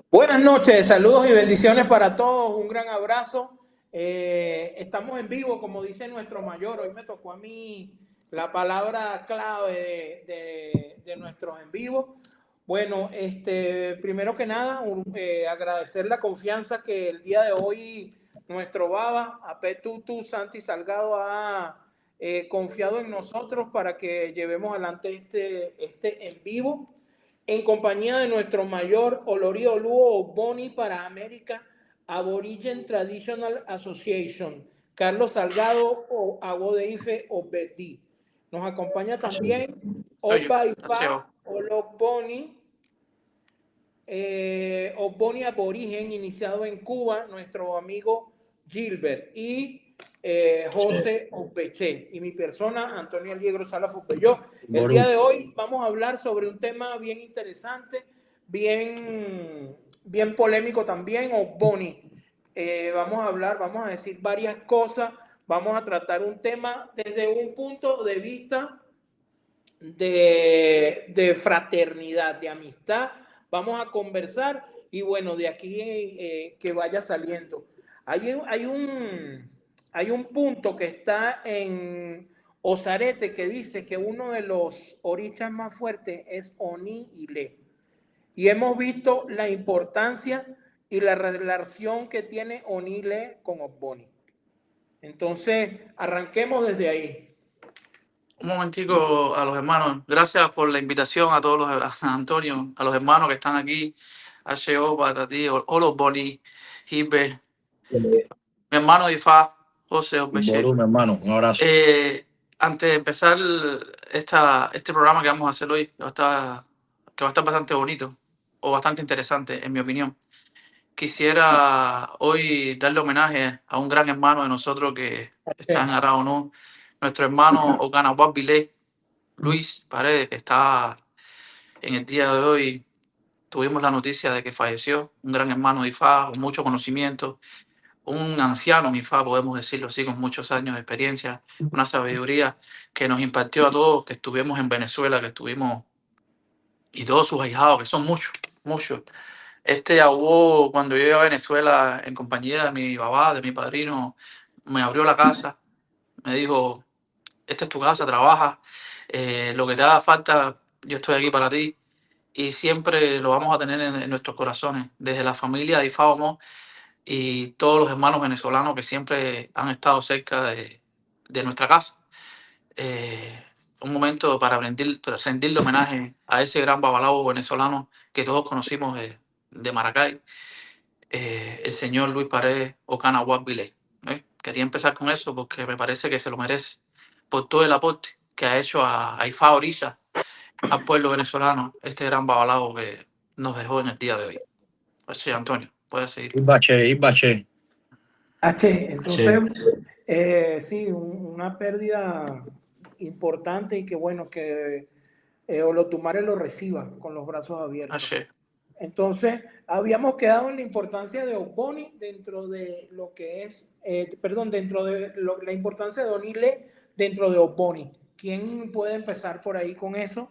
Buenas noches, saludos y bendiciones para todos, un gran abrazo. Estamos en vivo, como dice nuestro mayor. Hoy me tocó a mí la palabra clave de nuestros en vivo. Bueno, primero que nada, agradecer la confianza que el día de hoy nuestro Baba, Apetutu Santi Salgado, ha confiado en nosotros para que llevemos adelante este en vivo en compañía de nuestro mayor Olorio Luo Boni para América Aborigen Traditional Association, Carlos Salgado o Agodeife Obedi. Nos acompaña también Soy yo. Oba Ifa Oloboni, Oboni Aborigen, iniciado en Cuba, nuestro amigo Gilbert, y José Opeche, y mi persona, Antonio Aliegro Sala Fupeyó. El día de hoy vamos a hablar sobre un tema bien interesante, bien polémico también, Oboni. Vamos a decir varias cosas, vamos a tratar un tema desde un punto de vista de fraternidad, de amistad. Vamos a conversar y bueno, de aquí que vaya saliendo. Hay un punto que está en Osarete que dice que uno de los orichas más fuertes es Oni Ile. Y hemos visto la importancia y la relación que tiene Oni Ile con Ogboni. Entonces, arranquemos desde ahí. Un momentico a los hermanos. Gracias por la invitación a todos a Antonio, a los hermanos que están aquí. HO para ti, Olo Boni, Hibe, mi hermano Ifa, José Obeche. Mi hermano, un abrazo. Antes de empezar este programa que vamos a hacer hoy, que va a estar bastante bonito o bastante interesante, en mi opinión, quisiera hoy darle homenaje a un gran hermano de nosotros que está en Arao, ¿no? Nuestro hermano Okanawak Bilé, Luis Paredes, que está en el día de hoy. Tuvimos la noticia de que falleció, un gran hermano de IFA, con mucho conocimiento, un anciano en IFA, podemos decirlo así, con muchos años de experiencia, una sabiduría que nos impartió a todos que estuvimos en Venezuela, que estuvimos, y todos sus ahijados, que son muchos, muchos. Abuelo, cuando yo iba a Venezuela en compañía de mi papá, de mi padrino, me abrió la casa, me dijo, esta es tu casa, trabaja, lo que te haga falta, yo estoy aquí para ti, y siempre lo vamos a tener en nuestros corazones, desde la familia de Ifáomo y todos los hermanos venezolanos que siempre han estado cerca de nuestra casa. Un momento para rendirle homenaje a ese gran babalao venezolano que todos conocimos de Maracay, el señor Luis Paredes Okanawak Bilé. Quería empezar con eso porque me parece que se lo merece por todo el aporte que ha hecho a Ifá Orilla, al pueblo venezolano, este gran babalao que nos dejó en el día de hoy. Pues sí, Antonio, puedes seguir. Ibache. Entonces, sí, una pérdida importante y que bueno, que Olotumare lo reciba con los brazos abiertos. Entonces, habíamos quedado en la importancia de Ogboni dentro de lo que es, dentro de la importancia de Onile dentro de Ogboni. ¿Quién puede empezar por ahí con eso?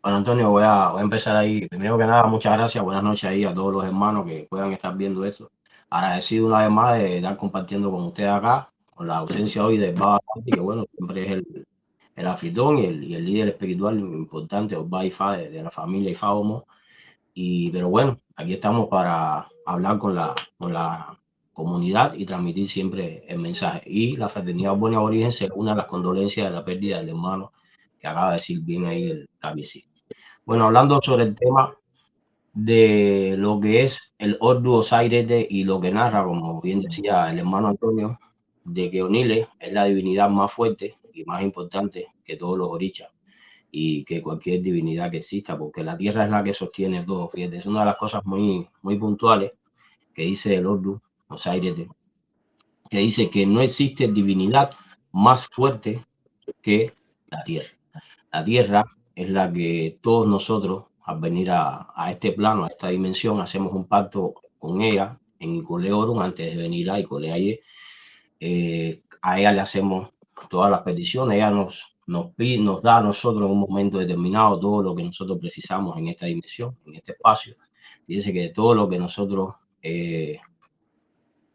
Bueno, Antonio, voy a empezar ahí. Primero que nada, muchas gracias. Buenas noches ahí a todos los hermanos que puedan estar viendo esto. Agradecido una vez más de estar compartiendo con ustedes acá, con la ausencia hoy de Baba Santi, que bueno, siempre es el anfitrión y el líder espiritual importante, Oba Ifa, de la familia Ifa Homo. Pero bueno, aquí estamos para hablar con la comunidad y transmitir siempre el mensaje. Y la fraternidad Buena Origen se une a las condolencias de la pérdida del hermano que acaba de decir bien ahí el cabecito. Bueno, hablando sobre el tema de lo que es el Ordu Osairete y lo que narra, como bien decía el hermano Antonio, de que Onile es la divinidad más fuerte y más importante que todos los orichas y que cualquier divinidad que exista, porque la tierra es la que sostiene todo. Fíjate, es una de las cosas muy, muy puntuales que dice el Ordu Osairete, que dice que no existe divinidad más fuerte que la tierra. La tierra es la que todos nosotros, al venir a este plano, a esta dimensión, hacemos un pacto con ella en Icole antes de venir a Icole. A ella le hacemos todas las peticiones, ella nos da a nosotros en un momento determinado todo lo que nosotros precisamos en esta dimensión, en este espacio. Fíjense que todo lo que nosotros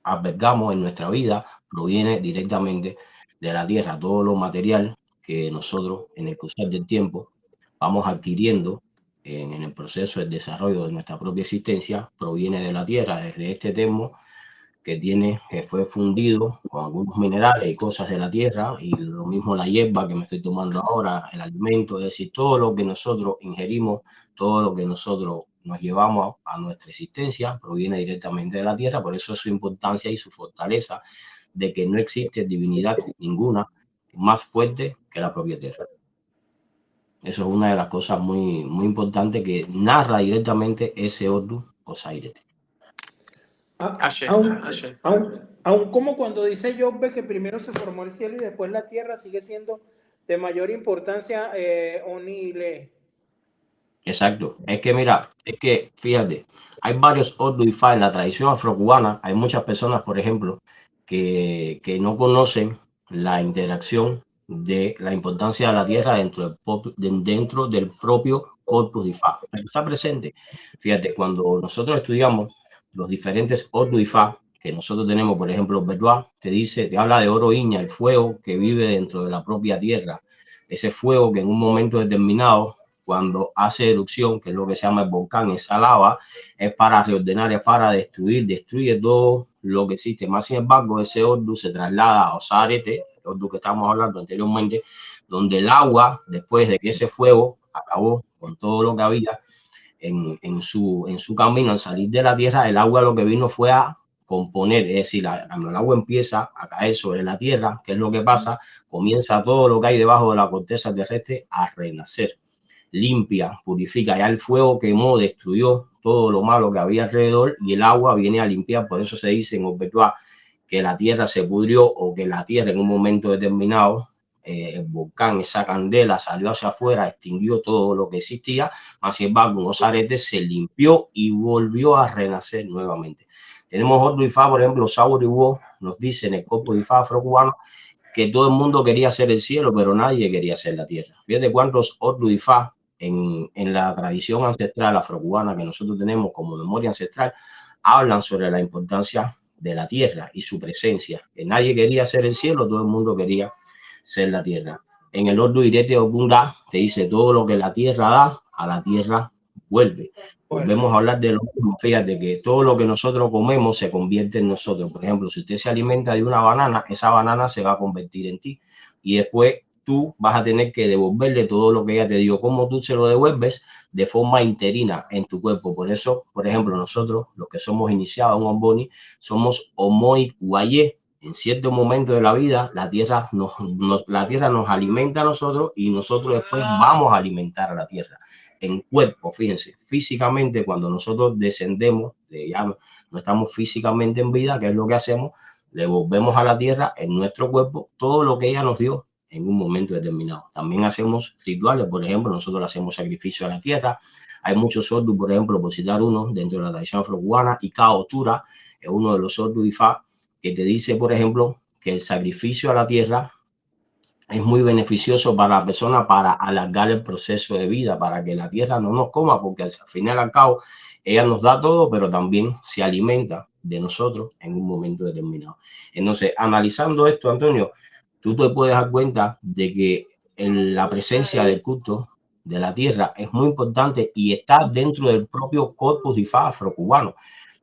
albergamos en nuestra vida proviene directamente de la tierra. Todo lo material que nosotros en el cruzar del tiempo vamos adquiriendo en el proceso del desarrollo de nuestra propia existencia proviene de la tierra, desde este termo que fue fundido con algunos minerales y cosas de la tierra, y lo mismo la hierba que me estoy tomando ahora, el alimento, es decir, todo lo que nosotros ingerimos, todo lo que nosotros nos llevamos a nuestra existencia proviene directamente de la tierra. Por eso es su importancia y su fortaleza de que no existe divinidad ninguna más fuerte que la propia tierra. Eso es una de las cosas muy, muy importantes que narra directamente ese Ordus Osiris. Aún como cuando dice Jobbe que primero se formó el cielo y después la tierra, sigue siendo de mayor importancia Onile. Exacto. Es que mira, es que fíjate, hay varios Ordus Ifa en la tradición afrocubana. Hay muchas personas, por ejemplo, que no conocen la interacción de la importancia de la tierra dentro del propio Corpus Ifa. Pero está presente. Fíjate, cuando nosotros estudiamos los diferentes Ordus Ifa que nosotros tenemos, por ejemplo, Bedouin, te habla de oro iña, el fuego que vive dentro de la propia tierra. Ese fuego que en un momento determinado, cuando hace erupción, que es lo que se llama el volcán, esa lava, es para reordenar, es para destruye todo lo que existe. Más sin embargo, ese Ordus se traslada a Osarete, el Ordus que estábamos hablando anteriormente, donde el agua, después de que ese fuego acabó con todo lo que había en su camino al salir de la tierra, el agua lo que vino fue a componer, es decir, cuando el agua empieza a caer sobre la tierra, ¿qué es lo que pasa? Comienza todo lo que hay debajo de la corteza terrestre a renacer. Limpia, purifica, ya el fuego quemó, destruyó todo lo malo que había alrededor y el agua viene a limpiar. Por eso se dice en Obetuá que la tierra se pudrió o que la tierra en un momento determinado, el volcán, esa candela salió hacia afuera, extinguió todo lo que existía, más sin embargo, unos aretes se limpió y volvió a renacer nuevamente. Tenemos otro Ifá, por ejemplo, Saur Iwo nos dice en el Corpus Ifá afrocubano que todo el mundo quería ser el cielo, pero nadie quería ser la tierra. Fíjate cuántos Ordus Ifá en la tradición ancestral afrocubana que nosotros tenemos como memoria ancestral hablan sobre la importancia de la tierra y su presencia. Que nadie quería ser el cielo, todo el mundo quería ser la tierra. En el Ordus Irete Ogunda te dice todo lo que la tierra da, a la tierra vuelve. Volvemos a hablar de lo mismo. Fíjate que todo lo que nosotros comemos se convierte en nosotros. Por ejemplo, si usted se alimenta de una banana, esa banana se va a convertir en ti. Y después tú vas a tener que devolverle todo lo que ella te dio. ¿Cómo tú se lo devuelves? De forma interina en tu cuerpo. Por eso, por ejemplo, nosotros, los que somos iniciados en Omboni, somos Omoi Guayé. En cierto momento de la vida, la tierra nos alimenta a nosotros y nosotros después vamos a alimentar a la tierra. En cuerpo, fíjense, físicamente, cuando nosotros descendemos, ya no estamos físicamente en vida, ¿qué es lo que hacemos? Le volvemos a la tierra en nuestro cuerpo todo lo que ella nos dio en un momento determinado. También hacemos rituales, por ejemplo, nosotros le hacemos sacrificio a la tierra. Hay muchos Ordus, por ejemplo, por citar uno, dentro de la tradición afrocubana, y Caotura es uno de los Ordus Ifá que te dice, por ejemplo, que el sacrificio a la tierra es muy beneficioso para la persona para alargar el proceso de vida, para que la tierra no nos coma, porque al final al cabo ella nos da todo, pero también se alimenta de nosotros en un momento determinado. Entonces, analizando esto, Antonio, tú te puedes dar cuenta de que la presencia del culto de la tierra es muy importante y está dentro del propio Corpus Ifá afrocubano.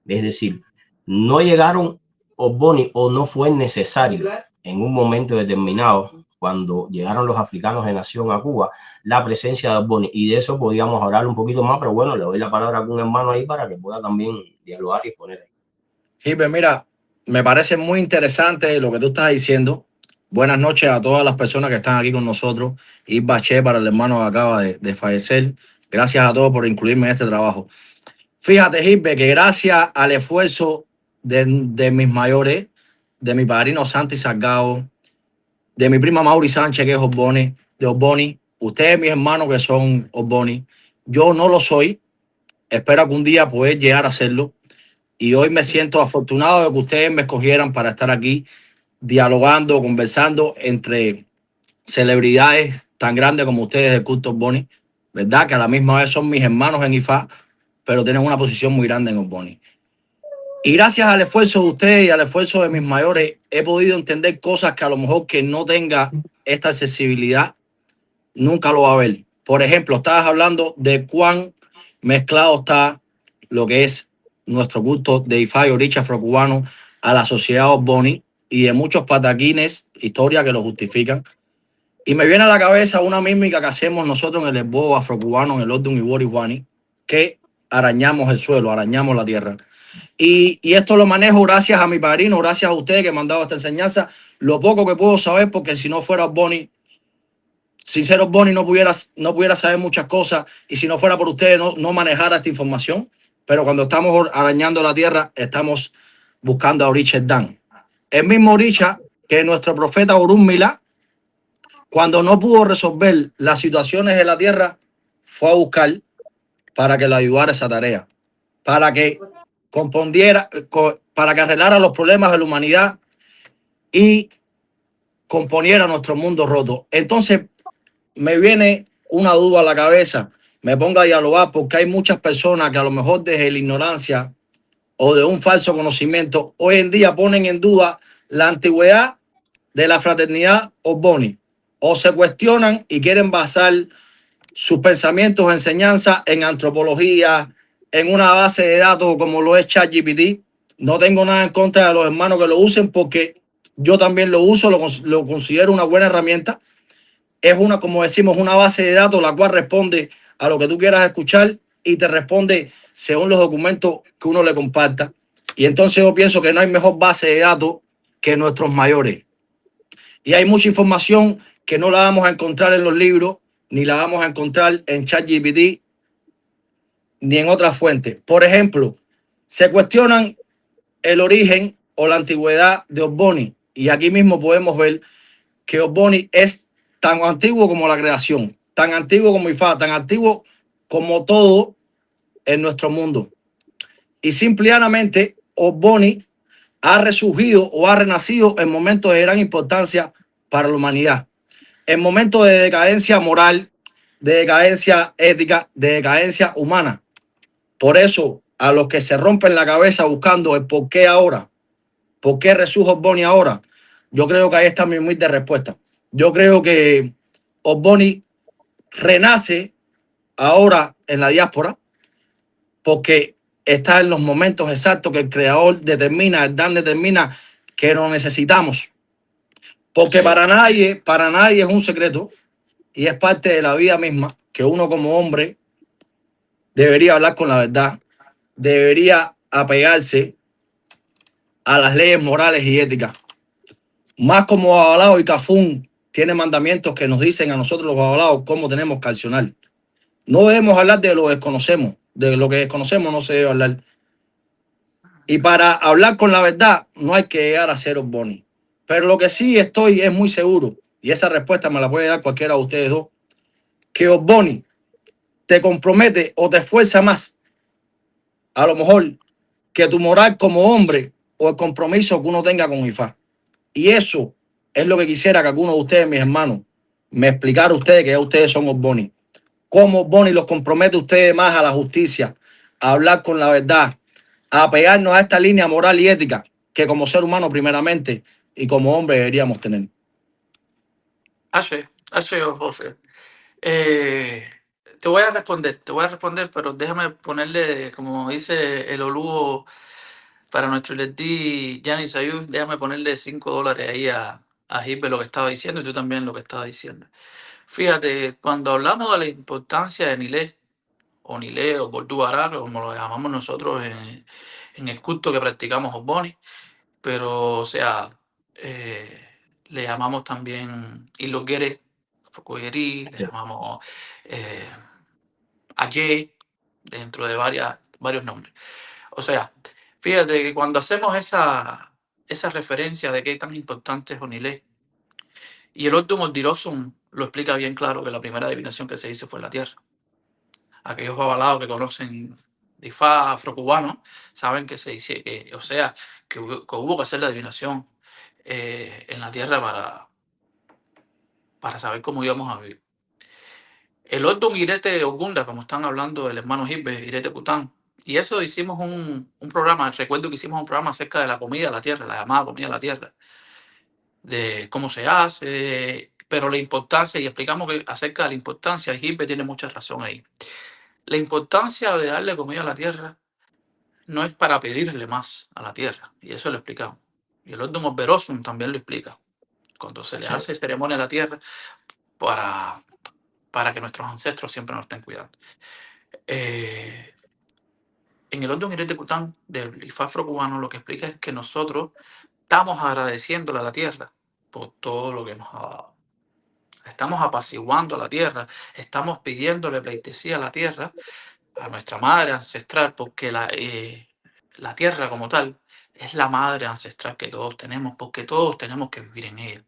Es decir, no llegaron Omboni o no fue necesario en un momento determinado, cuando llegaron los africanos de nación a Cuba, la presencia de Omboni. Y de eso podíamos hablar un poquito más, pero bueno, le doy la palabra a algún hermano ahí para que pueda también dialogar y exponer ahí. Gilbert, mira, me parece muy interesante lo que tú estás diciendo. Buenas noches a todas las personas que están aquí con nosotros. Y Baché para el hermano que acaba de fallecer. Gracias a todos por incluirme en este trabajo. Fíjate, Gilbert, que gracias al esfuerzo de mis mayores, de mi padrino Santi Salgado, de mi prima Mauri Sánchez, que es Omboni, de Omboni, ustedes, mis hermanos, que son Omboni, yo no lo soy. Espero que un día pueda llegar a serlo. Y hoy me siento afortunado de que ustedes me escogieran para estar aquí dialogando, conversando entre celebridades tan grandes como ustedes del culto Omboni, ¿verdad? Que a la misma vez son mis hermanos en Ifá, pero tienen una posición muy grande en Ogboni. Y gracias al esfuerzo de ustedes y al esfuerzo de mis mayores, he podido entender cosas que a lo mejor que no tenga esta accesibilidad, nunca lo va a ver. Por ejemplo, estabas hablando de cuán mezclado está lo que es nuestro culto de Ifá y Oricha afrocubano a la sociedad Ogboni y de muchos pataquines, historias que lo justifican. Y me viene a la cabeza una mímica que hacemos nosotros en el esbozo afrocubano, en el Ordun Ibori Wani, que arañamos el suelo, arañamos la tierra. Y esto lo manejo gracias a mi padrino, gracias a ustedes que me han dado esta enseñanza. Lo poco que puedo saber, porque si no fuera Ogboni, sin ser Ogboni no pudiera saber muchas cosas, y si no fuera por ustedes no manejara esta información. Pero cuando estamos arañando la tierra, estamos buscando a Oricha Dan. El mismo Oricha que nuestro profeta Orunmila, cuando no pudo resolver las situaciones de la tierra, fue a buscar para que le ayudara esa tarea, para que componiera, para que arreglara los problemas de la humanidad y componiera nuestro mundo roto. Entonces me viene una duda a la cabeza, me pongo a dialogar, porque hay muchas personas que a lo mejor desde la ignorancia o de un falso conocimiento hoy en día ponen en duda la antigüedad de la fraternidad Ogboni, o se cuestionan y quieren basar sus pensamientos o enseñanzas en antropología, en una base de datos como lo es ChatGPT. No tengo nada en contra de los hermanos que lo usen, porque yo también lo uso, lo considero una buena herramienta. Es una, como decimos, una base de datos la cual responde a lo que tú quieras escuchar y te responde según los documentos que uno le comparta. Y entonces yo pienso que no hay mejor base de datos que nuestros mayores. Y hay mucha información que no la vamos a encontrar en los libros, ni la vamos a encontrar en ChatGPT, ni en otras fuentes. Por ejemplo, se cuestionan el origen o la antigüedad de Ogboni. Y aquí mismo podemos ver que Ogboni es tan antiguo como la creación, tan antiguo como Ifá, tan antiguo como todo en nuestro mundo. Y simplemente Ogboni ha resurgido o ha renacido en momentos de gran importancia para la humanidad, en momentos de decadencia moral, de decadencia ética, de decadencia humana. Por eso, a los que se rompen la cabeza buscando el por qué ahora, por qué resurge Ogboni ahora, yo creo que ahí está mi humilde respuesta. Yo creo que Ogboni renace ahora en la diáspora porque está en los momentos exactos que el creador determina, el Dan determina que lo necesitamos. Porque Sí. para nadie es un secreto, y es parte de la vida misma, que uno como hombre debería hablar con la verdad, debería apegarse a las leyes morales y éticas. Más como Babalao y Cafún tiene mandamientos que nos dicen a nosotros los babalaos cómo tenemos que accionar. No debemos hablar de lo que desconocemos, de lo que desconocemos no se debe hablar. Y para hablar con la verdad no hay que llegar a ser Ogboni. Pero lo que sí estoy es muy seguro, y esa respuesta me la puede dar cualquiera de ustedes dos, que Ogboni te compromete o te esfuerza más, a lo mejor, que tu moral como hombre o el compromiso que uno tenga con Ifá. Y eso es lo que quisiera que alguno de ustedes, mis hermanos, me explicara a ustedes, que ya ustedes son Ogboni. ¿Cómo Ogboni los compromete a ustedes más a la justicia, a hablar con la verdad, a apegarnos a esta línea moral y ética que como ser humano primeramente y como hombre deberíamos tener? Ashe, José. Te voy a responder, pero déjame ponerle, como dice el Oluo, para nuestro Leti Yanis Ayud, déjame ponerle $5 ahí a Gilbert lo que estaba diciendo, y tú también lo que estaba diciendo. Fíjate, cuando hablamos de la importancia de Nilé, o Bordu Barar, como lo llamamos nosotros en el culto que practicamos Ogboni, pero, o sea, le llamamos también Ilogere, Focoyerí, le llamamos Aye, dentro de varios nombres. O sea, fíjate que cuando hacemos esa referencia de qué tan importante es Onilé, y el Ordun Ordirosum lo explica bien claro, que la primera adivinación que se hizo fue en la Tierra. Aquellos babalaos que conocen de Ifá afrocubano saben que se hizo, o sea, que hubo que hacer la adivinación en la Tierra para saber cómo íbamos a vivir. El Ordun Irete Ogunda, como están hablando el hermano Gilbert, Irete Kután, Y eso hicimos un programa, recuerdo que hicimos un programa acerca de la comida de la tierra, la llamada comida de la tierra, de cómo se hace, pero la importancia, y explicamos que acerca de la importancia, y Gilbert tiene mucha razón ahí. La importancia de darle comida a la tierra no es para pedirle más a la tierra, y eso lo explicamos. Y el Ordum Verosum también lo explica. Cuando se le Sí. hace ceremonia a la tierra para que nuestros ancestros siempre nos estén cuidando. En el Ordum Irete Cután del IFA afrocubano lo que explica es que nosotros estamos agradeciéndole a la tierra por todo lo que nos ha dado. Estamos apaciguando a la tierra, estamos pidiéndole pleitesía a la tierra, a nuestra madre ancestral, porque la tierra como tal es la madre ancestral que todos tenemos, porque todos tenemos que vivir en ella.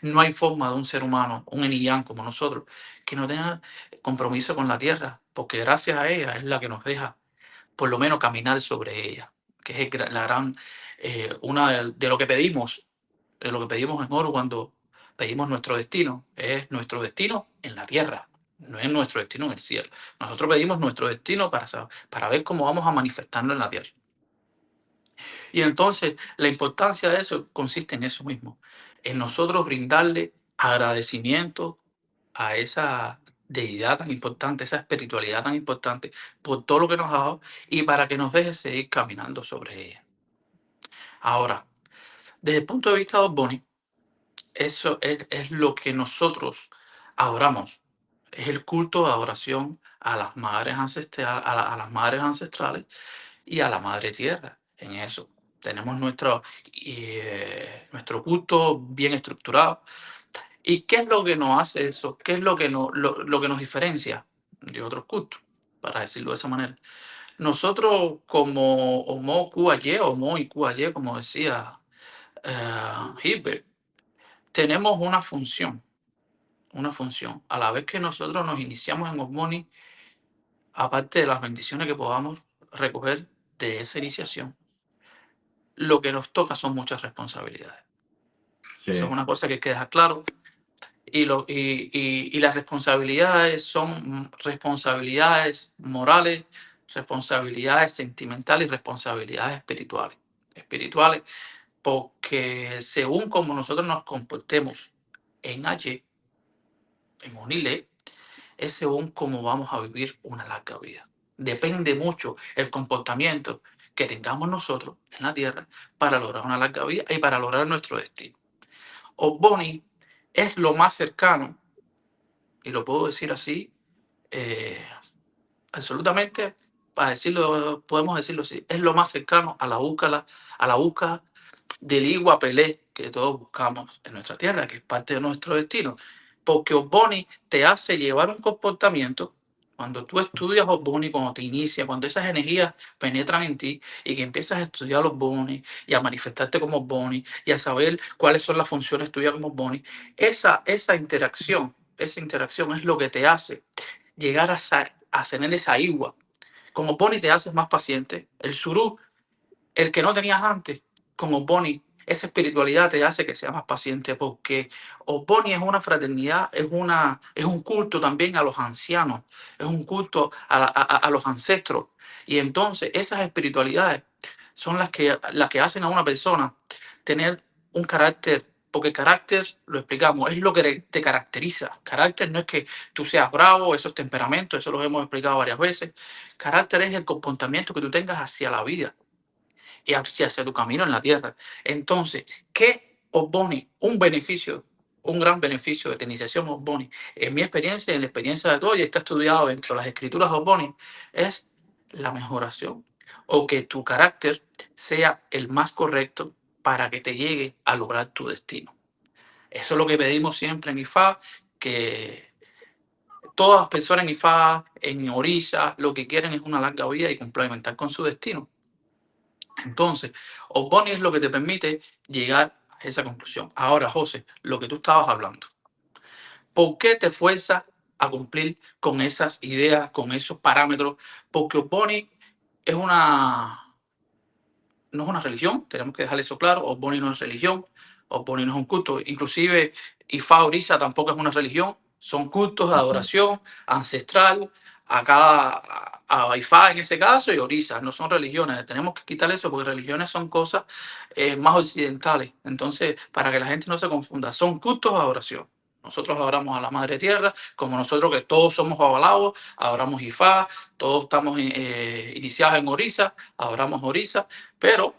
No hay forma de un ser humano, un enillán como nosotros, que no tenga compromiso con la tierra, porque gracias a ella es la que nos deja por lo menos caminar sobre ella, que es la gran, una de lo que pedimos, de lo que pedimos en oro cuando pedimos nuestro destino, es nuestro destino en la tierra, no es nuestro destino en el cielo. Nosotros pedimos nuestro destino para ver cómo vamos a manifestarlo en la tierra. Y entonces la importancia de eso consiste en eso mismo, en nosotros brindarle agradecimiento a esa deidad tan importante, esa espiritualidad tan importante, por todo lo que nos ha dado y para que nos deje seguir caminando sobre ella. Ahora, desde el punto de vista de Bonnie, eso es lo que nosotros adoramos. Es el culto de adoración a las madres ancestrales, a las madres ancestrales y a la madre tierra. En eso tenemos nuestro culto bien estructurado. ¿Y qué es lo que nos hace eso? ¿Qué es lo que nos diferencia de otros cultos? Para decirlo de esa manera. Nosotros como Homo Kuaye, Homo y Kuaye, como decía Hilbert, tenemos una función. A la vez que nosotros nos iniciamos en Osmoni, aparte de las bendiciones que podamos recoger de esa iniciación, lo que nos toca son muchas responsabilidades. Sí. Eso es una cosa que hay que dejar claro. Y las responsabilidades son responsabilidades morales, responsabilidades sentimentales y responsabilidades espirituales. Espirituales porque según como nosotros nos comportemos en H, en Unile, es según cómo vamos a vivir una larga vida. Depende mucho el comportamiento que tengamos nosotros en la tierra para lograr una larga vida y para lograr nuestro destino. Osboni es lo más cercano, y lo puedo decir así, absolutamente, podemos decirlo así, es lo más cercano a la búsqueda del Igua Pelé que todos buscamos en nuestra tierra, que es parte de nuestro destino. Porque Osboni te hace llevar un comportamiento, cuando tú estudias Osboni, cuando te inicia, cuando esas energías penetran en ti y que empiezas a estudiar los Osboni y a manifestarte como Osboni y a saber cuáles son las funciones tuyas como Osboni, esa interacción es lo que te hace llegar a tener esa Igua. Como Osboni te haces más paciente. El surú, el que no tenías antes, como Osboni, esa espiritualidad te hace que seas más paciente, porque Osboni es una fraternidad, es un culto también a los ancianos, es un culto a los ancestros. Y entonces esas espiritualidades son las que hacen a una persona tener un carácter, porque carácter, lo explicamos, es lo que te caracteriza. Carácter no es que tú seas bravo, esos temperamentos, eso lo hemos explicado varias veces. Carácter es el comportamiento que tú tengas hacia la vida y hacia tu camino en la tierra. Entonces, ¿qué Osboni? Un gran beneficio de la iniciación Osboni, en mi experiencia y en la experiencia de todos, y está estudiado dentro de las escrituras Osboni, es la mejoración o que tu carácter sea el más correcto para que te llegue a lograr tu destino. Eso es lo que pedimos siempre en IFA, que todas las personas en IFA, en Orilla, lo que quieren es una larga vida y complementar con su destino. Entonces, Osboni es lo que te permite llegar a esa conclusión. Ahora, José, lo que tú estabas hablando, ¿por qué te fuerza a cumplir con esas ideas, con esos parámetros? Porque Osboni no es una religión, tenemos que dejar eso claro. Osboni no es religión, Osboni no es un culto. Inclusive Ifá Orisa tampoco es una religión, son cultos de adoración ancestral a a Ifá en ese caso y Orisa. No son religiones. Tenemos que quitar eso porque religiones son cosas más occidentales. Entonces, para que la gente no se confunda, son cultos a oración. Nosotros adoramos a la Madre Tierra, como nosotros que todos somos babalaos, adoramos Ifá, todos estamos iniciados en Orisa, adoramos Orisa, pero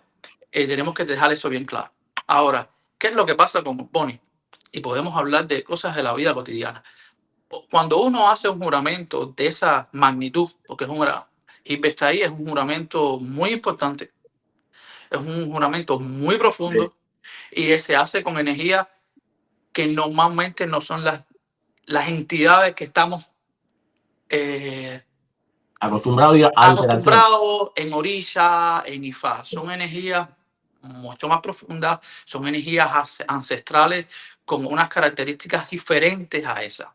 tenemos que dejar eso bien claro. Ahora, ¿qué es lo que pasa con Bonnie? Y podemos hablar de cosas de la vida cotidiana. Cuando uno hace un juramento de esa magnitud, porque es un Ibestaí es un juramento muy importante, es un juramento muy profundo y se hace con energía que normalmente no son las entidades que estamos Acostumbrado a interactuar. acostumbrados en Orisha, en Ifá. Son energías mucho más profundas, son energías ancestrales con unas características diferentes a esas.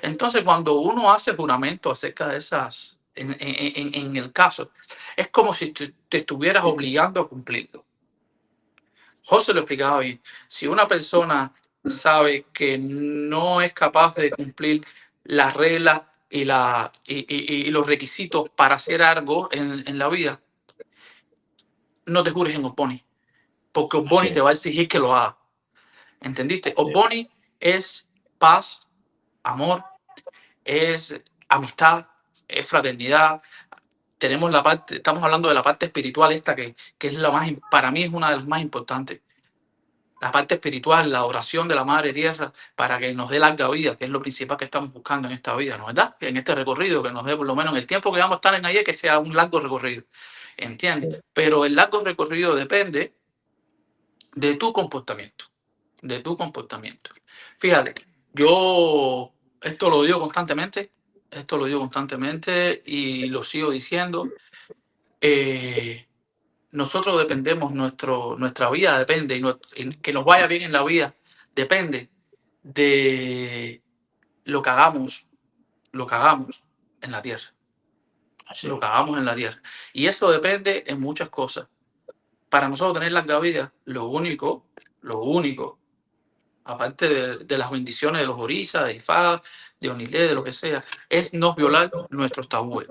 Entonces, cuando uno hace juramento acerca de esas, en el caso, es como si te estuvieras obligando a cumplirlo. José lo explicaba bien. Si una persona sabe que no es capaz de cumplir las reglas y los requisitos para hacer algo en la vida, no te jures en Oboni, porque Oboni Así te es. va a exigir que lo haga. ¿Entendiste? Oboni es paz, amor, es amistad, es fraternidad. Tenemos la parte, estamos hablando de la parte espiritual esta que es la más, para mí es una de las más importantes. La parte espiritual, la oración de la Madre Tierra para que nos dé larga vida, que es lo principal que estamos buscando en esta vida, ¿no es verdad? En este recorrido, que nos dé por lo menos el tiempo que vamos a estar en ahí, que sea un largo recorrido, ¿entiendes? Pero el largo recorrido depende de tu comportamiento, de tu comportamiento. Fíjate, yo esto lo digo constantemente, y lo sigo diciendo. Nosotros dependemos, nuestra vida depende, y que nos vaya bien en la vida depende de lo que hagamos en la tierra, Así lo es. que hagamos en la tierra. Y eso depende en muchas cosas. Para nosotros tener larga vida, lo único, aparte de las bendiciones de los orisas, de Ifá, de Onilé, de lo que sea, es no violar nuestros tabúes,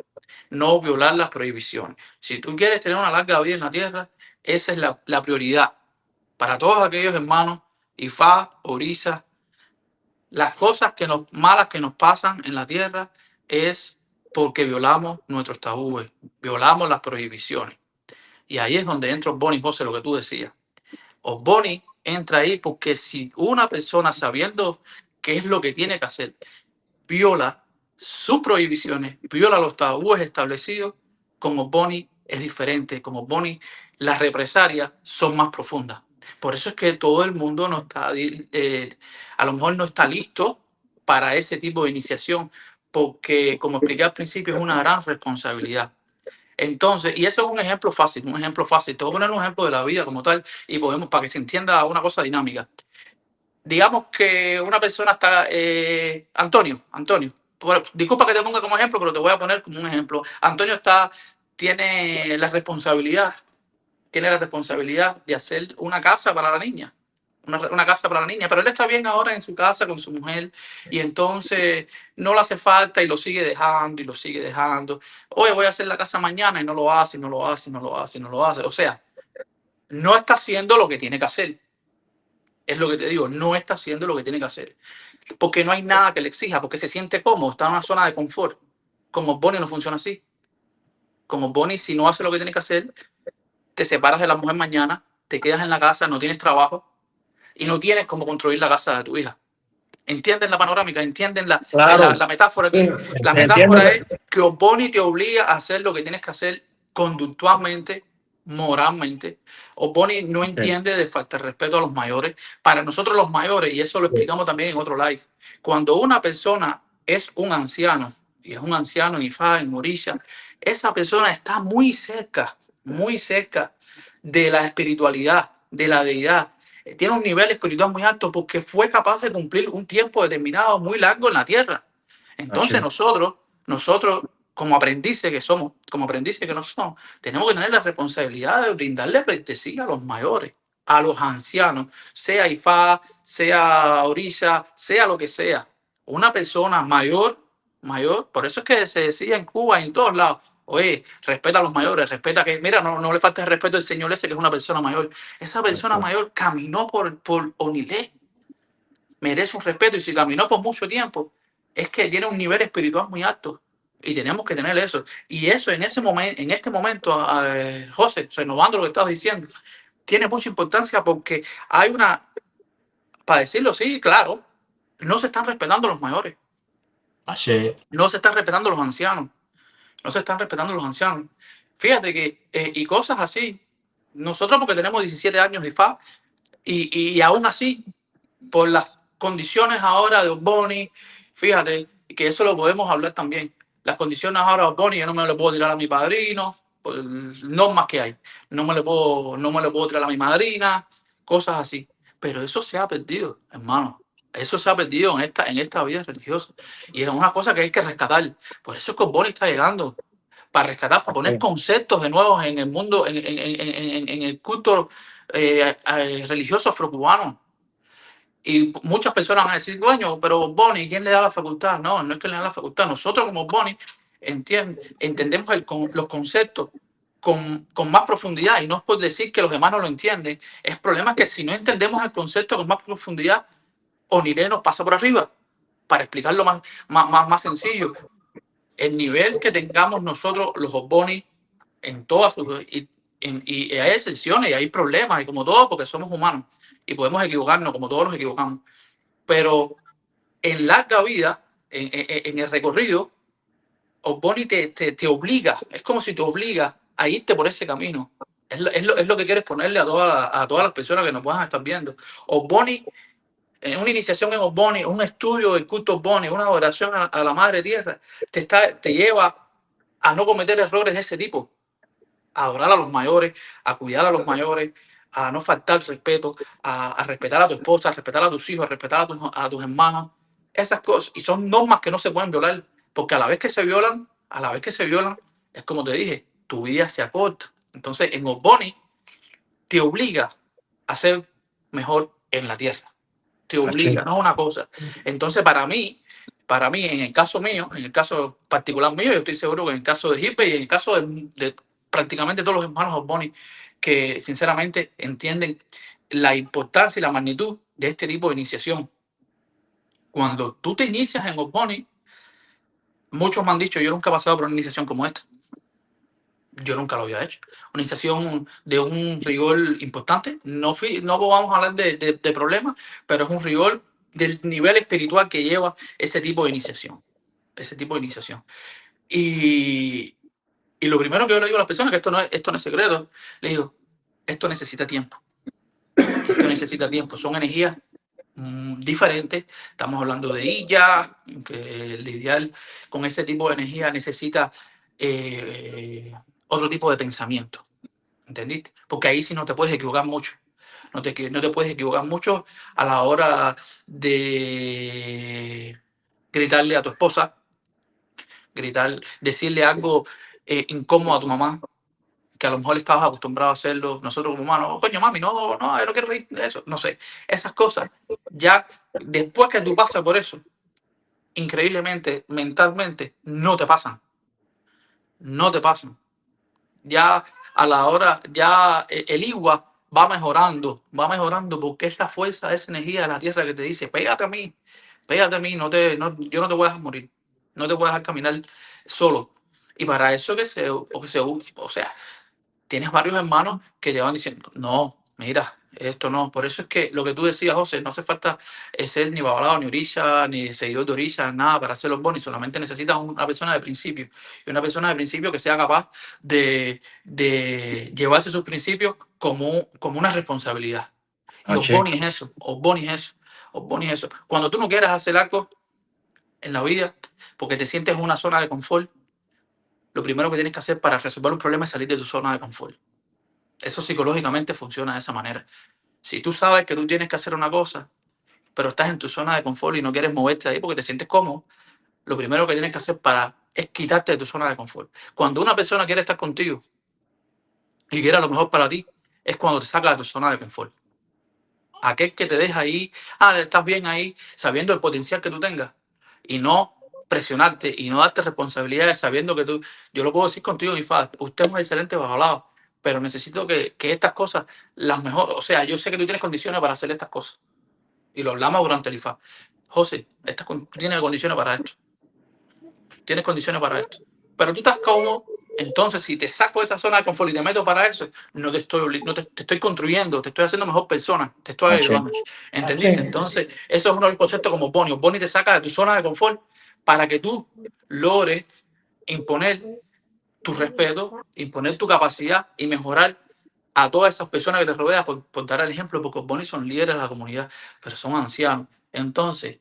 no violar las prohibiciones. Si tú quieres tener una larga vida en la tierra, esa es la prioridad. Para todos aquellos hermanos, Ifá, Orisa, las cosas malas que nos pasan en la tierra es porque violamos nuestros tabúes, violamos las prohibiciones. Y ahí es donde entra Bonnie, José, lo que tú decías. Bonnie entra ahí porque si una persona, sabiendo qué es lo que tiene que hacer, viola sus prohibiciones, viola los tabúes establecidos, como Bonnie es diferente. Como Bonnie, las represalias son más profundas. Por eso es que todo el mundo no está, a lo mejor no está listo para ese tipo de iniciación, porque como expliqué al principio, es una gran responsabilidad. Entonces, y eso es un ejemplo fácil, Te voy a poner un ejemplo de la vida como tal y podemos, para que se entienda una cosa dinámica. Digamos que una persona está, Antonio, disculpa que te ponga como ejemplo, pero te voy a poner como un ejemplo. Antonio tiene la responsabilidad de hacer una casa para la niña. Una casa para la niña, pero él está bien ahora en su casa con su mujer y entonces no le hace falta y lo sigue dejando. Oye, voy a hacer la casa mañana y no lo hace. O sea, no está haciendo lo que tiene que hacer. Es lo que te digo, no está haciendo lo que tiene que hacer. Porque no hay nada que le exija, porque se siente cómodo, está en una zona de confort. Como Bonnie no funciona así. Como Bonnie, si no hace lo que tiene que hacer, te separas de la mujer mañana, te quedas en la casa, no tienes trabajo y no tienes cómo construir la casa de tu hija. ¿Entienden la panorámica? ¿Entienden la metáfora aquí? La metáfora es que Bonnie te obliga a hacer lo que tienes que hacer conductualmente, moralmente. Bonnie no entiende de falta de respeto a los mayores. Para nosotros los mayores, y eso lo explicamos también en otro live, cuando una persona es un anciano, y es un anciano en Ifá, en Orisha, esa persona está muy cerca de la espiritualidad, de la deidad. Tiene un nivel espiritual muy alto porque fue capaz de cumplir un tiempo determinado muy largo en la tierra. Entonces nosotros, como aprendices que somos, tenemos que tener la responsabilidad de brindarle pleitesía a los mayores, a los ancianos, sea Ifá, sea Orisha, sea lo que sea. Una persona mayor mayor. Por eso es que se decía en Cuba y en todos lados, oye, respeta a los mayores, respeta que, mira, no le falta el respeto al señor ese que es una persona mayor. Esa persona mayor caminó por Onilé, merece un respeto, y si caminó por mucho tiempo, es que tiene un nivel espiritual muy alto. Y tenemos que tener eso. Y eso en ese momento, en este momento, José, renovando lo que estabas diciendo, tiene mucha importancia porque hay una, para decirlo así, claro, no se están respetando los mayores, Ayer, no se están respetando los ancianos, no se están respetando los ancianos. Fíjate que, y cosas así, nosotros porque tenemos 17 años de FA, y aún así, por las condiciones ahora de Boni, fíjate que eso lo podemos hablar también. Las condiciones ahora de Boni, yo no me lo puedo tirar a mi padrino, por normas que hay. No me lo puedo tirar a mi madrina, cosas así. Pero eso se ha perdido, hermano. Eso se ha perdido en esta vida religiosa. Y es una cosa que hay que rescatar. Por eso es que Boni está llegando. Para rescatar, para poner conceptos de nuevos en el mundo, en el culto religioso afrocubano. Y muchas personas van a decir, bueno, pero Boni, ¿quién le da la facultad? No, no es que le da la facultad. Nosotros como Boni entendemos los conceptos con más profundidad, y no es por decir que los demás no lo entienden. El problema es que si no entendemos el concepto con más profundidad, Oniré nos pasa por arriba. Para explicarlo más sencillo, el nivel que tengamos nosotros los Boni en todas sus... Y hay excepciones y hay problemas, y como todo, porque somos humanos y podemos equivocarnos, como todos nos equivocamos. Pero en larga vida, en el recorrido, Osboni te obliga, es como si te obliga a irte por ese camino. Es lo que quieres ponerle a todas las personas que nos puedan estar viendo. Osboni, una iniciación en Osboni, un estudio del culto Osboni, una adoración a la Madre Tierra, te lleva a no cometer errores de ese tipo, a adorar a los mayores, a cuidar a los mayores, a no faltar respeto, a respetar a tu esposa, a respetar a tus hijos, a respetar a tus hermanos. Esas cosas. Y son normas que no se pueden violar, porque a la vez que se violan, es como te dije, tu vida se acorta. Entonces, en Osboni te obliga a ser mejor en la tierra. Te obliga, no es una cosa. Entonces, para mí, en el caso mío, en el caso particular mío, yo estoy seguro que en el caso de Hipe y en el caso de prácticamente todos los hermanos Osboni, que sinceramente entienden la importancia y la magnitud de este tipo de iniciación. Cuando tú te inicias en Osboni, muchos me han dicho, yo nunca he pasado por una iniciación como esta. Yo nunca lo había hecho. Una iniciación de un rigor importante. No vamos a hablar de problemas, pero es un rigor del nivel espiritual que lleva ese tipo de iniciación. Ese tipo de iniciación. Y lo primero que yo le digo a las personas, que esto no es secreto, le digo, esto necesita tiempo. Esto necesita tiempo. Son energías diferentes. Estamos hablando de ella, que lidiar con ese tipo de energía necesita otro tipo de pensamiento. ¿Entendiste? Porque ahí sí no te puedes equivocar mucho. No te puedes equivocar mucho a la hora de gritarle a tu esposa, decirle algo incómodo a tu mamá, que a lo mejor estabas acostumbrado a hacerlo. Nosotros como humanos, coño, mami, no, yo no quiero reír de eso. No sé, esas cosas. Ya después que tú pasas por eso, increíblemente, mentalmente, no te pasan. No te pasan. Ya a la hora, ya el igua va mejorando porque es la fuerza de esa energía de la tierra que te dice, pégate a mí, yo no te voy a dejar morir, no te voy a dejar caminar solo. Y para eso o sea, tienes varios hermanos que te van diciendo, no, mira, esto no. Por eso es que lo que tú decías, José, no hace falta ser ni babalao, ni orisha, ni seguidor de orisha, nada para hacer los bonis. Solamente necesitas una persona de principio. Y una persona de principio que sea capaz de llevarse sus principios como una responsabilidad. Y Osboni es eso, Osboni es eso, Osboni es eso. Cuando tú no quieras hacer algo en la vida, porque te sientes en una zona de confort, lo primero que tienes que hacer para resolver un problema es salir de tu zona de confort. Eso psicológicamente funciona de esa manera. Si tú sabes que tú tienes que hacer una cosa, pero estás en tu zona de confort y no quieres moverte de ahí porque te sientes cómodo, lo primero que tienes que hacer es quitarte de tu zona de confort. Cuando una persona quiere estar contigo y quiere lo mejor para ti, es cuando te saca de tu zona de confort. Aquel que te deja ahí, estás bien ahí, sabiendo el potencial que tú tengas, y no presionarte y no darte responsabilidades sabiendo que tú, yo lo puedo decir contigo, mi Ifá, usted es un excelente bajolado, pero necesito que estas cosas, las mejores, o sea, yo sé que tú tienes condiciones para hacer estas cosas. Y lo hablamos durante el IFA. José, tú tienes condiciones para esto. Tienes condiciones para esto. Pero tú estás cómodo. Entonces, si te saco de esa zona de confort y te meto para eso, no te estoy construyendo, te estoy haciendo mejor persona, te estoy ayudando. ¿Entendiste? Entonces, eso es uno de los conceptos como Bonnie. Bonnie te saca de tu zona de confort para que tú logres imponer tu respeto, imponer tu capacidad y mejorar a todas esas personas que te rodean por dar el ejemplo, porque Bonnie son líderes de la comunidad, pero son ancianos. Entonces,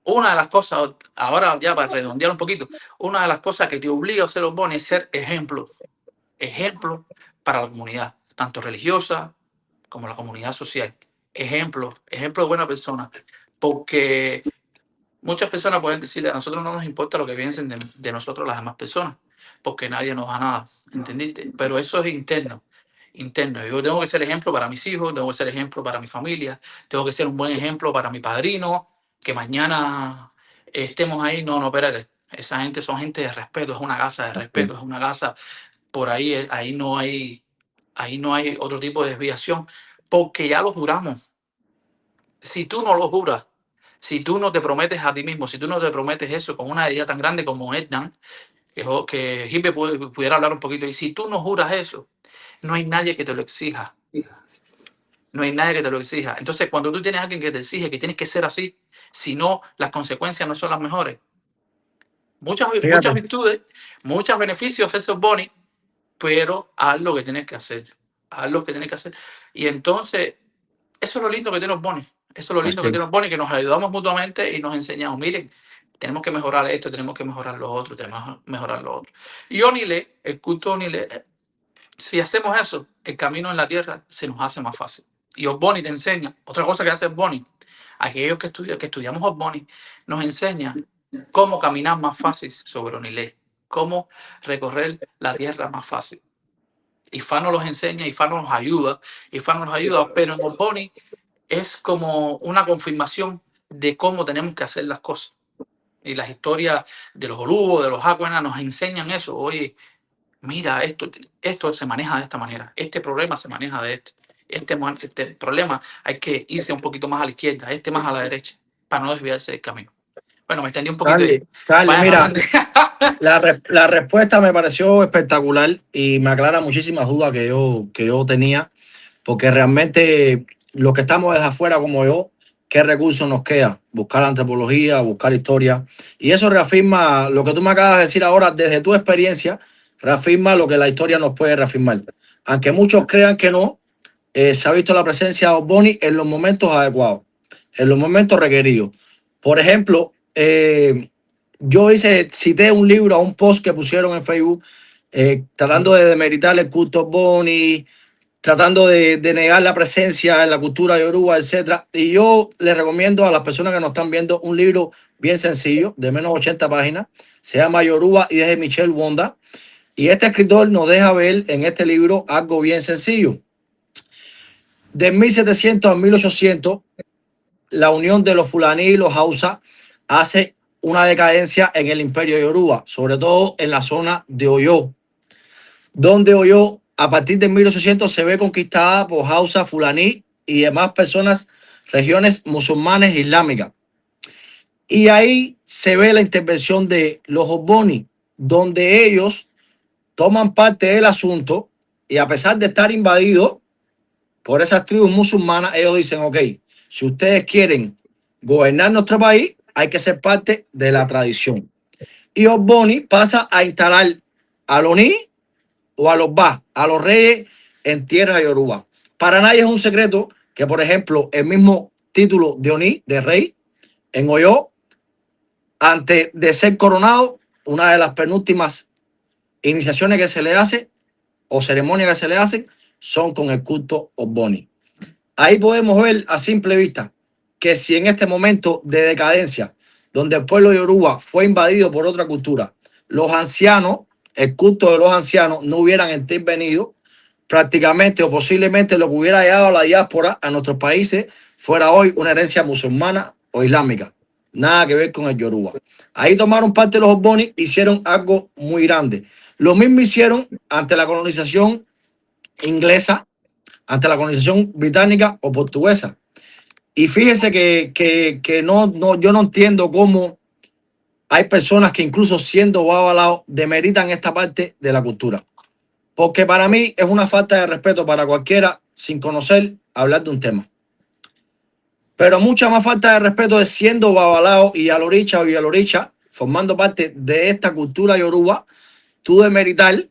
una de las cosas, ahora ya para redondear un poquito, una de las cosas que te obliga a ser los Bonnie es ser ejemplo para la comunidad, tanto religiosa como la comunidad social. Ejemplo de buena persona, porque muchas personas pueden decirle, a nosotros no nos importa lo que piensen de nosotros las demás personas, porque nadie nos da nada, ¿entendiste? Pero eso es interno. Yo tengo que ser ejemplo para mis hijos, tengo que ser ejemplo para mi familia, tengo que ser un buen ejemplo para mi padrino, que mañana estemos ahí. No, espérate. Esa gente son gente de respeto, es una casa de respeto, es una casa por ahí, ahí no hay otro tipo de desviación, porque ya lo juramos. Si tú no lo juras, si tú no te prometes a ti mismo, si tú no te prometes eso con una idea tan grande como Ednan, que Hippe pudiera hablar un poquito, y si tú no juras eso, no hay nadie que te lo exija. No hay nadie que te lo exija. Entonces, cuando tú tienes a alguien que te exige que tienes que ser así, si no, las consecuencias no son las mejores. Muchas virtudes, muchos beneficios esos Bonnie, pero haz lo que tienes que hacer. Haz lo que tienes que hacer. Y entonces, eso es lo lindo que tiene los Bonnie. Eso es lo lindo que tiene los Bonnie, que nos ayudamos mutuamente y nos enseñamos. Miren, tenemos que mejorar esto, tenemos que mejorar lo otro, tenemos que mejorar lo otro. Y Onile, el culto Onile, si hacemos eso, el camino en la tierra se nos hace más fácil. Y Bonnie te enseña, otra cosa que hace Bonnie, aquellos que estudiamos Bonnie, nos enseña cómo caminar más fácil sobre Onile, cómo recorrer la tierra más fácil. Ifá nos los enseña, Ifá nos ayuda, pero en Bonnie es como una confirmación de cómo tenemos que hacer las cosas. Y las historias de los Olugos, de los Acuenas nos enseñan eso. Oye, mira, esto se maneja de esta manera, este problema se maneja de este problema hay que irse un poquito más a la izquierda, más a la derecha, para no desviarse del camino. Bueno, me extendí un poquito. Carly, mira, la respuesta me pareció espectacular y me aclara muchísimas dudas que yo tenía, porque realmente los que estamos desde afuera como yo, ¿qué recursos nos queda? Buscar antropología, buscar historia. Y eso reafirma lo que tú me acabas de decir ahora desde tu experiencia, reafirma lo que la historia nos puede reafirmar. Aunque muchos crean que no, se ha visto la presencia de Bonnie en los momentos adecuados, en los momentos requeridos. Por ejemplo, yo cité un libro a un post que pusieron en Facebook tratando de demeritar el culto Bonnie, tratando de negar la presencia en la cultura yoruba, etc. Y yo les recomiendo a las personas que nos están viendo un libro bien sencillo, de menos 80 páginas, se llama Yoruba y es de Michelle Wonda. Y este escritor nos deja ver en este libro algo bien sencillo. De 1700 a 1800, la unión de los fulaní y los hausa hace una decadencia en el imperio yoruba, sobre todo en la zona de Oyo, donde Oyo a partir de 1800 se ve conquistada por hausa, fulaní y demás personas, regiones musulmanes islámicas. Y ahí se ve la intervención de los Ogboni, donde ellos toman parte del asunto y a pesar de estar invadidos por esas tribus musulmanas, ellos dicen, ok, si ustedes quieren gobernar nuestro país, hay que ser parte de la tradición. Y Ogboni pasa a instalar a los Oni o a los Ba, a los reyes en tierra yoruba. Para nadie es un secreto que, por ejemplo, el mismo título de Oni, de rey, en Oyo, antes de ser coronado, una de las penúltimas iniciaciones que se le hace o ceremonias que se le hacen son con el culto Ogboni. Ahí podemos ver a simple vista que si en este momento de decadencia, donde el pueblo yoruba fue invadido por otra cultura, los ancianos, el culto de los ancianos no hubieran intervenido, prácticamente o posiblemente lo que hubiera llegado a la diáspora a nuestros países fuera hoy una herencia musulmana o islámica. nada que ver con el Yoruba. Ahí tomaron parte los Ogboni, hicieron algo muy grande. Lo mismo hicieron ante la colonización inglesa, ante la colonización británica o portuguesa. Y fíjese que yo no entiendo cómo hay personas que incluso siendo babalaos demeritan esta parte de la cultura. Porque para mí es una falta de respeto para cualquiera sin conocer hablar de un tema. Pero mucha más falta de respeto es siendo babalao y yaloricha o yaloricha, formando parte de esta cultura yoruba, tú demeritar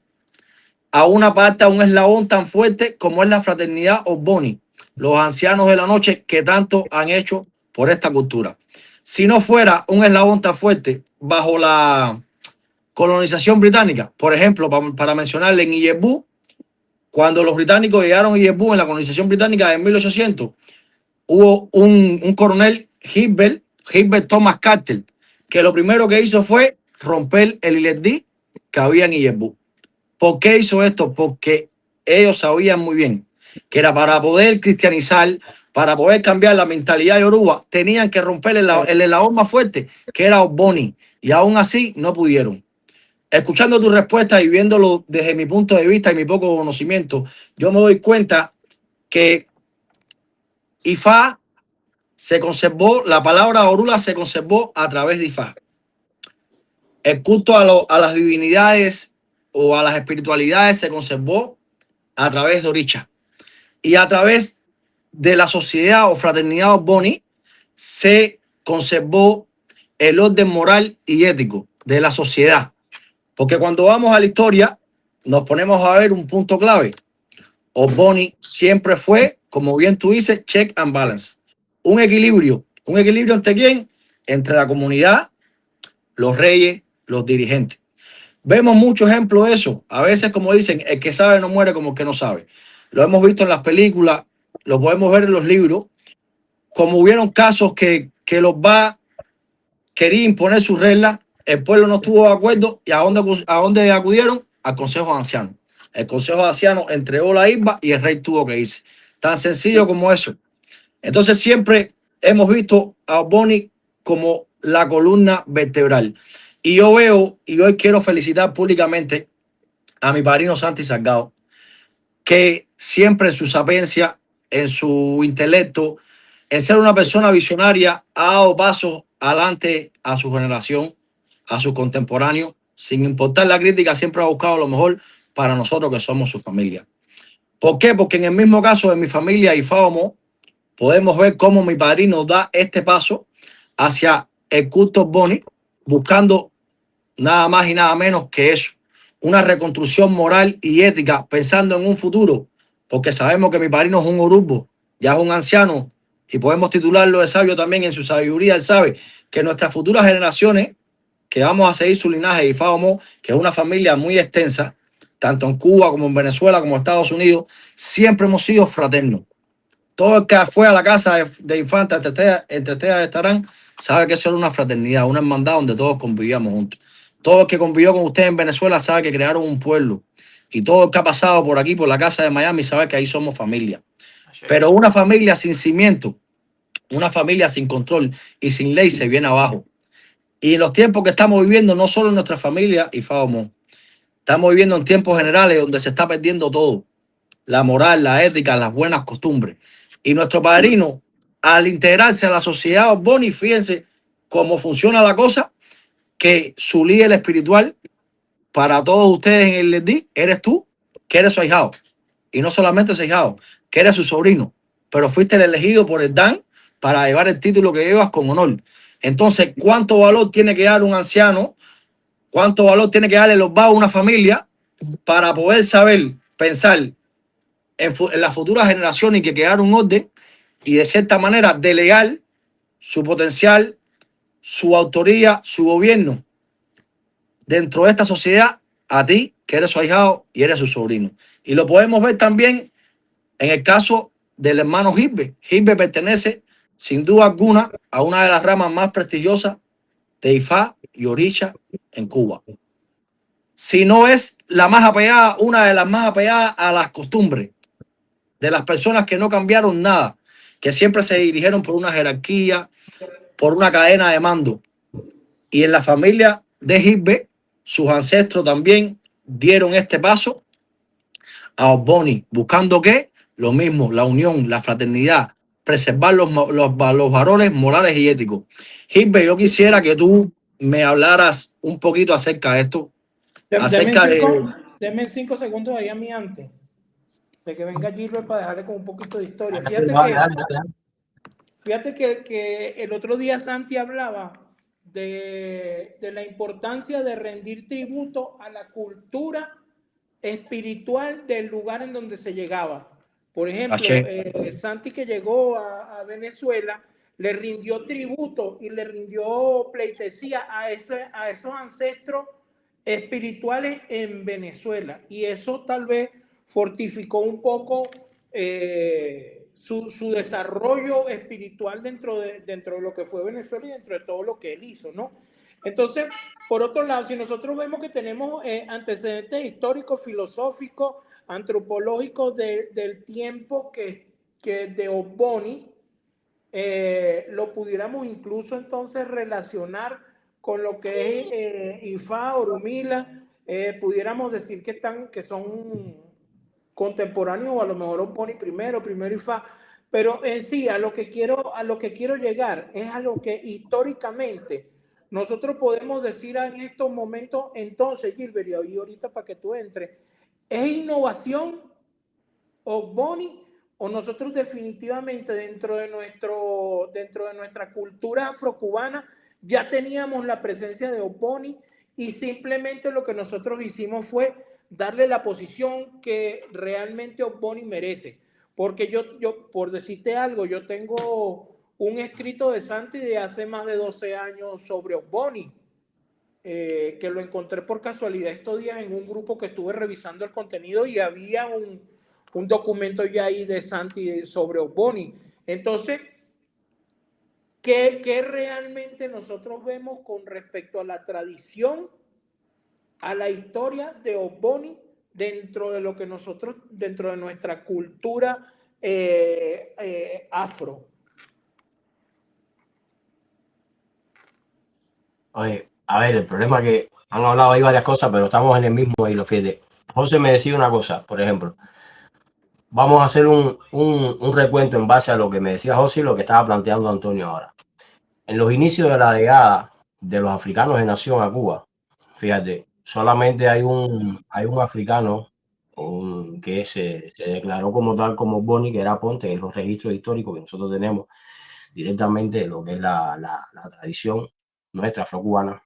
a una parte, a un eslabón tan fuerte como es la fraternidad Ogboni, los ancianos de la noche que tanto han hecho por esta cultura. Si no fuera un eslabón tan fuerte bajo la colonización británica, por ejemplo, para mencionarle en Ijebu, cuando los británicos llegaron a Ijebu en la colonización británica de 1800, hubo un coronel Gilbert Thomas Carter, que lo primero que hizo fue romper el Iledí que había en Ijebu. ¿Por qué hizo esto? Porque ellos sabían muy bien que era para poder cristianizar, para poder cambiar la mentalidad yoruba, tenían que romper el eslabón más fuerte, que era Ogboni, y aún así no pudieron. Escuchando tu respuesta y viéndolo desde mi punto de vista y mi poco conocimiento, yo me doy cuenta que Ifá se conservó, la palabra Orula se conservó a través de Ifá. El culto a las divinidades o a las espiritualidades se conservó a través de Oricha. Y a través de la sociedad o fraternidad Ogboni se conservó el orden moral y ético de la sociedad. Porque cuando vamos a la historia, nos ponemos a ver un punto clave. Ogboni siempre fue, como bien tú dices, check and balance. Un equilibrio. ¿Un equilibrio entre quién? Entre la comunidad, los reyes, los dirigentes. Vemos muchos ejemplos de eso. A veces, como dicen, el que sabe no muere como el que no sabe. Lo hemos visto en las películas, lo podemos ver en los libros, como hubieron casos que los va quería imponer sus reglas, el pueblo no estuvo de acuerdo y ¿a dónde acudieron? Al Consejo de Ancianos. El Consejo de Ancianos entregó la isba y el rey tuvo que irse. Tan sencillo como eso. Entonces siempre hemos visto a Ogboni como la columna vertebral. Y yo veo, y hoy quiero felicitar públicamente a mi padrino Santi Salgado, que siempre en su sapiencia, en su intelecto, en ser una persona visionaria, ha dado pasos adelante a su generación, a sus contemporáneos, sin importar la crítica, siempre ha buscado lo mejor para nosotros que somos su familia. ¿Por qué? Porque en el mismo caso de mi familia y Faumo, podemos ver cómo mi padrino da este paso hacia el culto Ogboni, buscando nada más y nada menos que eso, una reconstrucción moral y ética, pensando en un futuro, porque sabemos que mi padrino es un orubo, ya es un anciano, y podemos titularlo de sabio también. En su sabiduría él sabe que nuestras futuras generaciones, que vamos a seguir su linaje de Ifá Omo, que es una familia muy extensa, tanto en Cuba como en Venezuela como en Estados Unidos, siempre hemos sido fraternos. Todo el que fue a la casa de Infanta entre Teas de Tarán sabe que eso era una fraternidad, una hermandad donde todos convivíamos juntos. Todo el que convivió con ustedes en Venezuela sabe que crearon un pueblo. Y todo el que ha pasado por aquí, por la casa de Miami, sabe que ahí somos familia. Pero una familia sin cimiento, una familia sin control y sin ley se viene abajo. Y en los tiempos que estamos viviendo, no solo en nuestra familia y Faumo, estamos viviendo en tiempos generales donde se está perdiendo todo. La moral, la ética, las buenas costumbres. Y nuestro padrino, al integrarse a la sociedad Ogboni, fíjense cómo funciona la cosa, que su líder espiritual para todos ustedes en el Iledí eres tú, que eres su ahijado. Y no solamente su ahijado, que eres su sobrino, pero fuiste el elegido por el Dan para llevar el título que llevas con honor. Entonces, ¿cuánto valor tiene que dar un anciano? ¿Cuánto valor tiene que darle los va a una familia para poder saber pensar en la futura generación y que quedar un orden y de cierta manera delegar su potencial, su autoría, su gobierno dentro de esta sociedad a ti, que eres su ahijado y eres su sobrino? Y lo podemos ver también en el caso del hermano Gilbert. Gilbert pertenece, sin duda alguna, a una de las ramas más prestigiosas de Ifá y Oricha en Cuba. Si no es la más apegada, una de las más apegadas a las costumbres de las personas que no cambiaron nada, que siempre se dirigieron por una jerarquía, por una cadena de mando. Y en la familia de Gilbert, sus ancestros también dieron este paso a Ogboni, buscando que lo mismo, la unión, la fraternidad, preservar los valores morales y éticos. Gilbert, yo quisiera que tú me hablaras un poquito acerca de esto, acerca de... Deme 5 segundos ahí a mí antes de que venga Gilbert para dejarle con un poquito de historia. Fíjate que el otro día Santi hablaba de la importancia de rendir tributo a la cultura espiritual del lugar en donde se llegaba. Por ejemplo, Santi, que llegó a Venezuela, le rindió tributo y le rindió pleitesía a esos ancestros espirituales en Venezuela, y eso tal vez fortificó un poco su desarrollo espiritual dentro de lo que fue Venezuela y dentro de todo lo que él hizo, ¿no? Entonces, por otro lado, si nosotros vemos que tenemos antecedentes históricos, filosóficos, antropológicos del tiempo que de Ogboni, lo pudiéramos incluso entonces relacionar con lo que es Ifá, Orumila, pudiéramos decir que son contemporáneos, o a lo mejor Ogboni primero Ifá, pero en sí a lo que quiero llegar es a lo que históricamente nosotros podemos decir en estos momentos. Entonces, Gilbert, y ahorita para que tú entres, ¿es innovación Ogboni, o nosotros definitivamente dentro de nuestra cultura afrocubana ya teníamos la presencia de Ogboni y simplemente lo que nosotros hicimos fue darle la posición que realmente Ogboni merece? Porque yo, por decirte algo, yo tengo un escrito de Santi de hace más de 12 años sobre Ogboni, que lo encontré por casualidad estos días en un grupo que estuve revisando el contenido, y había un documento ya ahí de Santi sobre Ogboni. Entonces, ¿qué realmente nosotros vemos con respecto a la tradición, a la historia de Ogboni dentro de lo que nosotros, dentro de nuestra cultura afro? Oye, a ver, el problema es que han hablado ahí varias cosas, pero estamos en el mismo hilo, fíjate. José me decía una cosa, por ejemplo, vamos a hacer un recuento en base a lo que me decía José y lo que estaba planteando Antonio ahora. En los inicios de la llegada de los africanos de nación a Cuba, fíjate, solamente hay un africano que se declaró como tal, como Ogboni, que era Ponte, en los registros históricos que nosotros tenemos directamente de lo que es la tradición nuestra afrocubana.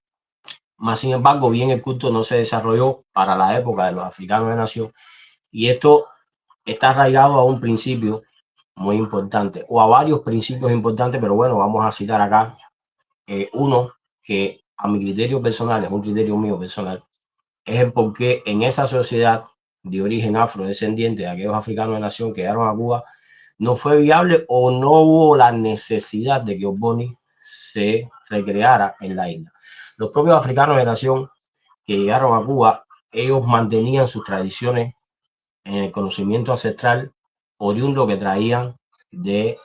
Más sin embargo, bien el culto no se desarrolló para la época de los africanos de nación, y esto está arraigado a un principio muy importante, o a varios principios importantes, pero bueno, vamos a citar acá uno que a mi criterio personal, es un criterio mío personal, es el por qué en esa sociedad de origen afrodescendiente de aquellos africanos de nación que llegaron a Cuba, no fue viable o no hubo la necesidad de que Ogboni se recreara en la isla. Los propios africanos de nación que llegaron a Cuba, ellos mantenían sus tradiciones en el conocimiento ancestral oriundo que traían del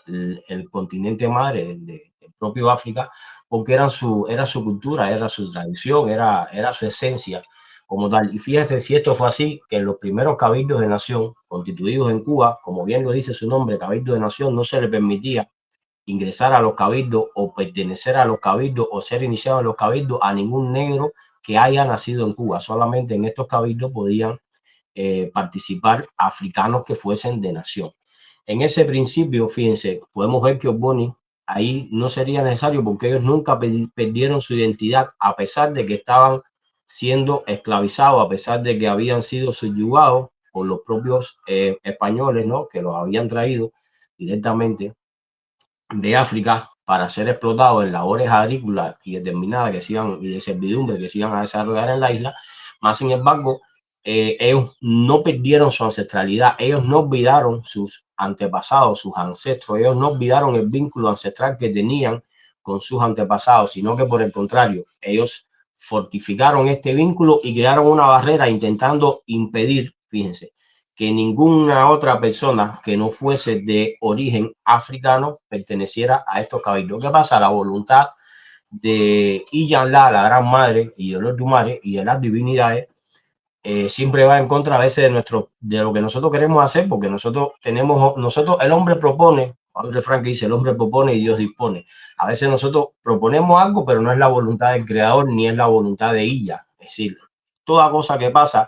continente madre, del propio África, porque era su cultura, era su tradición, era su esencia como tal. Y fíjate si esto fue así, que en los primeros cabildos de nación constituidos en Cuba, como bien lo dice su nombre, cabildo de nación, no se le permitía ingresar a los cabildos o pertenecer a los cabildos o ser iniciado en los cabildos a ningún negro que haya nacido en Cuba. Solamente en estos cabildos podían participar africanos que fuesen de nación. En ese principio, fíjense, podemos ver que Ogboni ahí no sería necesario, porque ellos nunca perdieron su identidad, a pesar de que estaban siendo esclavizados, a pesar de que habían sido subyugados por los propios españoles, ¿no?, que los habían traído directamente de África para ser explotados en labores agrícolas y determinadas que se iban, y de servidumbre que se iban a desarrollar en la isla. Más sin embargo, ellos no perdieron su ancestralidad, ellos no olvidaron sus antepasados, sus ancestros, ellos no olvidaron el vínculo ancestral que tenían con sus antepasados, sino que por el contrario, ellos fortificaron este vínculo y crearon una barrera intentando impedir, fíjense, que ninguna otra persona que no fuese de origen africano perteneciera a estos cabildos. ¿Qué pasa? La voluntad de Iyanla, la gran madre, y de los Dumare y de las divinidades, siempre va en contra a veces de lo que nosotros queremos hacer, porque nosotros, el hombre propone, hay un refrán que dice, el hombre propone y Dios dispone. A veces nosotros proponemos algo, pero no es la voluntad del creador ni es la voluntad de ella. Es decir, toda cosa que pasa.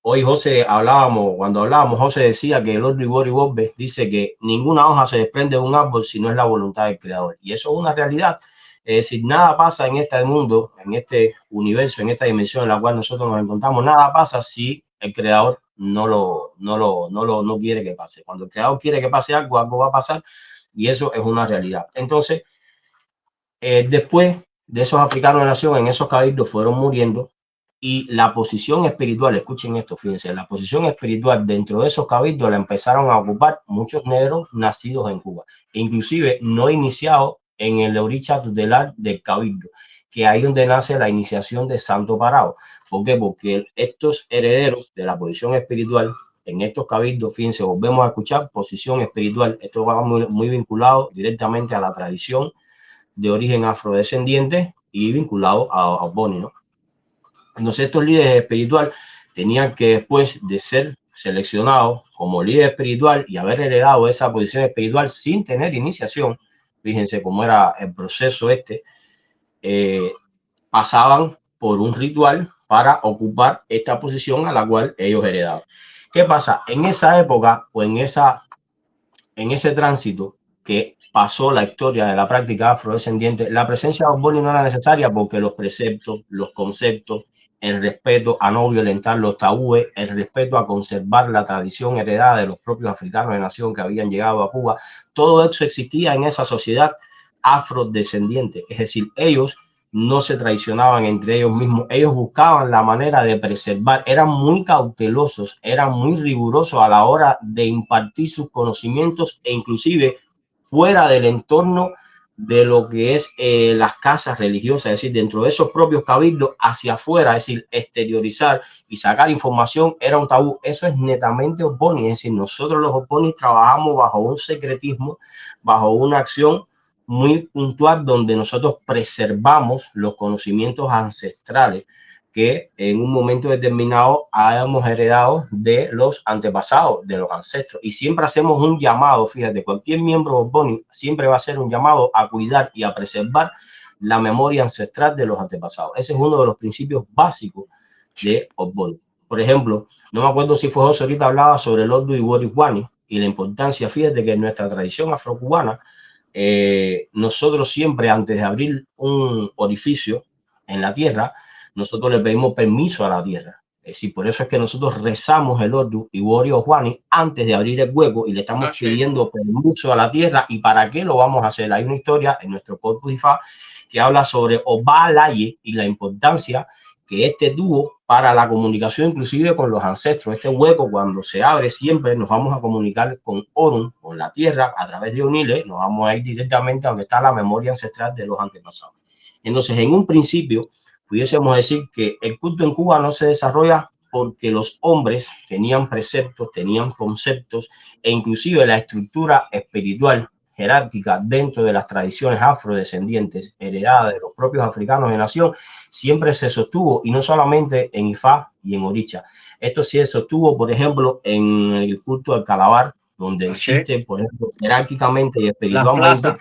Hoy cuando hablábamos, José decía que el Lord Liborio Borges dice que ninguna hoja se desprende de un árbol si no es la voluntad del creador. Y eso es una realidad. Es decir, nada pasa en este mundo, en este universo, en esta dimensión en la cual nosotros nos encontramos, nada pasa si el creador no quiere que pase. Cuando el creador quiere que pase algo, algo va a pasar, y eso es una realidad. Entonces, después de esos africanos de nación, en esos cabildos fueron muriendo, y la posición espiritual, escuchen esto, fíjense, la posición espiritual dentro de esos cabildos la empezaron a ocupar muchos negros nacidos en Cuba, inclusive no iniciados en el oricha tutelar del cabildo, que ahí donde nace la iniciación de Santo Parado. ¿Por qué? Porque estos herederos de la posición espiritual en estos cabildos, fíjense, volvemos a escuchar posición espiritual, esto va muy vinculado directamente a la tradición de origen afrodescendiente y vinculado a Boni, ¿no? Entonces estos líderes espirituales tenían que, después de ser seleccionados como líder espiritual y haber heredado esa posición espiritual sin tener iniciación, fíjense cómo era el proceso pasaban por un ritual para ocupar esta posición a la cual ellos heredaban. ¿Qué pasa? En esa época o en ese tránsito que pasó la historia de la práctica afrodescendiente, la presencia de Ogboni no era necesaria porque los preceptos, los conceptos, el respeto a no violentar los tabúes, el respeto a conservar la tradición heredada de los propios africanos de nación que habían llegado a Cuba, todo eso existía en esa sociedad afrodescendiente. Es decir, ellos no se traicionaban entre ellos mismos, ellos buscaban la manera de preservar, eran muy cautelosos, eran muy rigurosos a la hora de impartir sus conocimientos e inclusive fuera del entorno de lo que es las casas religiosas, es decir, dentro de esos propios cabildos hacia afuera, es decir, exteriorizar y sacar información era un tabú. Eso es netamente Ogboni, es decir, nosotros los Ogbonis trabajamos bajo un secretismo, bajo una acción muy puntual donde nosotros preservamos los conocimientos ancestrales que en un momento determinado hayamos heredado de los antepasados, de los ancestros. Y siempre hacemos un llamado, fíjate, cualquier miembro de Ogboni siempre va a hacer un llamado a cuidar y a preservar la memoria ancestral de los antepasados. Ese es uno de los principios básicos de Ogboni. Por ejemplo, no me acuerdo si fue José ahorita hablaba sobre el Ordu y Woriwani y la importancia, fíjate que en nuestra tradición afrocubana, nosotros siempre antes de abrir un orificio en la tierra, nosotros le pedimos permiso a la tierra. Es decir, por eso es que nosotros rezamos el Ordu y Woriwani antes de abrir el hueco y le estamos pidiendo permiso a la tierra. ¿Y para qué lo vamos a hacer? Hay una historia en nuestro Corpus Ifá que habla sobre Obalaye y la importancia que este tuvo para la comunicación inclusive con los ancestros. Este hueco cuando se abre siempre nos vamos a comunicar con Orun, con la tierra, a través de Onile, nos vamos a ir directamente a donde está la memoria ancestral de los antepasados. Entonces, en un principio, pudiésemos decir que el culto en Cuba no se desarrolla porque los hombres tenían preceptos, tenían conceptos e inclusive la estructura espiritual jerárquica dentro de las tradiciones afrodescendientes heredadas de los propios africanos de nación siempre se sostuvo, y no solamente en Ifá y en Oricha. Esto sí se sostuvo, por ejemplo, en el culto al Calabar, donde existe, por ejemplo, jerárquicamente y espiritualmente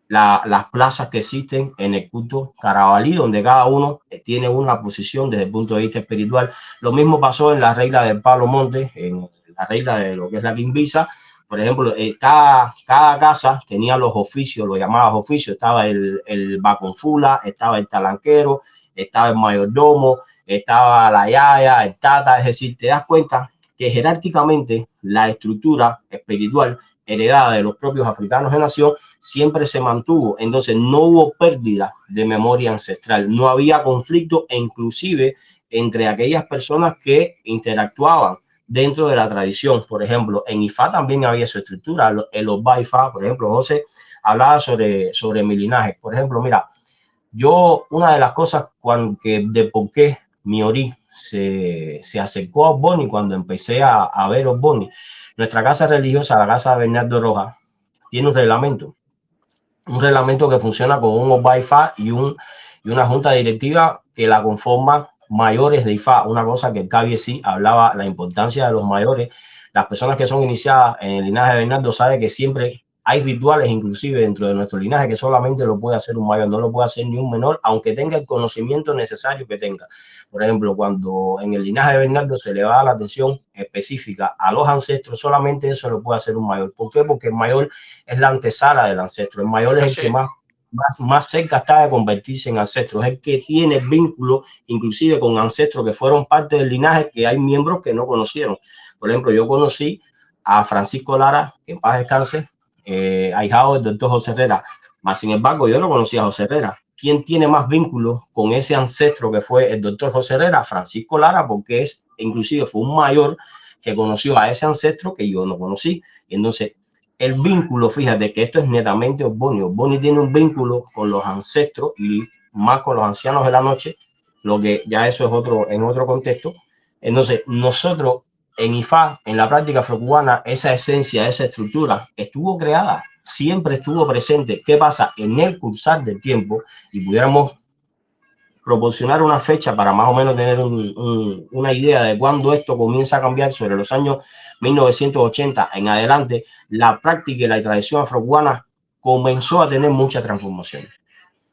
las plazas que existen en el culto carabalí, donde cada uno tiene una posición desde el punto de vista espiritual. Lo mismo pasó en la regla del Pablo Monte, en la regla de lo que es la Quimbisa. Por ejemplo, cada casa tenía los oficios, los llamados oficios. Estaba el baconfula, estaba el talanquero, estaba el mayordomo, estaba la yaya, el tata. Es decir, te das cuenta que jerárquicamente la estructura espiritual heredada de los propios africanos de nación siempre se mantuvo. Entonces no hubo pérdida de memoria ancestral, no había conflicto, e inclusive entre aquellas personas que interactuaban dentro de la tradición. Por ejemplo, en Ifá también había su estructura. En los Ifá, por ejemplo, José hablaba sobre mi linaje. Por ejemplo, mira, yo una de las cosas de por qué mi orí se acercó a Ogboni, cuando empecé a ver Ogboni, nuestra casa religiosa, la casa de Bernardo Rojas, tiene un reglamento que funciona con un Wi-Fi y una junta directiva que la conforman mayores de IFA, una cosa que el KBC hablaba, la importancia de los mayores. Las personas que son iniciadas en el linaje de Bernardo saben que siempre hay rituales, inclusive dentro de nuestro linaje, que solamente lo puede hacer un mayor, no lo puede hacer ni un menor, aunque tenga el conocimiento necesario que tenga. Por ejemplo, cuando en el linaje de Bernardo se le da la atención específica a los ancestros, solamente eso lo puede hacer un mayor. ¿Por qué? Porque el mayor es la antesala del ancestro. El mayor es el que más cerca está de convertirse en ancestro. Es el que tiene vínculo, inclusive con ancestros que fueron parte del linaje, que hay miembros que no conocieron. Por ejemplo, yo conocí a Francisco Lara, que en paz descanse, ahijado del doctor José Herrera. Mas, sin embargo, yo no conocía a José Herrera. ¿Quién tiene más vínculos con ese ancestro que fue el doctor José Herrera? Francisco Lara, porque inclusive fue un mayor que conoció a ese ancestro que yo no conocí. Entonces, el vínculo, fíjate que esto es netamente Ogboni. Ogboni tiene un vínculo con los ancestros y más con los ancianos de la noche, lo que ya eso es en otro contexto. Entonces, nosotros en IFA, en la práctica afrocubana, esa esencia, esa estructura estuvo creada, siempre estuvo presente. ¿Qué pasa? En el cursar del tiempo, y pudiéramos proporcionar una fecha para más o menos tener una idea de cuándo esto comienza a cambiar, sobre los años 1980 en adelante, la práctica y la tradición afrocubana comenzó a tener muchas transformaciones.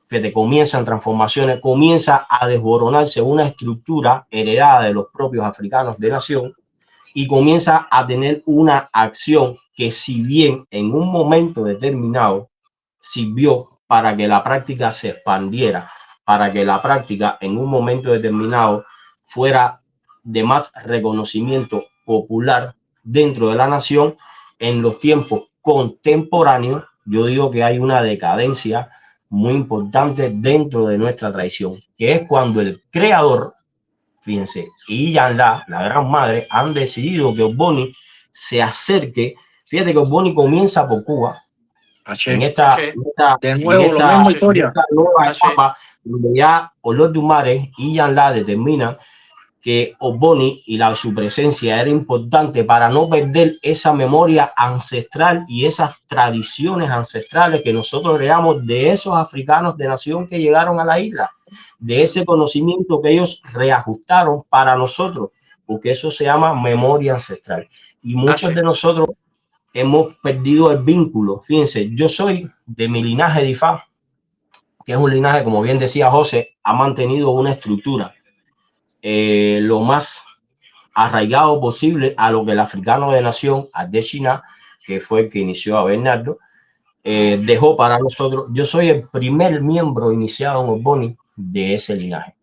Fíjate, comienzan transformaciones, comienza a desboronarse una estructura heredada de los propios africanos de nación y comienza a tener una acción que, si bien en un momento determinado sirvió para que la práctica se expandiera, para que la práctica en un momento determinado fuera de más reconocimiento popular dentro de la nación, en los tiempos contemporáneos, yo digo que hay una decadencia muy importante dentro de nuestra tradición, que es cuando el creador, fíjense, y Yanla, la gran madre, han decidido que Ogboni se acerque. Fíjate que Ogboni comienza por Cuba, en esta nueva etapa, donde ya Olor Dumare y Yanla determinan que Ogboni y su presencia era importante para no perder esa memoria ancestral y esas tradiciones ancestrales que nosotros heredamos de esos africanos de nación que llegaron a la isla, de ese conocimiento que ellos reajustaron para nosotros, porque eso se llama memoria ancestral. Y muchos de nosotros hemos perdido el vínculo. Fíjense, yo soy de mi linaje de Ifá, que es un linaje, como bien decía José, ha mantenido una estructura lo más arraigado posible a lo que el africano de nación, Adeshina, que fue el que inició a Bernardo, dejó para nosotros. Yo soy el primer miembro iniciado en Ogboni de ese linaje.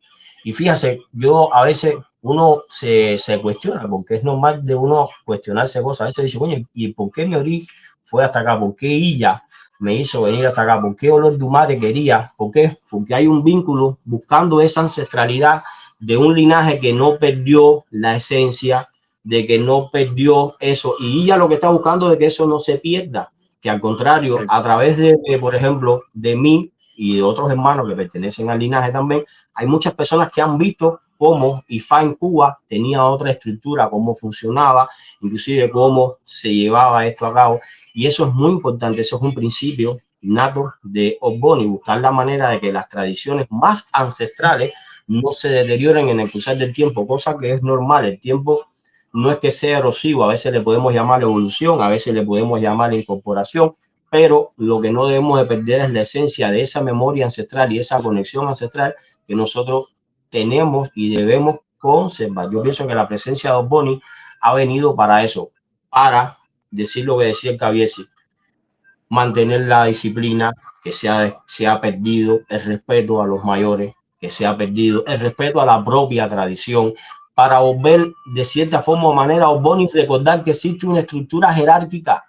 Y fíjate, yo a veces uno se cuestiona, porque es normal de uno cuestionarse cosas. A veces dice, coño, ¿y por qué mi ori fue hasta acá? ¿Por qué ella me hizo venir hasta acá? ¿Por qué Olor Dumare quería? ¿Por qué? Porque hay un vínculo buscando esa ancestralidad de un linaje que no perdió la esencia, de que no perdió eso. Y ella lo que está buscando es que eso no se pierda, que al contrario, a través de, por ejemplo, de mí y de otros hermanos que pertenecen al linaje también, hay muchas personas que han visto cómo IFA en Cuba tenía otra estructura, cómo funcionaba, inclusive cómo se llevaba esto a cabo. Y eso es muy importante, eso es un principio nato de Ogboni, buscar la manera de que las tradiciones más ancestrales no se deterioren en el cruzar del tiempo, cosa que es normal. El tiempo no es que sea erosivo, a veces le podemos llamar evolución, a veces le podemos llamar incorporación, pero lo que no debemos de perder es la esencia de esa memoria ancestral y esa conexión ancestral que nosotros tenemos y debemos conservar. Yo pienso que la presencia de Ogboni ha venido para eso, para decir lo que decía el Kabiesi, mantener la disciplina, que se ha perdido el respeto a los mayores, que se ha perdido el respeto a la propia tradición, para volver de cierta forma o manera a Ogboni, recordar que existe una estructura jerárquica,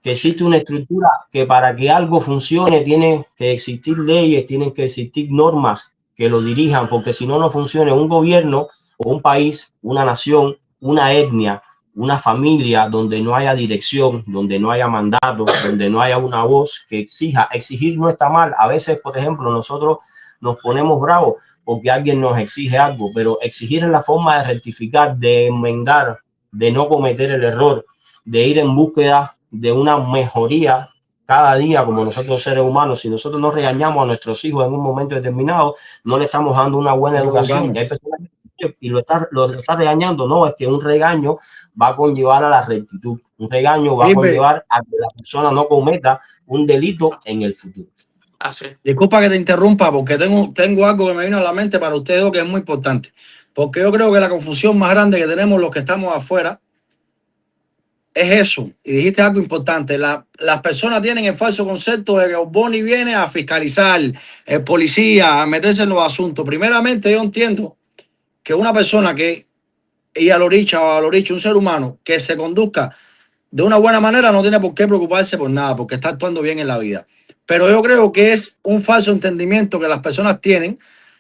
que existe una estructura que para que algo funcione tiene que existir leyes, tienen que existir normas que lo dirijan, porque si no, no funciona un gobierno o un país, una nación, una etnia, una familia donde no haya dirección, donde no haya mandato, donde no haya una voz que exija. Exigir no está mal. A veces, por ejemplo, nosotros nos ponemos bravos porque alguien nos exige algo, pero exigir es la forma de rectificar, de enmendar, de no cometer el error, de ir en búsqueda de una mejoría cada día como nosotros seres humanos. Si nosotros no regañamos a nuestros hijos en un momento determinado, no le estamos dando una buena educación. Y hay personas y lo está regañando. No, es que un regaño va a conllevar a la rectitud. Un regaño va a conllevar a que la persona no cometa un delito en el futuro. Así. Disculpa que te interrumpa, porque tengo algo que me vino a la mente para ustedes que es muy importante. Porque yo creo que la confusión más grande que tenemos los que estamos afuera es eso. Y dijiste algo importante. Las personas tienen el falso concepto de que Osborne viene a fiscalizar, el policía, a meterse en los asuntos. Primeramente, yo entiendo que una persona que, y a lo dicho, un ser humano que se conduzca de una buena manera no tiene por qué preocuparse por nada, porque está actuando bien en la vida. Pero yo creo que es un falso entendimiento que las personas tienen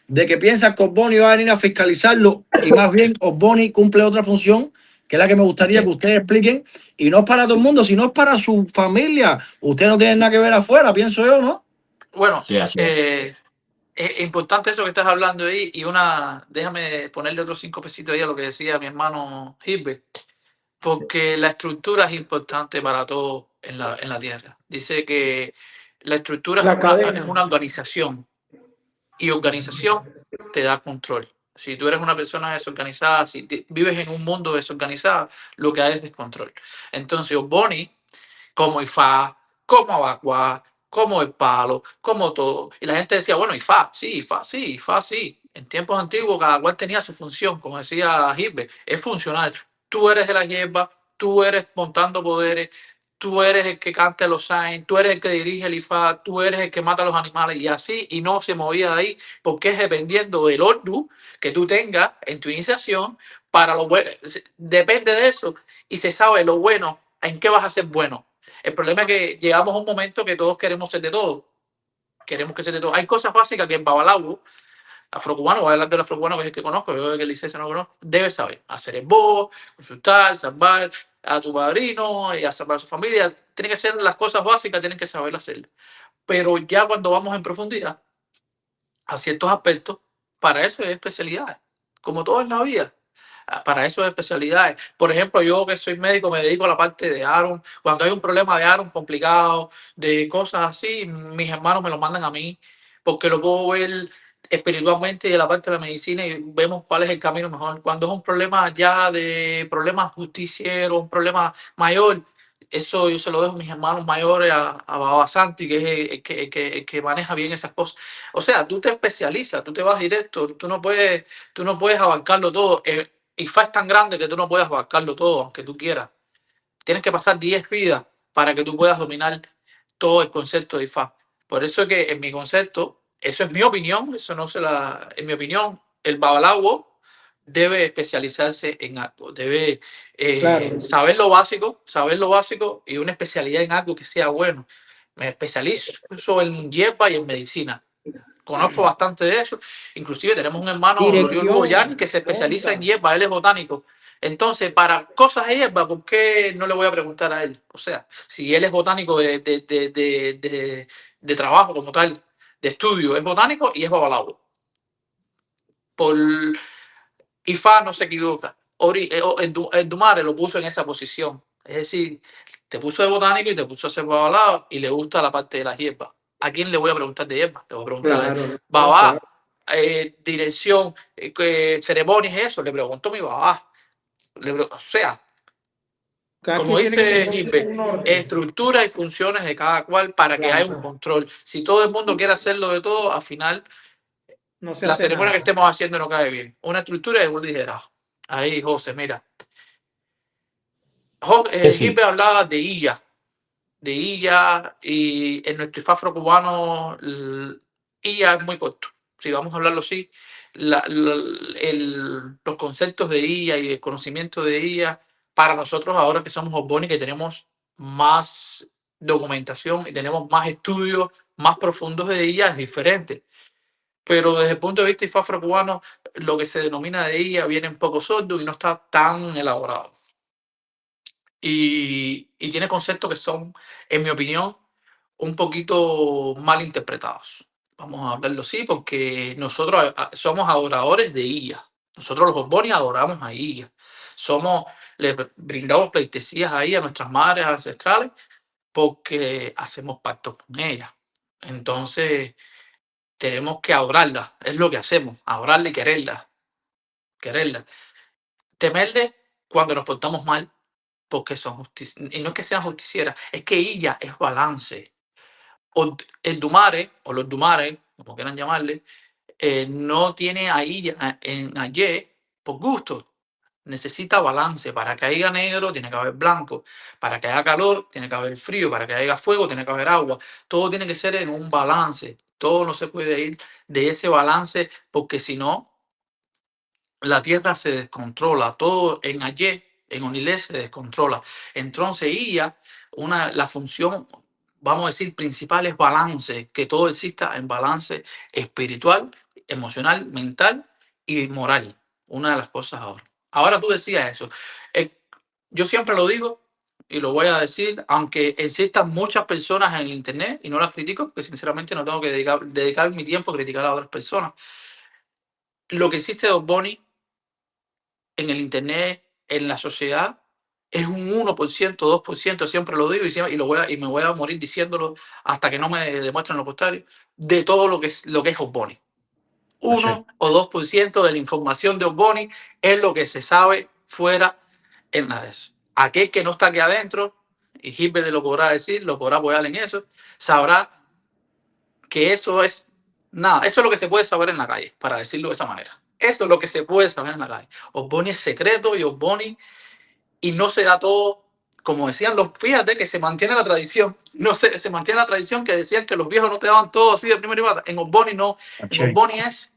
de que piensan que Osborne va a venir a fiscalizarlo y más bien Osborne cumple otra función, que es la que me gustaría que ustedes expliquen, y no es para todo el mundo, sino es para su familia. Ustedes no tienen nada que ver afuera, pienso yo, ¿no? Bueno, es importante eso que estás hablando ahí, y déjame ponerle otros 5 pesitos ahí a lo que decía mi hermano Gilbert, porque la estructura es importante para todo en la tierra. Dice que la estructura es una organización, y organización te da control. Si tú eres una persona desorganizada, si vives en un mundo desorganizado, lo que hay es descontrol. Entonces, Osborne, como Ifá, como Abacuá, como el palo, como todo. Y la gente decía, bueno, Ifá, sí, Ifá, sí, Ifá, sí. En tiempos antiguos, cada cual tenía su función, como decía Gilbert, es funcional. Tú eres de la hierba, tú eres montando poderes, tú eres el que canta los signs, tú eres el que dirige el Ifá, tú eres el que mata a los animales, y así, y no se movía de ahí, porque es dependiendo del ordu que tú tengas en tu iniciación, para lo bueno, depende de eso, y se sabe lo bueno, en qué vas a ser bueno. El problema es que llegamos a un momento que todos queremos ser de todo. Queremos que sea de todo. Hay cosas básicas que el babalao, afrocubano, voy a hablar del afrocubano, que es el que conozco, yo que el licencia no lo conozco, debe saber. Hacer el bo, consultar, salvar a tu padrino y a salvar a su familia. Tienen que ser las cosas básicas, tienen que saber hacerlo. Pero ya cuando vamos en profundidad a ciertos aspectos, para eso es especialidad. Como todo en la vida. Para eso es especialidades. Por ejemplo, yo que soy médico me dedico a la parte de Aaron. Cuando hay un problema de Aaron complicado, de cosas así, mis hermanos me lo mandan a mí, porque lo puedo ver espiritualmente de la parte de la medicina y vemos cuál es el camino mejor. Cuando es un problema ya de problemas justicieros, un problema mayor, eso yo se lo dejo a mis hermanos mayores, a Baba Santi, que es el que maneja bien esas cosas. O sea, tú te especializas, tú te vas directo, tú no puedes abarcarlo todo. IFA es tan grande que tú no puedes abarcarlo todo, aunque tú quieras. Tienes que pasar 10 vidas para que tú puedas dominar todo el concepto de IFA. Por eso es que en mi concepto, eso es mi opinión, en mi opinión, el babalao debe especializarse en algo, debe saber lo básico y una especialidad en algo que sea bueno. Me especializo en hierba y en medicina. Conozco bastante de eso. Inclusive tenemos un hermano, Gloriol Boyan, que se especializa en hierba, él es botánico. Entonces, para cosas de hierba, ¿por qué no le voy a preguntar a él? O sea, si él es botánico de trabajo como tal, de estudio, es botánico y es babalao. Por IFA no se equivoca. El Dumare lo puso en esa posición. Es decir, te puso de botánico y te puso a hacer babalao y le gusta la parte de las hierbas. ¿A quién le voy a preguntar de hierba? Le voy a preguntar a babá, dirección, ceremonias, eso. Le pregunto a mi babá. O sea, como dice Gilbert, estructura y funciones de cada cual para que haya un control. Si todo el mundo quiere hacerlo de todo, al final la ceremonia que estemos haciendo no cae bien. Una estructura y un liderazgo. Ahí, José, mira. Gilbert hablaba de Illa. Y en nuestro IFA afrocubano, Illa es muy corto. Si vamos a hablarlo así, los conceptos de Illa y el conocimiento de Illa, para nosotros ahora que somos Osborne, que tenemos más documentación y tenemos más estudios más profundos de Illa, es diferente. Pero desde el punto de vista IFA afrocubano, lo que se denomina de Illa viene un poco sordo y no está tan elaborado. Y tiene conceptos que son, en mi opinión, un poquito mal interpretados. Vamos a hablarlo así porque nosotros somos adoradores de Illa. Nosotros los Ogboni adoramos a Illa. Le brindamos pleitesías ahí a nuestras madres ancestrales porque hacemos pactos con ellas. Entonces, tenemos que adorarla. Es lo que hacemos, adorarla y quererla. Quererla. Temerle cuando nos portamos mal porque son justicieras. Y no es que sean justicieras, es que ella es balance. El Dumare, o los Dumares, como quieran llamarle, no tiene a ella en ayer por gusto. Necesita balance. Para que haya negro, tiene que haber blanco. Para que haya calor, tiene que haber frío. Para que haya fuego, tiene que haber agua. Todo tiene que ser en un balance. Todo no se puede ir de ese balance porque si no, la tierra se descontrola. Todo en ayer, en Onilé, se descontrola. Entonces, la función, vamos a decir, principal es balance. Que todo exista en balance espiritual, emocional, mental y moral. Una de las cosas ahora. Ahora tú decías eso. Yo siempre lo digo y lo voy a decir, aunque existan muchas personas en el internet y no las critico, porque sinceramente no tengo que dedicar mi tiempo a criticar a otras personas. Lo que existe de Ogboni en el internet, en la sociedad, es un 1%, 2%, siempre lo digo y me voy a morir diciéndolo hasta que no me demuestren lo contrario, de todo lo que es Ogboni. 1 o 2% de la información de Ogboni es lo que se sabe fuera en las. Aquel que no está aquí adentro, y Gilbert lo podrá decir, lo podrá apoyar en eso, sabrá que eso es nada. Eso es lo que se puede saber en la calle, para decirlo de esa manera. Eso es lo que se puede saber en la calle. Ogboni es secreto y Ogboni, y no se da todo, como decían fíjate que se mantiene la tradición. No se mantiene la tradición que decían que los viejos no te daban todo así de primera y bata. En Ogboni no. En Ogboni es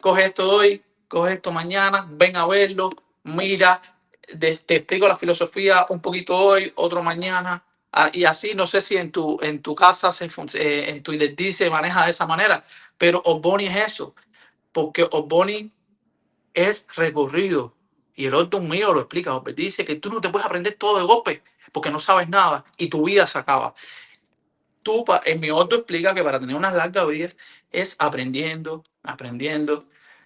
coge esto hoy, coge esto mañana, ven a verlo, mira, te explico la filosofía un poquito hoy, otro mañana, y así. No sé si en tu casa, en tu identidad se maneja de esa manera, pero Ogboni es eso, porque Ogboni es recorrido, y el otro mío lo explica. Dice que tú no te puedes aprender todo de golpe, porque no sabes nada, y tu vida se acaba. En mi otro explica que para tener unas largas vidas es aprendiendo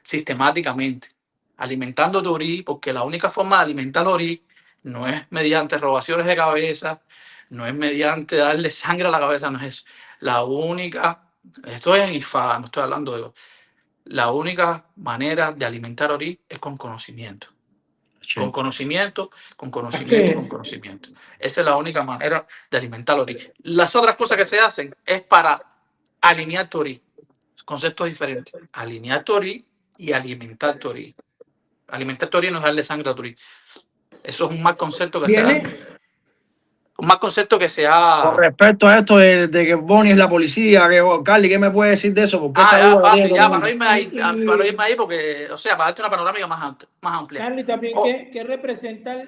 sistemáticamente, alimentando tu orí, porque la única forma de alimentar el orí no es mediante robaciones de cabeza, no es mediante darle sangre a la cabeza, no es eso. La única, esto es en Ifá, no estoy hablando de. La única manera de alimentar orí es con conocimiento. Con conocimiento, con conocimiento, con conocimiento. Esa es la única manera de alimentar el orí. Las otras cosas que se hacen es para alinear tu orí. Conceptos diferentes. Alinear tu orí y alimentar tu orí. Alimentar tu orí no es darle sangre a tu orí. Eso es un mal concepto que se da. Un mal concepto que se ha. Con respecto a esto de que Bonnie es la policía, Carly, ¿qué me puede decir de eso? ¿Por qué para no irme ahí, porque, o sea, para darte una panorámica más amplia. Carly, también, ¿qué representa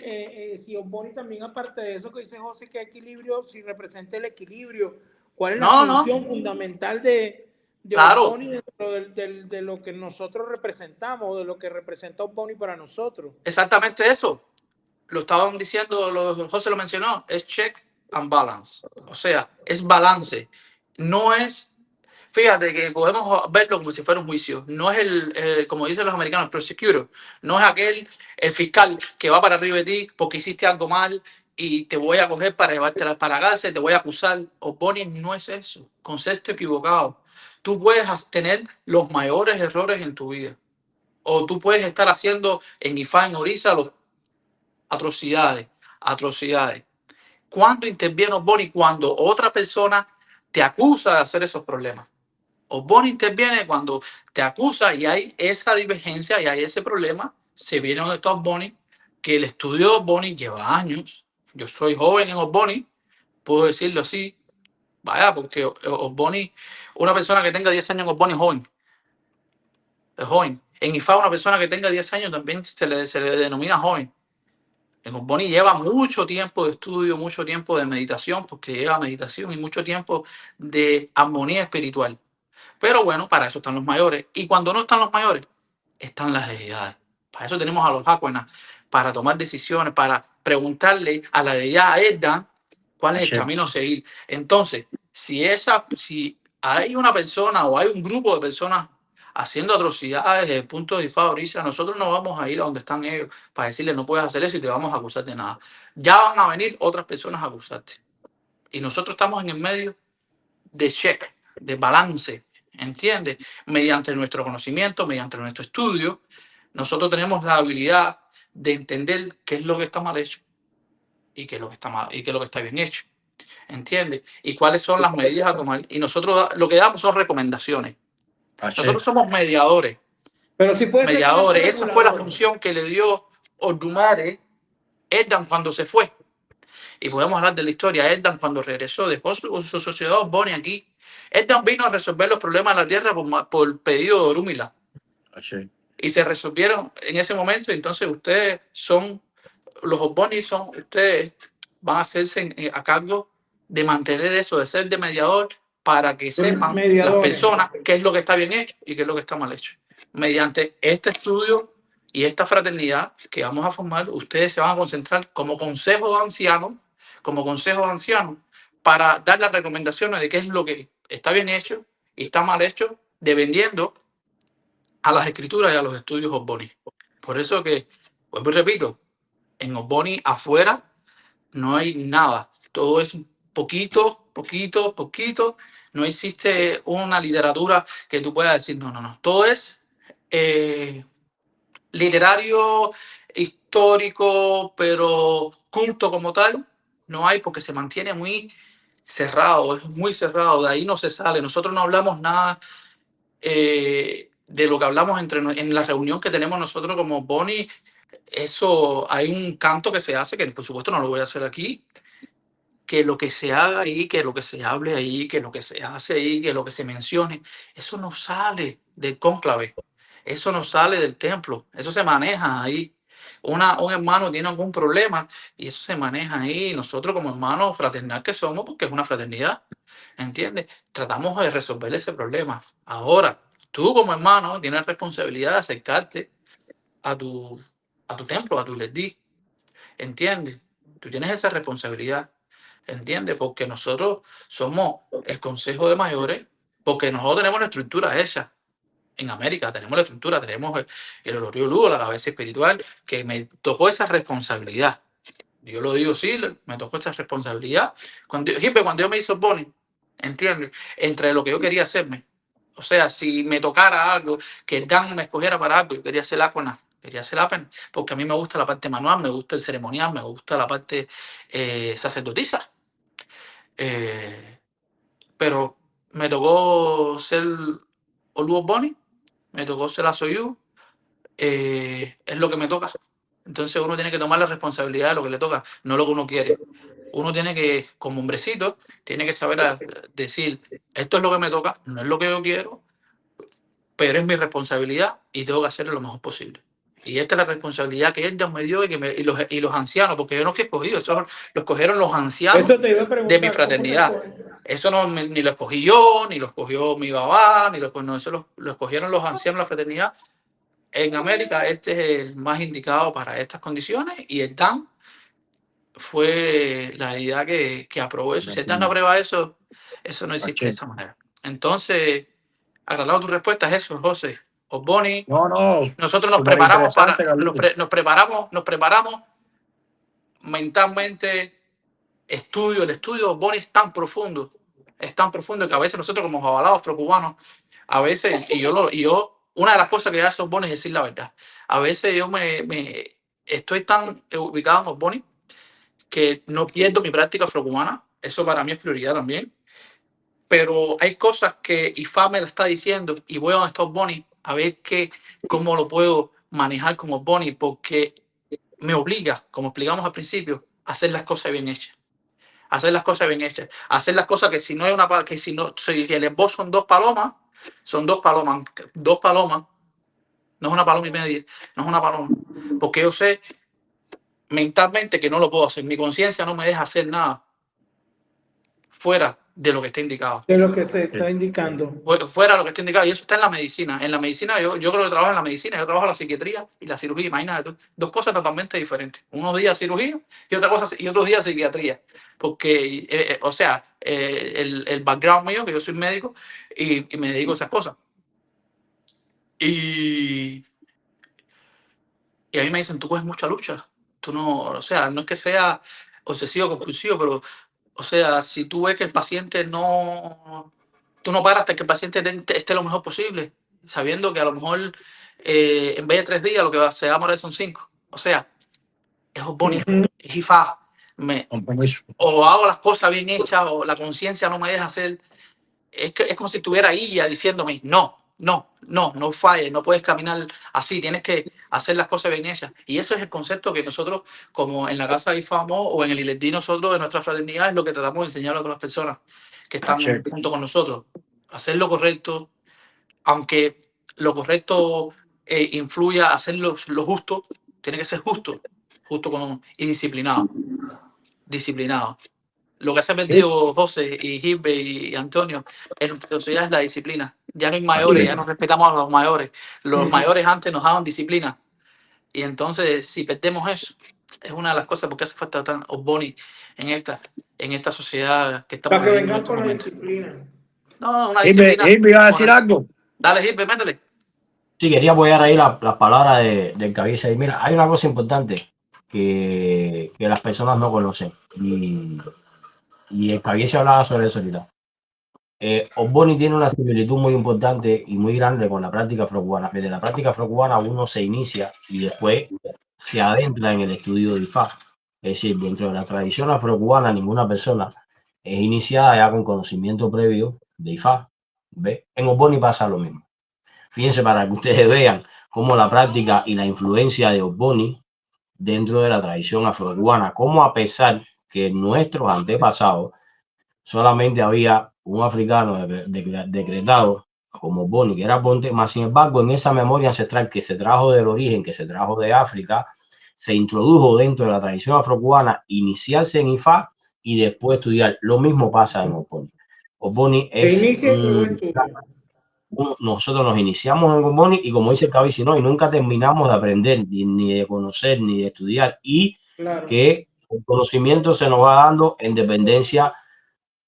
si Ogboni también, aparte de eso que dice José, que equilibrio, si representa el equilibrio? ¿Cuál es la función fundamental de Ogboni dentro de lo que nosotros representamos, de lo que representa Ogboni para nosotros? Exactamente eso. Lo estaban diciendo, José lo mencionó, es check and balance. O sea, es balance. No es, fíjate que podemos verlo como si fuera un juicio. No es como dicen los americanos, el prosecutor. No es el fiscal que va para arriba de ti porque hiciste algo mal y te voy a coger para llevarte para la cárcel, te voy a acusar. Ogboni no es eso. Concepto equivocado. Tú puedes tener los mayores errores en tu vida. O tú puedes estar haciendo en Ifá, en Orissa, atrocidades. ¿Cuándo interviene Ogboni? Cuando otra persona te acusa de hacer esos problemas. Ogboni interviene cuando te acusa y hay esa divergencia y hay ese problema. Se viene donde está Ogboni, que el estudio de Ogboni lleva años. Yo soy joven en Ogboni, puedo decirlo así. Vaya, porque Ogboni, una persona que tenga 10 años en Ogboni es joven. Es joven. En Ifá, una persona que tenga 10 años también se le denomina joven. En Ogboni lleva mucho tiempo de estudio, mucho tiempo de meditación, porque lleva meditación y mucho tiempo de armonía espiritual. Pero bueno, para eso están los mayores. Y cuando no están los mayores, están las deidades. Para eso tenemos a los Hakuenas, para tomar decisiones, para preguntarle a la deidad Edda cuál es el camino a seguir. Entonces, si hay una persona o hay un grupo de personas haciendo atrocidades desde el punto de vista de Orisa, nosotros no vamos a ir a donde están ellos para decirles no puedes hacer eso y te vamos a acusar de nada. Ya van a venir otras personas a acusarte. Y nosotros estamos en el medio de check, de balance, ¿entiendes? Mediante nuestro conocimiento, mediante nuestro estudio, nosotros tenemos la habilidad de entender qué es lo que está mal hecho y qué es lo que está mal y qué es lo que está bien hecho, ¿entiendes? Y cuáles son las medidas a tomar. Y nosotros lo que damos son recomendaciones. Así. Nosotros somos mediadores. Pero sí puede ser que no Mediadores. sea Esa fue la regulador. función que le dio Ordumare Erdan cuando se fue. Y podemos hablar de la historia. Erdan cuando regresó, dejó su sociedad Boni aquí. Erdan vino a resolver los problemas de la tierra por pedido de Orúmila. Así. Y se resolvieron en ese momento. Entonces ustedes son, los Oboni son, ustedes van a hacerse a cargo de mantener eso, de ser de mediador para que sepan las Mediadores. personas qué es lo que está bien hecho y qué es lo que está mal hecho. Mediante este estudio y esta fraternidad que vamos a formar, ustedes se van a concentrar como consejo de ancianos, para dar las recomendaciones de qué es lo que está bien hecho y está mal hecho, dependiendo a las escrituras y a los estudios Oboni. Por eso que, vuelvo y repito, en Oboni afuera no hay nada. Todo es poquito, poquito, poquito. No existe una literatura que tú puedas decir, no, no, no. Todo es literario, histórico, pero culto como tal, no hay porque se mantiene muy cerrado, es muy cerrado. De ahí no se sale. Nosotros no hablamos nada de lo que hablamos en la reunión que tenemos nosotros como Boni. Eso, hay un canto que se hace, que por supuesto no lo voy a hacer aquí, que lo que se haga ahí, que lo que se hable ahí, que lo que se hace ahí, que lo que se mencione, eso no sale del cónclave, eso no sale del templo, eso se maneja ahí. Un hermano tiene algún problema y eso se maneja ahí. Nosotros como hermanos fraternal que somos, porque es una fraternidad, ¿entiendes? Tratamos de resolver ese problema. Ahora, tú como hermano tienes responsabilidad de acercarte a tu, a tu templo, a tu iglesia, ¿entiendes? Tú tienes esa responsabilidad, ¿entiendes? Porque nosotros somos el Consejo de Mayores, porque nosotros tenemos la estructura hecha. En América tenemos la estructura, tenemos el Olorio Ludo, la cabeza espiritual, que me tocó esa responsabilidad. Yo lo digo, sí, me tocó esa responsabilidad. Cuando yo me hizo Boni, ¿entiendes? Entre lo que yo quería hacerme. O sea, si me tocara algo, que el Dan me escogiera para algo, yo quería hacer la Aquana, quería hacer la pen, porque a mí me gusta la parte manual, me gusta el ceremonial, me gusta la parte sacerdotisa. Pero me tocó ser Oluo Boni, me tocó ser Asoyu, es lo que me toca. Entonces uno tiene que tomar la responsabilidad de lo que le toca, no lo que uno quiere. Uno tiene que, como hombrecito, tiene que saber decir, esto es lo que me toca, no es lo que yo quiero, pero es mi responsabilidad y tengo que hacerlo lo mejor posible. Y esta es la responsabilidad que él me dio y los ancianos, porque yo no fui escogido, eso lo escogieron los ancianos Eso te iba a preguntar, de mi fraternidad. Eso no, ni lo escogí yo, ni lo escogió mi babá, ni no, eso lo escogieron los ancianos de la fraternidad. En América este es el más indicado para estas condiciones y el Dan fue la idea que aprobó eso. Si el Dan no aprueba eso, eso no existe de esa manera. Entonces, aclarado tu respuesta es eso, José. Osboni, No, no, nosotros nos súper preparamos interesante, Carlitos. nos preparamos mentalmente. El estudio de Osboni es tan profundo que a veces nosotros como avalados afrocubanos, a veces, una de las cosas que hace Osboni es decir la verdad. A veces yo me estoy tan ubicado en Osboni que no pierdo mi práctica afrocubana. Eso para mí es prioridad también. Pero hay cosas que IFA me la está diciendo y voy a donde está Osboni a ver cómo lo puedo manejar como Osboni, porque me obliga, como explicamos al principio, a hacer las cosas bien hechas. Hacer las cosas bien hechas. Hacer las cosas que si no hay una que si no, si el esbozo son dos palomas, no es una paloma y media, no es una paloma. Porque yo sé mentalmente que no lo puedo hacer. Mi conciencia no me deja hacer nada fuera de lo que está indicado. De lo que se está indicando. Fuera de lo que está indicado. Y eso está en la medicina. En la medicina, yo creo que trabajo en la medicina, yo trabajo en la psiquiatría y la cirugía. Imagínate tú, dos cosas totalmente diferentes. Unos días cirugía y otros días psiquiatría. Porque, o sea, el background mío, que yo soy médico y me dedico a esas cosas. Y a mí me dicen, tú coges mucha lucha. Tú no, o sea, no es que sea obsesivo compulsivo, pero, o sea, si tú ves que el paciente no, tú no paras hasta que el paciente esté lo mejor posible, sabiendo que a lo mejor en vez de 3 días lo que se va a morir son 5. O sea, es bonito, es IFA. O hago las cosas bien hechas o la conciencia no me deja hacer. Es como si estuviera ahí ya diciéndome, no falles, no puedes caminar así, tienes que hacer las cosas bien hechas. Y eso es el concepto que nosotros, como en la casa de IFAMO o en el ILEDI, nosotros de nuestra fraternidad, es lo que tratamos de enseñar a otras personas que están junto con nosotros. Hacer lo correcto, aunque lo correcto influya a hacer lo justo, tiene que ser justo y disciplinado. Lo que se ha perdido José y Gilbert y Antonio en nuestra sociedad es la disciplina. Ya no hay mayores, ya no respetamos a los mayores. Los mayores antes nos daban disciplina. Y entonces, si perdemos eso, es una de las cosas porque hace falta tan Osboni en esta sociedad que estamos Para que viviendo en vengan estos con la momentos. disciplina. No, una disciplina. ¿Iba a decir algo? Dale, Gilbert, métele. Sí, quería apoyar ahí las palabras del cabeza. Y mira, hay una cosa importante que las personas no conocen. Y el cabeza hablaba sobre eso ahorita. Osboni tiene una similitud muy importante y muy grande con la práctica afrocubana. Desde la práctica afrocubana uno se inicia y después se adentra en el estudio de IFA. Es decir, dentro de la tradición afrocubana ninguna persona es iniciada ya con conocimiento previo de IFA. ¿Ve? En Osboni pasa lo mismo. Fíjense para que ustedes vean cómo la práctica y la influencia de Osboni dentro de la tradición afrocubana, cómo a pesar que nuestros antepasados solamente había un africano decretado como Boni, que era Ponte, más sin embargo, en esa memoria ancestral que se trajo del origen, que se trajo de África, se introdujo dentro de la tradición afrocubana, iniciarse en Ifá y después estudiar. Lo mismo pasa en Oponi. Oponi es nosotros nos iniciamos en Oponi y como dice el Cabisi, no, y nunca terminamos de aprender, ni de conocer, ni de estudiar, y que el conocimiento se nos va dando en dependencia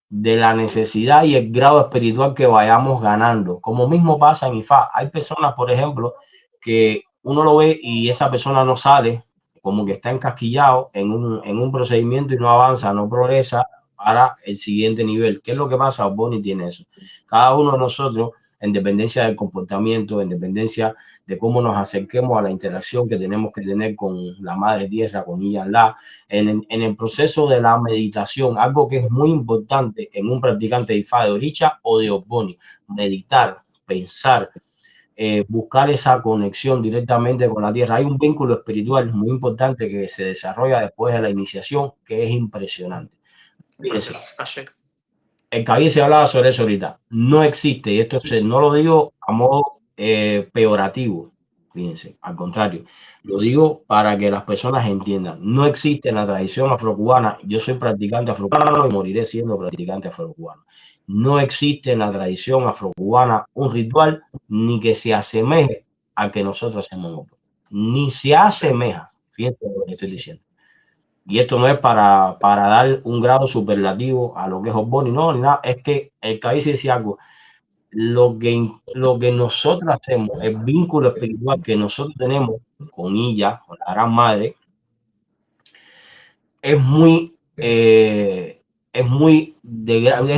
de la necesidad y el grado espiritual que vayamos ganando. Como mismo pasa en IFA. Hay personas, por ejemplo, que uno lo ve y esa persona no sale, como que está encasquillado en un procedimiento y no avanza, no progresa para el siguiente nivel. ¿Qué es lo que pasa? Osboni tiene eso. Cada uno de nosotros, en dependencia del comportamiento, en dependencia de cómo nos acerquemos a la interacción que tenemos que tener con la Madre Tierra, con Iyalá, en el proceso de la meditación, algo que es muy importante en un practicante de Ifá, de Oricha o de Osboni, meditar, pensar, buscar esa conexión directamente con la tierra. Hay un vínculo espiritual muy importante que se desarrolla después de la iniciación que es impresionante. Fíjense, el Cabí se hablaba sobre eso ahorita. No existe, y esto no lo digo a modo peyorativo, fíjense, al contrario, lo digo para que las personas entiendan. No existe en la tradición afrocubana, yo soy practicante afrocubano y moriré siendo practicante afrocubano. No existe en la tradición afrocubana un ritual ni que se asemeje al que nosotros hacemos. Ni se asemeja, fíjense lo que estoy diciendo. Y esto no es para dar un grado superlativo a lo que es Osboni, no, ni nada. Es que el Cabí decía algo. Lo que nosotros hacemos, el vínculo espiritual que nosotros tenemos con ella, con la Gran Madre, es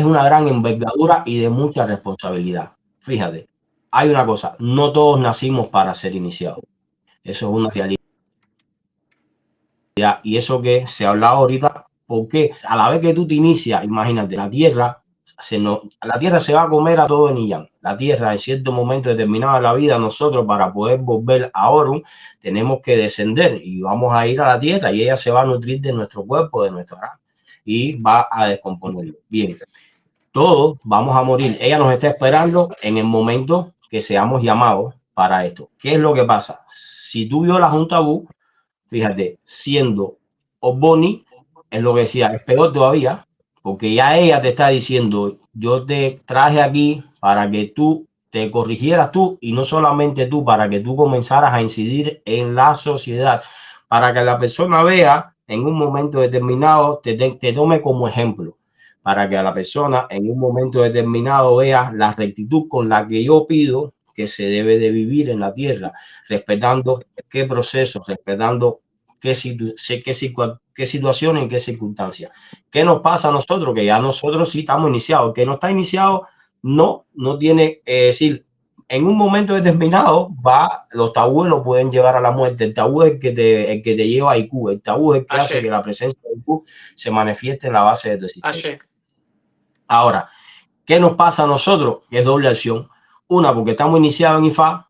una gran envergadura y de mucha responsabilidad. Fíjate, hay una cosa, no todos nacimos para ser iniciados. Eso es una realidad. Y eso que se ha hablado ahorita, porque a la vez que tú te inicias, imagínate, la tierra se va a comer a todo en Illán. La tierra en cierto momento determinado de la vida, nosotros para poder volver a Orun tenemos que descender y vamos a ir a la tierra y ella se va a nutrir de nuestro cuerpo, de nuestro alma y va a descomponerlo. Bien, todos vamos a morir. Ella nos está esperando en el momento que seamos llamados para esto. ¿Qué es lo que pasa? Si tú violas un tabú, fíjate, siendo Osboni, es lo que decía, es peor todavía, porque ya ella te está diciendo, yo te traje aquí para que tú te corrigieras tú y no solamente tú, para que tú comenzaras a incidir en la sociedad, para que la persona vea en un momento determinado, te tome como ejemplo, para que a la persona en un momento determinado vea la rectitud con la que yo pido que se debe de vivir en la tierra, respetando qué proceso, respetando qué situaciones y qué circunstancias. ¿Qué nos pasa a nosotros? Que ya nosotros sí estamos iniciados. El que no está iniciado no tiene, decir, en un momento determinado los tabúes lo pueden llevar a la muerte. El tabú es el que te lleva a IQ. El tabú es el que hace que la presencia de IQ se manifieste en la base de tu existencia. Ahora, ¿qué nos pasa a nosotros? Que es doble acción. Una, porque estamos iniciados en IFA,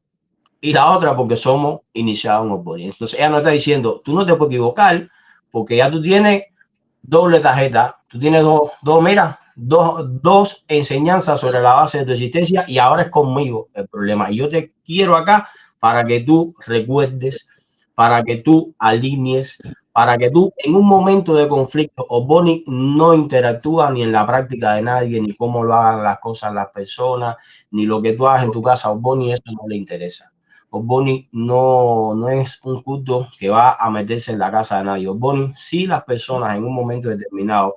y la otra porque somos iniciados en Opboni. Entonces ella nos está diciendo, tú no te puedes equivocar porque ya tú tienes doble tarjeta, tú tienes dos enseñanzas sobre la base de tu existencia y ahora es conmigo el problema. Y yo te quiero acá para que tú recuerdes, para que tú alinees, para que tú en un momento de conflicto, Opboni no interactúa ni en la práctica de nadie, ni cómo lo hagan las cosas las personas, ni lo que tú hagas en tu casa, Opboni eso no le interesa. Opboni no es un culto que va a meterse en la casa de nadie. Opboni, si las personas en un momento determinado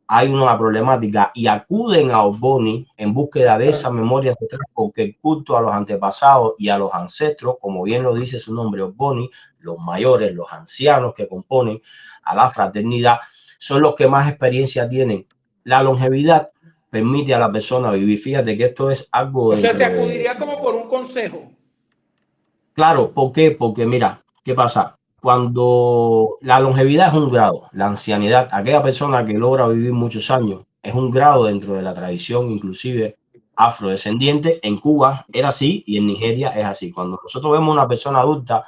hay una problemática y acuden a Opboni en búsqueda de esa memoria ancestral, porque el culto a los antepasados y a los ancestros, como bien lo dice su nombre, Opboni, los mayores, los ancianos que componen a la fraternidad, son los que más experiencia tienen. La longevidad permite a la persona vivir. Fíjate que esto es algo... O sea, se acudiría como por un consejo. Claro, ¿por qué? Porque mira, ¿qué pasa? Cuando la longevidad es un grado, la ancianidad, aquella persona que logra vivir muchos años, es un grado dentro de la tradición, inclusive afrodescendiente. En Cuba era así y en Nigeria es así. Cuando nosotros vemos una persona adulta,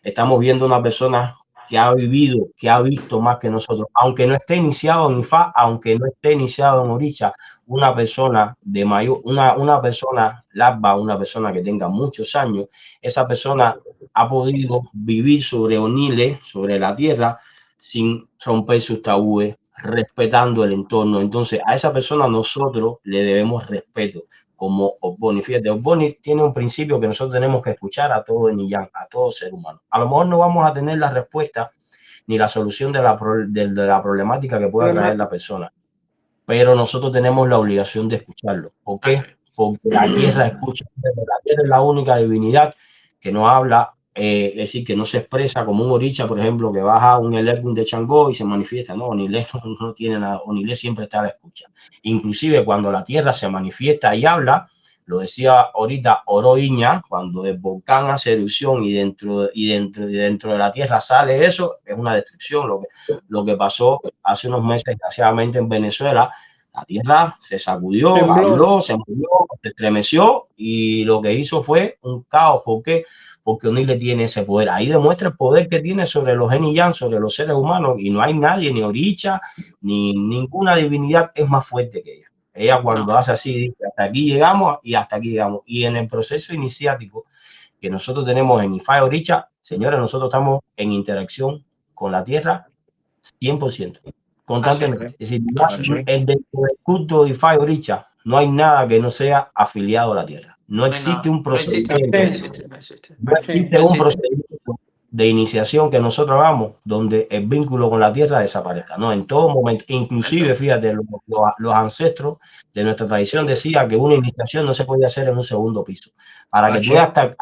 estamos viendo una persona que ha vivido, que ha visto más que nosotros, aunque no esté iniciado en IFA, aunque no esté iniciado en Oricha, una persona de mayor, una persona larva, una persona que tenga muchos años, esa persona ha podido vivir sobre Onile, sobre la tierra, sin romper sus tabúes, respetando el entorno. Entonces, a esa persona nosotros le debemos respeto como Opboni. Fíjate, Opboni tiene un principio que nosotros tenemos que escuchar a todo Niyán, a todo ser humano. A lo mejor no vamos a tener la respuesta ni la solución de la problemática que pueda traer la persona, pero nosotros tenemos la obligación de escucharlo. ¿Por qué? Porque la tierra escucha. La tierra es la única divinidad que no habla, es decir, que no se expresa como un oricha, por ejemplo, que baja un Elegún de Changó y se manifiesta. No, Onilé no tiene nada. Onilé siempre está a la escucha. Inclusive cuando la tierra se manifiesta y habla, lo decía ahorita Oroiña, cuando el volcán hace erupción y dentro de la tierra sale eso, es una destrucción. Lo que pasó hace unos meses, desgraciadamente, en Venezuela, la tierra se sacudió, habló, se movió, se estremeció y lo que hizo fue un caos. ¿Por qué? Porque Onile tiene ese poder. Ahí demuestra el poder que tiene sobre los Geniyán, sobre los seres humanos, y no hay nadie, ni Oricha, ni ninguna divinidad es más fuerte que ella. Ella cuando hace así, dice, hasta aquí llegamos y hasta aquí llegamos. Y en el proceso iniciático que nosotros tenemos en Ifá y Oricha, señores, nosotros estamos en interacción con la tierra 100%, constantemente. Es decir, dentro del culto de Ifá y Oricha no hay nada que no sea afiliado a la tierra. No existe un procedimiento. No existe un procedimiento de iniciación que nosotros hagamos donde el vínculo con la tierra desaparezca. No, en todo momento. Inclusive, fíjate, los ancestros de nuestra tradición decían que una iniciación no se podía hacer en un segundo piso. Para que tú veas hasta el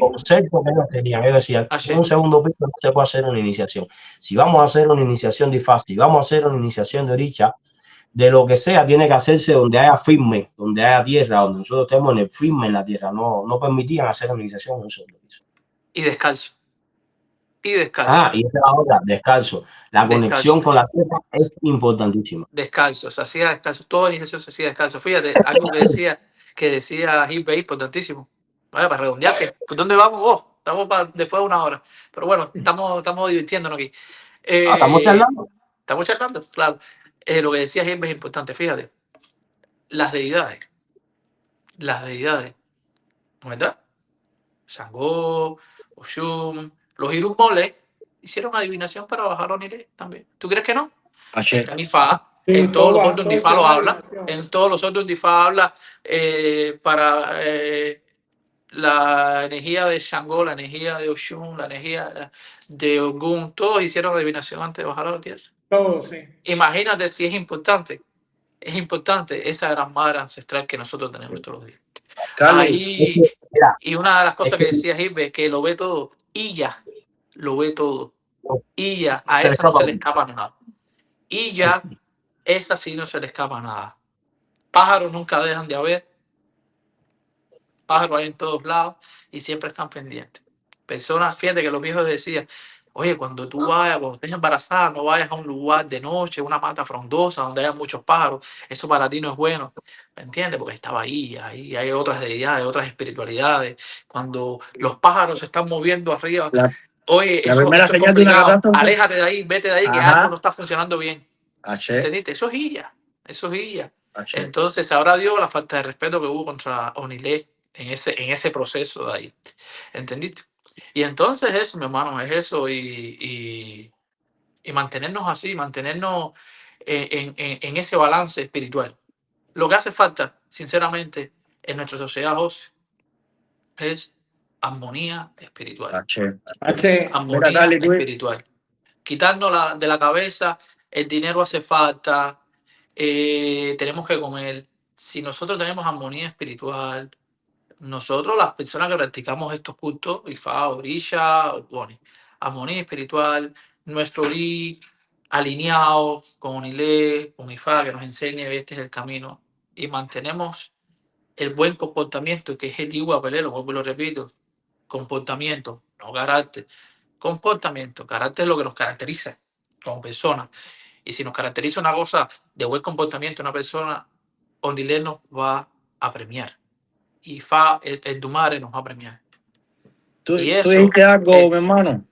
concepto que ellos tenían. Ellos decían, en un segundo piso no se puede hacer una iniciación. Si vamos a hacer una iniciación de Ifá, si vamos a hacer una iniciación de Oricha, de lo que sea, tiene que hacerse donde haya firme, donde haya tierra, donde nosotros estemos en el firme en la tierra. No permitían hacer una iniciación en un segundo piso. Y descalzo. Y descalzo. Ah, y esta es la otra, descalzo. La conexión con la tierra es importantísima. Descalzo, se hacía descalzo. Toda iniciación se hacía descalzo. Fíjate, algo que decía Gilbert, importantísimo. Vaya, para redondear, ¿por dónde vamos vos? Estamos después de una hora. Pero bueno, estamos divirtiéndonos aquí. ¿Estamos charlando? Estamos charlando, claro. Lo que decía Gilbert es importante, fíjate. Las deidades, ¿verdad? Sangó, Oshun, los Irumole hicieron adivinación para bajar a Onile también. ¿Tú crees que no? H. está en Ifá, Sí, en todos los todo otros el Ifá lo tema de habla, adivinación. en todos los otros Ifá habla para la energía de Shango, la energía de Oshun, la energía de Ogun, todos hicieron adivinación antes de bajar a la tierra. Todo, sí. Imagínate si es importante esa gran madre ancestral que nosotros tenemos todos los días. Carlos, Ahí, Mira, y una de las es cosas que que decía Gilbert, que lo ve todo, y ya, lo ve todo. Y ya, no a se le esa no escapa. se le escapa nada. Y ya, esa sí no se le escapa nada. Pájaros nunca dejan de haber, pájaros hay en todos lados y siempre están pendientes. Personas, fíjate que los viejos decían, oye, cuando estés embarazada, no vayas a un lugar de noche, una mata frondosa donde haya muchos pájaros, eso para ti no es bueno, ¿me entiendes? Porque estaba ahí hay otras deidades, otras espiritualidades. Cuando los pájaros se están moviendo arriba, la, oye, la eso primera es señal de una complicado, catástrofe. aléjate de ahí, vete de ahí, que algo no Ajá. está funcionando bien, H. ¿entendiste? Eso es guilla, eso es guilla. H. Entonces, sabrá Dios la falta de respeto que hubo contra Onilé en ese proceso de ahí. ¿Entendiste? Y entonces eso, mi hermano, es eso y mantenernos así, mantenernos en ese balance espiritual. Lo que hace falta, sinceramente, en nuestra sociedad, José, es armonía espiritual. H. H. Mira, Armonía Carly, tú, espiritual. Quitarnos de la cabeza, el dinero hace falta, tenemos que comer. Si nosotros tenemos armonía espiritual, nosotros, las personas que practicamos estos cultos, Ifá, Orisha, Boni, armonía espiritual, nuestro Ori alineado con Onilé, con Ifá, que nos enseñe este es el camino, y mantenemos el buen comportamiento, que es el Iwa Pelelo, vuelvo y lo repito, comportamiento, no carácter, comportamiento, carácter es lo que nos caracteriza como personas, y si nos caracteriza una cosa de buen comportamiento, una persona, Onilé nos va a premiar. Y el Dumare nos va a premiar. Y tú eso, dijiste algo, mi hermano.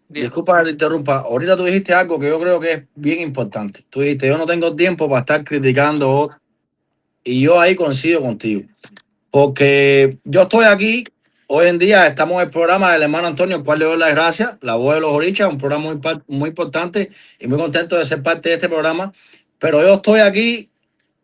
bien, Disculpa que te interrumpa. Ahorita tú dijiste algo que yo creo que es bien importante. Tú dijiste, yo no tengo tiempo para estar criticando. Y yo ahí coincido contigo. Porque yo estoy aquí, hoy en día estamos en el programa del hermano Antonio, al cual le doy las gracias, La Voz de los Orichas, un programa muy importante y muy contento de ser parte de este programa. Pero yo estoy aquí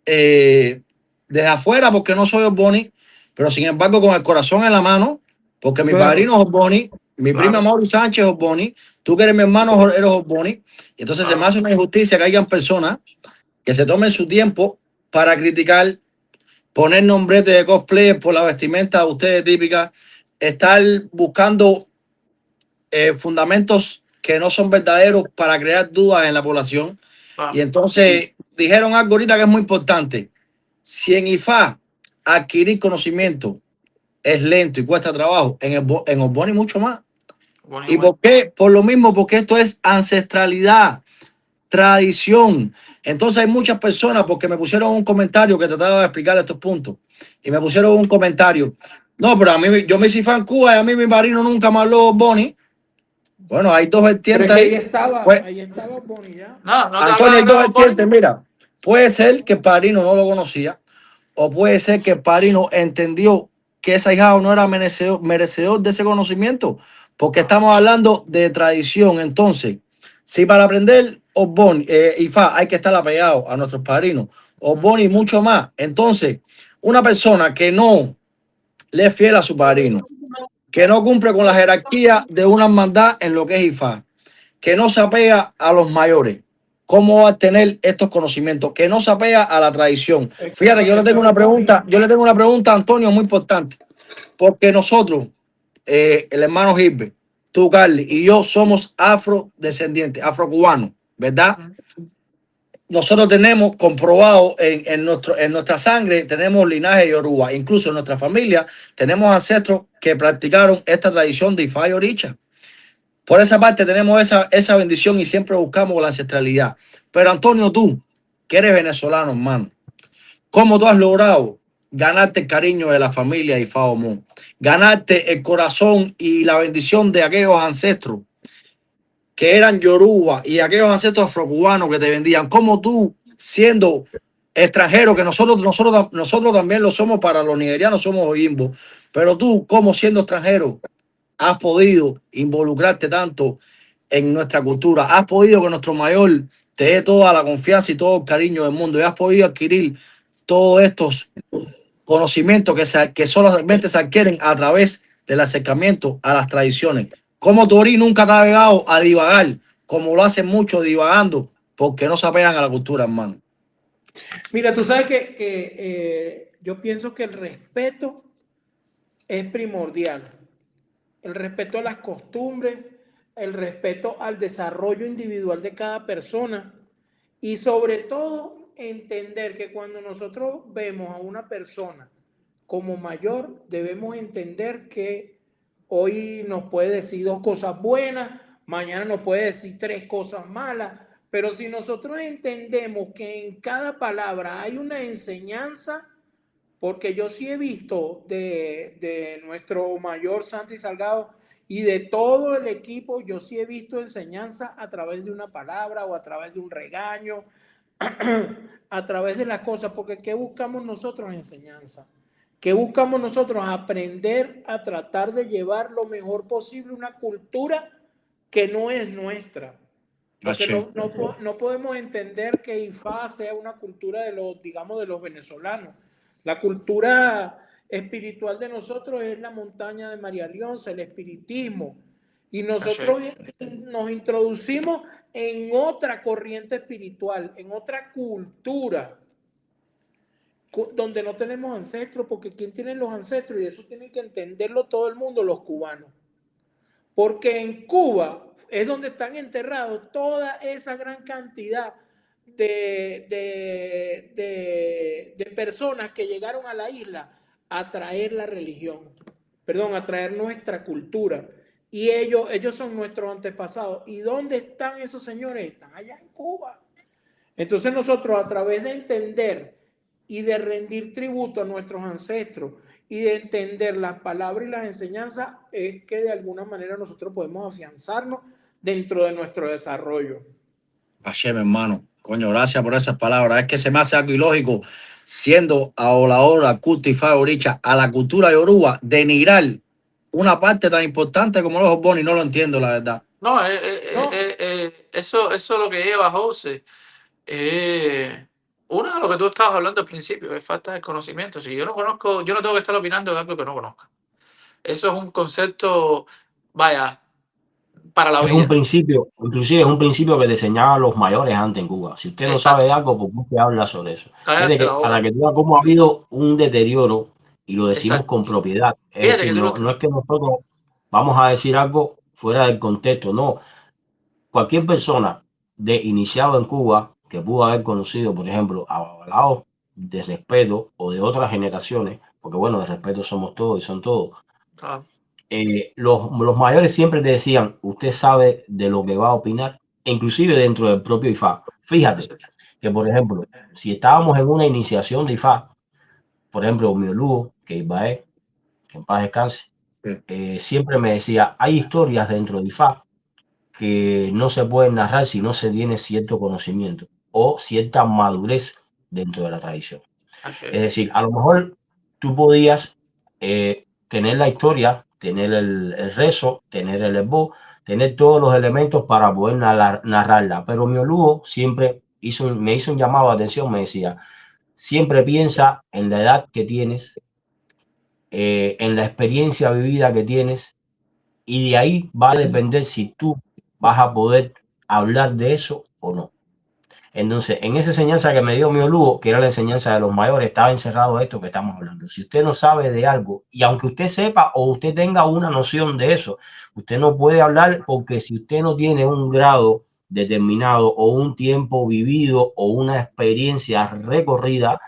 desde afuera porque no soy Osboni, pero sin embargo con el corazón en la mano, porque mi Claro. padrino es Osboni, mi prima claro, Mauri Sánchez es Osboni, tú que eres mi hermano eres Osboni, y entonces se me claro. hace una injusticia que hayan personas que se tomen su tiempo para criticar, poner nombrete de cosplay por la vestimenta de ustedes típica, estar buscando fundamentos que no son verdaderos para crear dudas en la población. Y claro. entonces dijeron algo ahorita que es muy importante. Si en IFA adquirir conocimiento es lento y cuesta trabajo, en Osboni mucho más. Bueno, ¿Y igual. por qué? Por lo mismo, porque esto es ancestralidad, tradición. Entonces hay muchas personas, porque me pusieron un comentario que trataba de explicar estos puntos, y me pusieron un comentario. No, pero a mí, yo me hice fan Cuba y a mí mi marino nunca me habló Bonnie. Bueno, hay dos Pero vertientes es que ahí. Pues, ahí estaba Bonnie ya. No, no te Antonio, habla hay de dos nuevo, Bonnie. vertientes. Mira, puede ser que el padrino no lo conocía, o puede ser que el padrino entendió que ese ahijado no era merecedor de ese conocimiento, porque No, estamos hablando de tradición. Entonces, si para aprender Osboni, Ifá hay que estar apegado a nuestros padrinos, Osboni y mucho más, entonces, una persona que no le es fiel a su padrino, que no cumple con la jerarquía de una hermandad en lo que es Ifá, que no se apega a los mayores, ¿cómo va a tener estos conocimientos? Que no se apega a la tradición. Fíjate, yo le Eso tengo una es Bonnie. pregunta, a Antonio, muy importante, porque nosotros, el hermano Gilbert, tú, Carly, y yo somos afrodescendientes, afrocubanos, ¿verdad? Nosotros tenemos comprobado en nuestra sangre, tenemos linaje yoruba, incluso en nuestra familia tenemos ancestros que practicaron esta tradición de Ifá y Oricha. Por esa parte tenemos esa bendición y siempre buscamos la ancestralidad. Pero Antonio, tú, que eres venezolano, hermano, ¿cómo tú has logrado ganarte el cariño de la familia Ifá Omón? Ganarte el corazón y la bendición de aquellos ancestros que eran yoruba y aquellos ancestros afrocubanos que te vendían. ¿Cómo tú, siendo extranjero, que nosotros también lo somos para los nigerianos, somos oyimbos, pero tú, como siendo extranjero, has podido involucrarte tanto en nuestra cultura, has podido que nuestro mayor te dé toda la confianza y todo el cariño del mundo y has podido adquirir todos estos conocimientos que solamente se adquieren a través del acercamiento a las tradiciones. Como Tori nunca te ha llegado a divagar, como lo hacen muchos divagando, porque no se apegan a la cultura, hermano. Mira, tú sabes que yo pienso que el respeto es primordial. El respeto a las costumbres, el respeto al desarrollo individual de cada persona y sobre todo entender que cuando nosotros vemos a una persona como mayor, debemos entender que hoy nos puede decir 2 cosas buenas, mañana nos puede decir 3 cosas malas, pero si nosotros entendemos que en cada palabra hay una enseñanza, porque yo sí he visto de nuestro mayor Santi Salgado y de todo el equipo, yo sí he visto enseñanza a través de una palabra o a través de un regaño, a través de las cosas, porque ¿qué buscamos nosotros? Enseñanza. ¿Qué buscamos nosotros? Aprender a tratar de llevar lo mejor posible una cultura que no es nuestra. Porque no podemos entender que IFA sea una cultura de los, digamos, de los venezolanos. La cultura espiritual de nosotros es la montaña de María Leonza, el espiritismo. Y nosotros nos introducimos en otra corriente espiritual, en otra cultura, donde no tenemos ancestros, porque ¿quién tiene los ancestros? Y eso tiene que entenderlo todo el mundo, los cubanos. Porque en Cuba es donde están enterrados toda esa gran cantidad de personas que llegaron a la isla a traer la religión, perdón, a traer nuestra cultura. Y ellos son nuestros antepasados. ¿Y dónde están esos señores? Están allá en Cuba. Entonces nosotros, a través de entender y de rendir tributo a nuestros ancestros y de entender las palabras y las enseñanzas, es que de alguna manera nosotros podemos afianzarnos dentro de nuestro desarrollo. Hashem, hermano, coño, gracias por esas palabras. Es que se me hace algo ilógico, siendo ahora Cuti Favoricha a la cultura yoruba, denigrar una parte tan importante como los Boni. No lo entiendo, la verdad. No, eso es lo que lleva José. Uno de lo que tú estabas hablando al principio es falta de conocimiento. Si yo no conozco, yo no tengo que estar opinando de algo que no conozca. Eso es un concepto, vaya, para la Es vida. un principio, inclusive es un principio que te enseñaban los mayores antes en Cuba. Si usted no sabe de algo, ¿por qué habla sobre eso? Para que tú veas cómo ha habido un deterioro, y lo decimos con propiedad. Es decir, no es que nosotros vamos a decir algo fuera del contexto, no. Cualquier persona iniciado en Cuba que pudo haber conocido, por ejemplo, avalados de respeto o de otras generaciones, porque bueno, de respeto somos todos y son todos. Claro. Los mayores siempre te decían, usted sabe de lo que va a opinar, inclusive dentro del propio IFA. Fíjate que, por ejemplo, si estábamos en una iniciación de IFA, por ejemplo, mi Lugo, que Ibaé, que en paz descanse, siempre me decía, hay historias dentro de IFA que no se pueden narrar si no se tiene cierto conocimiento o cierta madurez dentro de la tradición. Es decir, a lo mejor tú podías tener la historia, tener el rezo, tener el esbo, tener todos los elementos para poder narrarla. Pero mi Lugo siempre me hizo un llamado de atención, me decía, siempre piensa en la edad que tienes, en la experiencia vivida que tienes, y de ahí va a depender si tú vas a poder hablar de eso o no. Entonces, en esa enseñanza que me dio mi Lugo, que era la enseñanza de los mayores, estaba encerrado esto que estamos hablando. Si usted no sabe de algo, y aunque usted sepa o usted tenga una noción de eso, usted no puede hablar, porque si usted no tiene un grado determinado o un tiempo vivido o una experiencia recorrida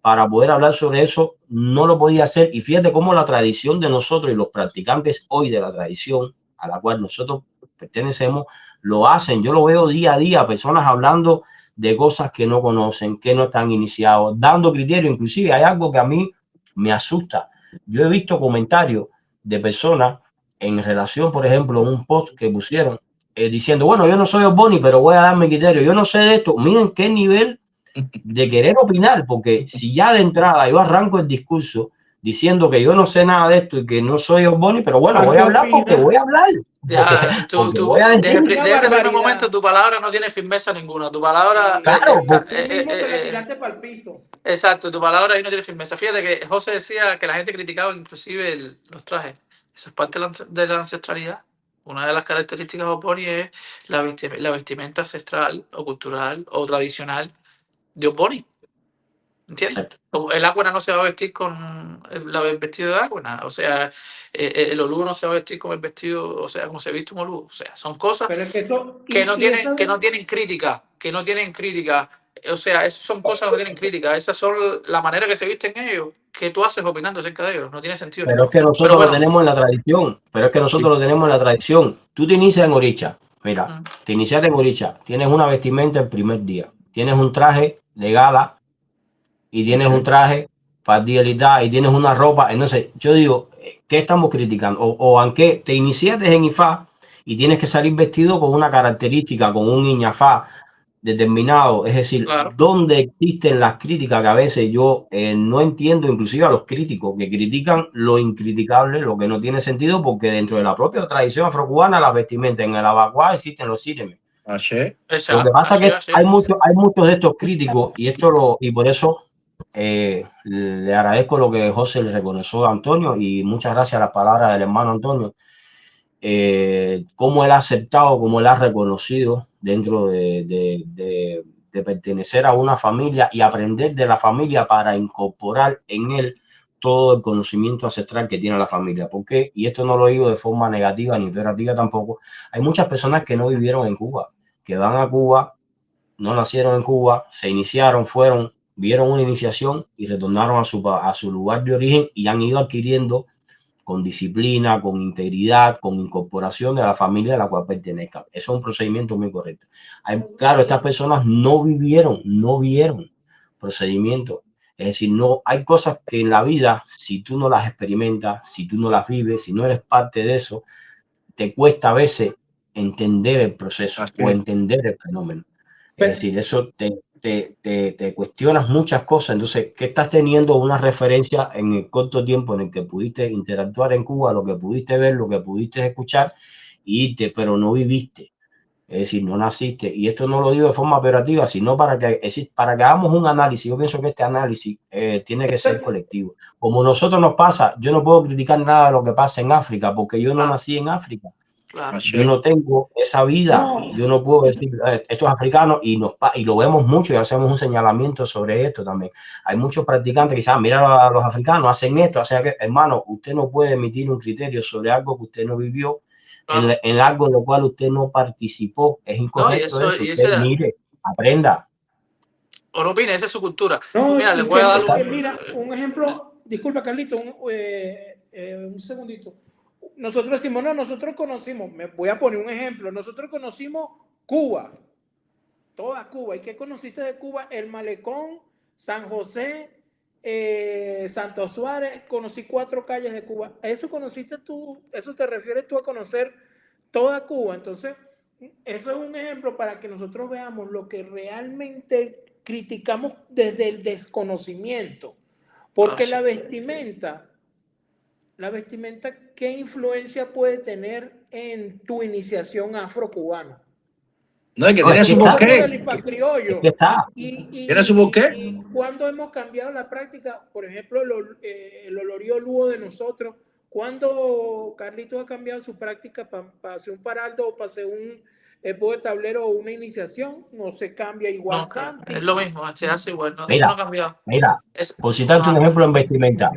para poder hablar sobre eso, no lo podía hacer. Y fíjate cómo la tradición de nosotros y los practicantes hoy de la tradición a la cual nosotros pertenecemos, lo hacen. Yo lo veo día a día, personas hablando de cosas que no conocen, que no están iniciados, dando criterio. Inclusive hay algo que a mí me asusta. Yo he visto comentarios de personas en relación, por ejemplo, a un post que pusieron diciendo, bueno, yo no soy Boni, pero voy a dar mi criterio. Yo no sé de esto. Miren qué nivel de querer opinar, porque si ya de entrada yo arranco el discurso diciendo que yo no sé nada de esto y que no soy Boni, pero bueno, voy a hablar porque voy a hablar. Ya, porque voy a decir, Una desde ese primer barbaridad. momento tu palabra no tiene firmeza ninguna. Tu palabra claro, Tú mismo te la tiraste para el piso. exacto, tu palabra ahí no tiene firmeza. Fíjate que José decía que la gente criticaba inclusive los trajes. Eso es parte de la ancestralidad. Una de las características de Oponi es la vestimenta ancestral o cultural o tradicional de Oponi. ¿Entiendes? exacto. El Águena no se va a vestir con el vestido de Águena. O sea, el Olugo no se va a vestir con el vestido, o sea, como se viste un Olugo. O sea, son cosas Pero es que eso, que no tienen, eso, que no tienen crítica, que no tienen crítica. O sea, esas son cosas que no tienen crítica. Esas son la manera que se visten ellos, que tú haces opinando acerca de ellos. No tiene sentido Pero es ninguno. que Pero nosotros lo bueno, tenemos en la tradición. Pero es que nosotros lo tenemos en la tradición. Tú te inicias en Oricha. Mira, te iniciaste en Oricha. Tienes una vestimenta el primer día. Tienes un traje de gala y tienes un traje para dialidad y tienes una ropa. Entonces, yo digo, ¿qué estamos criticando? O aunque te iniciaste en IFA y tienes que salir vestido con una característica, con un IñaFA determinado, es decir, claro. ¿dónde existen las críticas que a veces yo no entiendo, inclusive a los críticos que critican lo incriticable, lo que no tiene sentido, porque dentro de la propia tradición afrocubana, las vestimentas en el abacuá existen los síremes. Lo que pasa es que hay muchos de estos críticos y por eso le agradezco lo que José le reconoció a Antonio y muchas gracias a las palabras del hermano Antonio. Cómo él ha aceptado, cómo él ha reconocido dentro de pertenecer a una familia y aprender de la familia para incorporar en él todo el conocimiento ancestral que tiene la familia. Porque, y esto no lo digo de forma negativa ni peyorativa tampoco, hay muchas personas que no vivieron en Cuba, que van a Cuba, no nacieron en Cuba, se iniciaron, fueron, vieron una iniciación y retornaron a su lugar de origen y han ido adquiriendo con disciplina, con integridad, con incorporación de la familia a la cual pertenezcan. Eso es un procedimiento muy correcto. Claro, estas personas no vieron procedimientos. Es decir, no hay cosas que en la vida, si tú no las experimentas, si tú no las vives, si no eres parte de eso, te cuesta a veces entender el proceso o entender el fenómeno. Es decir, eso te cuestionas muchas cosas. Entonces, ¿qué estás teniendo una referencia en el corto tiempo en el que pudiste interactuar en Cuba, lo que pudiste ver, lo que pudiste escuchar, pero no viviste? Es decir, no naciste. Y esto no lo digo de forma operativa, sino para que hagamos un análisis. Yo pienso que este análisis tiene que ser colectivo. Como a nosotros nos pasa, yo no puedo criticar nada de lo que pasa en África, porque yo no nací en África. Claro. Yo no tengo esa vida, yo no puedo decir esto es africano y lo vemos mucho y hacemos un señalamiento sobre esto también. Hay muchos practicantes que dicen, mira a los africanos, hacen esto, hacen aquello. Hermano, usted no puede emitir un criterio sobre algo que usted no vivió, claro. en algo en lo cual usted no participó. Es incorrecto eso. Usted mire, aprenda. O no opine, esa es su cultura. No, mira, le voy a dar mira, un ejemplo, disculpa Carlito, un segundito. Nosotros decimos, no, nosotros conocimos, me voy a poner un ejemplo, nosotros conocimos Cuba, toda Cuba. ¿Y qué conociste de Cuba? El Malecón, San José, Santo Suárez, conocí 4 calles de Cuba. ¿Eso conociste tú? ¿Eso te refieres tú a conocer toda Cuba? Entonces, eso es un ejemplo para que nosotros veamos lo que realmente criticamos desde el desconocimiento. Porque la vestimenta, ¿qué influencia puede tener en tu iniciación afrocubana? No, es que tiene su porqué. ¿Tiene su porqué? Y cuando hemos cambiado la práctica, por ejemplo, el olorío lugo de nosotros, cuando Carlitos ha cambiado su práctica para hacer un paraldo o para hacer un de tablero o una iniciación, no se cambia igual. No, es lo mismo, se hace igual, no, mira, eso no ha cambiado. Mira, por citarte un ejemplo en vestimenta,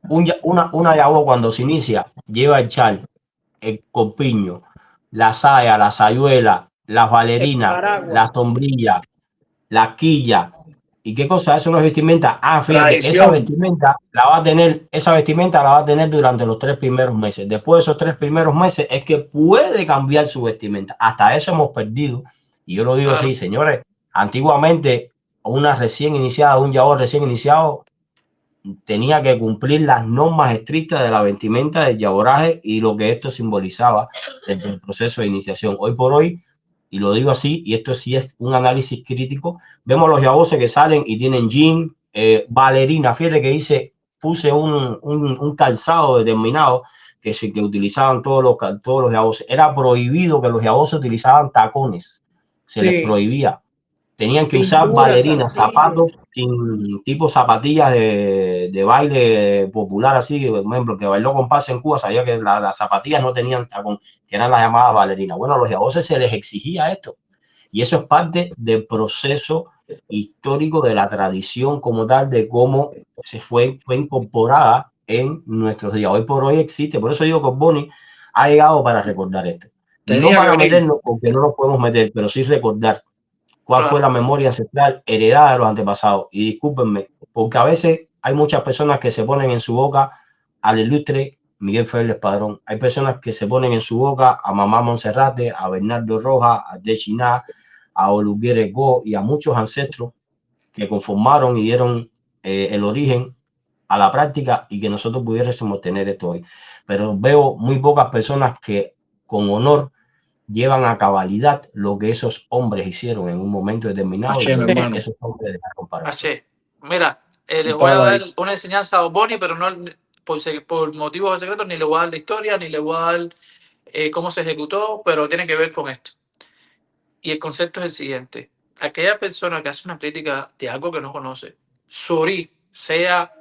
una yabó cuando se inicia lleva el chal, el corpiño, la saya, la sayuela, las valerinas, la sombrilla, la quilla. ¿Y qué cosa? Eso no es vestimenta. Fíjate, esa vestimenta la va a tener durante los 3 primeros meses. Después de esos 3 primeros meses es que puede cambiar su vestimenta. Hasta eso hemos perdido. Y yo lo digo así, señores, antiguamente una recién iniciada, un yabó recién iniciado, tenía que cumplir las normas estrictas de la vestimenta del yaboraje y lo que esto simbolizaba desde el proceso de iniciación. Hoy por hoy, y lo digo así, y esto sí es un análisis crítico, vemos los yaboses que salen y tienen jean, balerina. Fíjate que dice, puse un calzado determinado que utilizaban todos los yaboses. Era prohibido que los yaboses utilizaban tacones. Se les Sí, prohibía. Tenían que usar pinturas, bailarinas, zarcillos. zapatos tipo zapatillas de baile popular, así, por ejemplo, que bailó compás en Cuba, sabía que las zapatillas no tenían tacón, que eran las llamadas bailarinas. Bueno, a los yaboses se les exigía esto. Y eso es parte del proceso histórico de la tradición como tal, de cómo fue incorporada en nuestros días. Hoy por hoy existe. Por eso digo que Bonnie ha llegado para recordar esto. No Tenía que para venir. meternos, porque no nos podemos meter, pero sí recordar cuál fue Claro. la memoria ancestral heredada de los antepasados. Y discúlpenme, porque a veces hay muchas personas que se ponen en su boca al ilustre Miguel Félix Padrón. Hay personas que se ponen en su boca a Mamá Monserrate, a Bernardo Rojas, a Dechiná, a Olivier Go y a muchos ancestros que conformaron y dieron el origen a la práctica y que nosotros pudiésemos tener esto hoy. Pero veo muy pocas personas que con honor llevan a cabalidad lo que esos hombres hicieron en un momento determinado H, y mi que hermano. esos hombres dejaron para esto. H. Mira, le Un voy a palo ahí. dar una enseñanza a Bonnie, pero no por motivos de secreto, ni le voy a dar la historia, ni le voy a dar cómo se ejecutó, pero tiene que ver con esto. Y el concepto es el siguiente. Aquella persona que hace una crítica de algo que no conoce, Suri, sea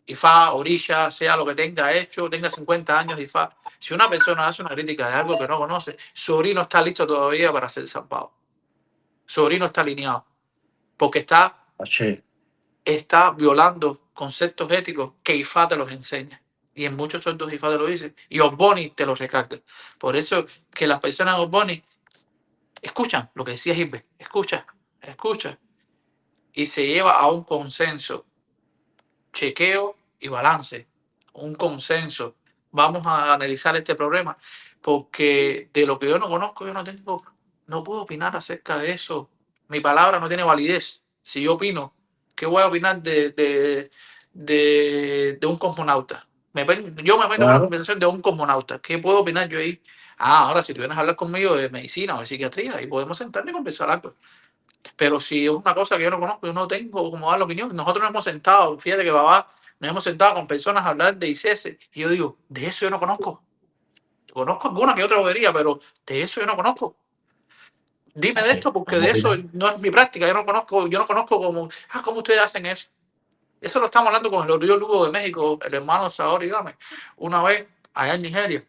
Ifá, Orisha, sea lo que tenga hecho, tenga 50 años Ifá, si una persona hace una crítica de algo que no conoce, Suri no está listo todavía para ser zampado. Suri no está alineado, porque H. está violando conceptos éticos que Ifá te los enseña. Y en muchos sueldos Ifá te lo dice. Y Ogboni te los recarga. Por eso que las personas de Ogboni escuchan lo que decía Hilbert. Escucha. Y se lleva a un consenso, chequeo y balance. Un consenso. Vamos a analizar este problema. Porque de lo que yo no conozco, no puedo opinar acerca de eso. Mi palabra no tiene validez. Si yo opino, ¿qué voy a opinar de un cosmonauta? Yo me meto en una Claro. conversación de un cosmonauta. ¿Qué puedo opinar yo ahí? Ahora si tú vienes a hablar conmigo de medicina o de psiquiatría, y podemos sentarnos y conversar algo. Pero si es una cosa que yo no conozco, yo no tengo como dar la opinión. Nosotros nos hemos sentado, fíjate que babá, nos hemos sentado con personas a hablar de ICS y yo digo, de eso yo no conozco. Conozco alguna que otra bobería, pero de eso yo no conozco. Dime de esto porque de eso no es mi práctica. Yo no conozco cómo ustedes hacen eso. Eso lo estamos hablando con el Río Lugo de México, el hermano Saori Game, una vez allá en Nigeria,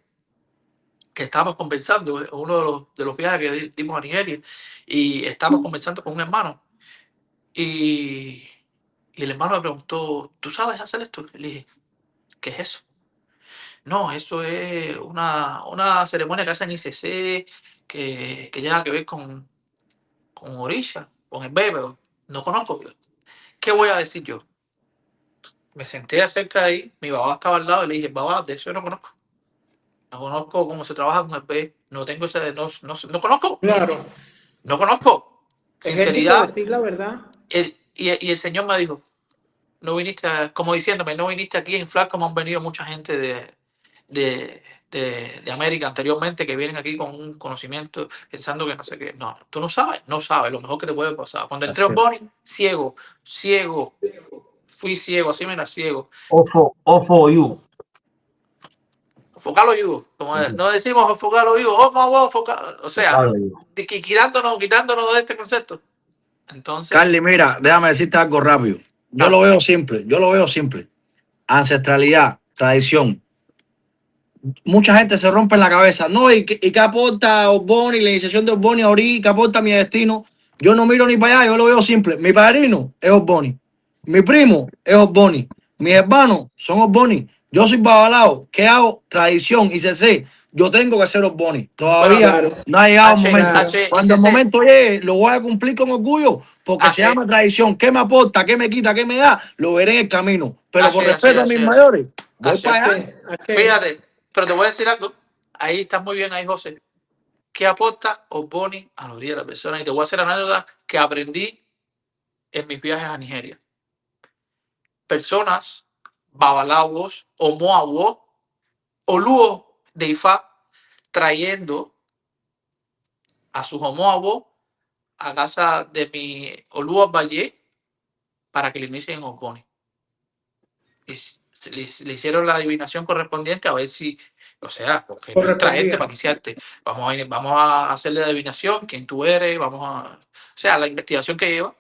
que estábamos conversando, uno de los viajes que dimos a Nigeria, y estábamos conversando con un hermano. Y el hermano me preguntó, ¿tú sabes hacer esto? Le dije, ¿qué es eso? No, eso es una ceremonia que hacen ICC, que tiene que ver con Orisha, con el bebé. No conozco. ¿Qué voy a decir yo? Me senté acerca de ahí, mi babá estaba al lado y le dije, babá, de eso yo no conozco. No conozco cómo se trabaja con el bebé. No tengo ese, no conozco. Claro. No conozco. Es ético Sinceridad. decir la verdad. Y el Señor me dijo, no viniste, como diciéndome, no viniste aquí a inflar como han venido mucha gente de América anteriormente que vienen aquí con un conocimiento pensando que no sé qué. No, tú no sabes, lo mejor que te puede pasar. Cuando entré a Bonnie, ciego, fui ciego, así me era ciego. Ofo you. Focalo you, como no decimos focalo you, o sea, quitándonos de este concepto. Entonces, Carly, mira, déjame decirte algo rápido. Yo ah, lo veo simple. Ancestralidad, tradición. Mucha gente se rompe en la cabeza. No, ¿y qué aporta Ogboni, la iniciación de Ogboni a Ori? ¿Qué aporta mi destino? Yo no miro ni para allá, yo lo veo simple. Mi padrino es Ogboni. Mi primo es Ogboni. Mis hermanos son Ogboni. Yo soy babalao. ¿Qué hago? Tradición y CC. Yo tengo que ser Ogboni. bueno, Todavía Claro, no ha llegado el momento. claro. Cuando el momento llegue, lo voy a cumplir con orgullo porque se llama tradición. ¿Qué me aporta? ¿Qué me quita? ¿Qué me da? Lo veré en el camino. Pero por respeto a mis mayores, voy para allá. Fíjate, pero te voy a decir algo. Ahí está muy bien, ahí, José. ¿Qué aporta Ogboni a los días de la persona? Y te voy a hacer anécdotas que aprendí en mis viajes a Nigeria. Personas, babalawos, o moawos, o lúos de Ifá, trayendo a sus homoabos a casa de mi Olúa Valle para que le inicien Ogboni. Y le hicieron la adivinación correspondiente a ver si O sea, porque no es traerte para iniciarte. Vamos a hacerle adivinación, quién tú eres, o sea, la investigación que lleva.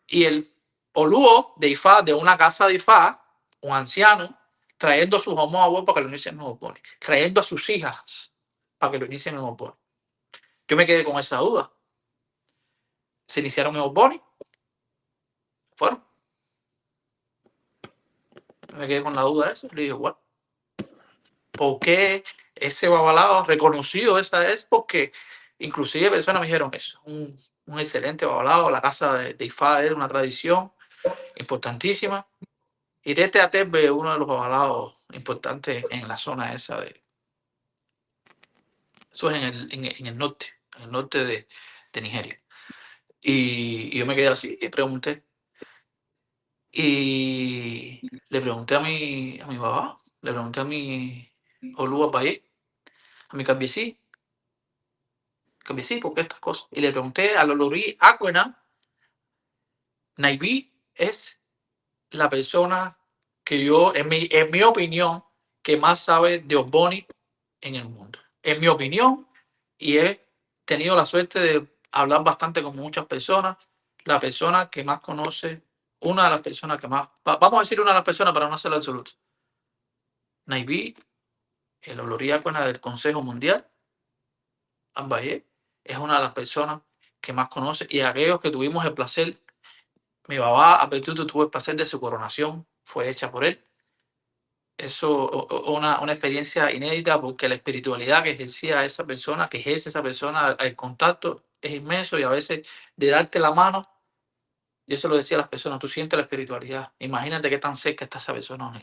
Y el Olúo de Ifá, de una casa de Ifá, un anciano, trayendo a sus homónimos para que lo inicien en Oboni, trayendo a sus hijas para que lo inicien en Oboni. Yo me quedé con esa duda. Se iniciaron en Oboni, fueron. Me quedé con la duda de eso. Le dije, bueno, ¿por qué ese babalao reconocido esa es? Porque inclusive personas me dijeron eso. Un excelente babalao. La casa de Ifá era una tradición importantísima. Y Tete Atebe es uno de los babalaos importantes en la zona esa de... Eso es en el norte de Nigeria. Y yo me quedé así y pregunté. Y le pregunté a mi papá, le pregunté a mi Olúa Paye, a mi Cabieci, ¿por qué estas cosas? Y le pregunté a Lolorí Acuena, Naiví es la persona que yo, en mi opinión, que más sabe de Oboni en el mundo. En mi opinión, y he tenido la suerte de hablar bastante con muchas personas, la persona que más conoce, una de las personas que más, vamos a decir una de las personas para no hacerlo absoluto. Naiví, el Oloríacuena del Consejo Mundial, Ambaye, es una de las personas que más conoce, y aquellos que tuvimos el placer, mi papá Apetuto tuvo el placer de su coronación, fue hecha por él. Eso una experiencia inédita, porque la espiritualidad que ejercía esa persona, que ejerce esa persona, el contacto es inmenso, y a veces de darte la mano, yo se lo decía a las personas, tú sientes la espiritualidad, imagínate qué tan cerca está esa persona.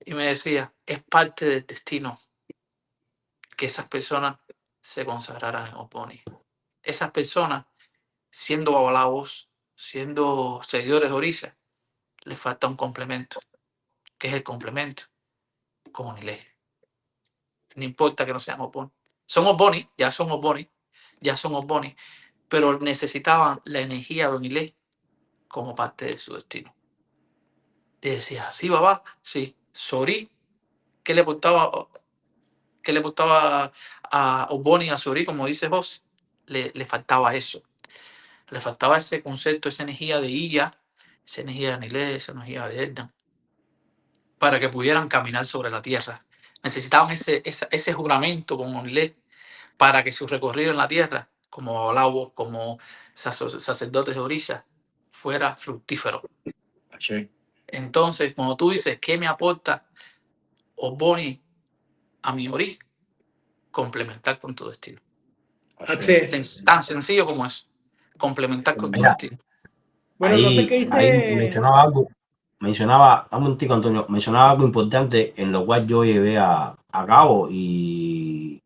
Y me decía, es parte del destino que esas personas se consagraran en Oboni. Esas personas, siendo babalaos, siendo seguidores de Orisa, les falta un complemento. ¿Qué es el complemento? Comunilé. No importa que no sean Oboni. Son Oboni, ya son Oboni, pero necesitaban la energía de Onilé como parte de su destino. Y decía, sí, babá, sí, Sorí, ¿qué le gustaba a Oboni, a Sorí, como dices vos? Le faltaba eso. Le faltaba ese concepto, esa energía de Illa, esa energía de Anilé, esa energía de Edna, para que pudieran caminar sobre la tierra. Necesitaban ese juramento con Anilé para que su recorrido en la tierra, como babalao, como sacerdotes de Orisa, fuera fructífero. Sí. Entonces, cuando tú dices, ¿qué me aporta Oboni a mi Ori? Complementar con tu destino. Tan sencillo como eso. Complementar con tu destino. Bueno, no sé qué dice. Mencionaba, un momentico, Antonio, mencionaba algo importante en lo cual yo llevé a cabo y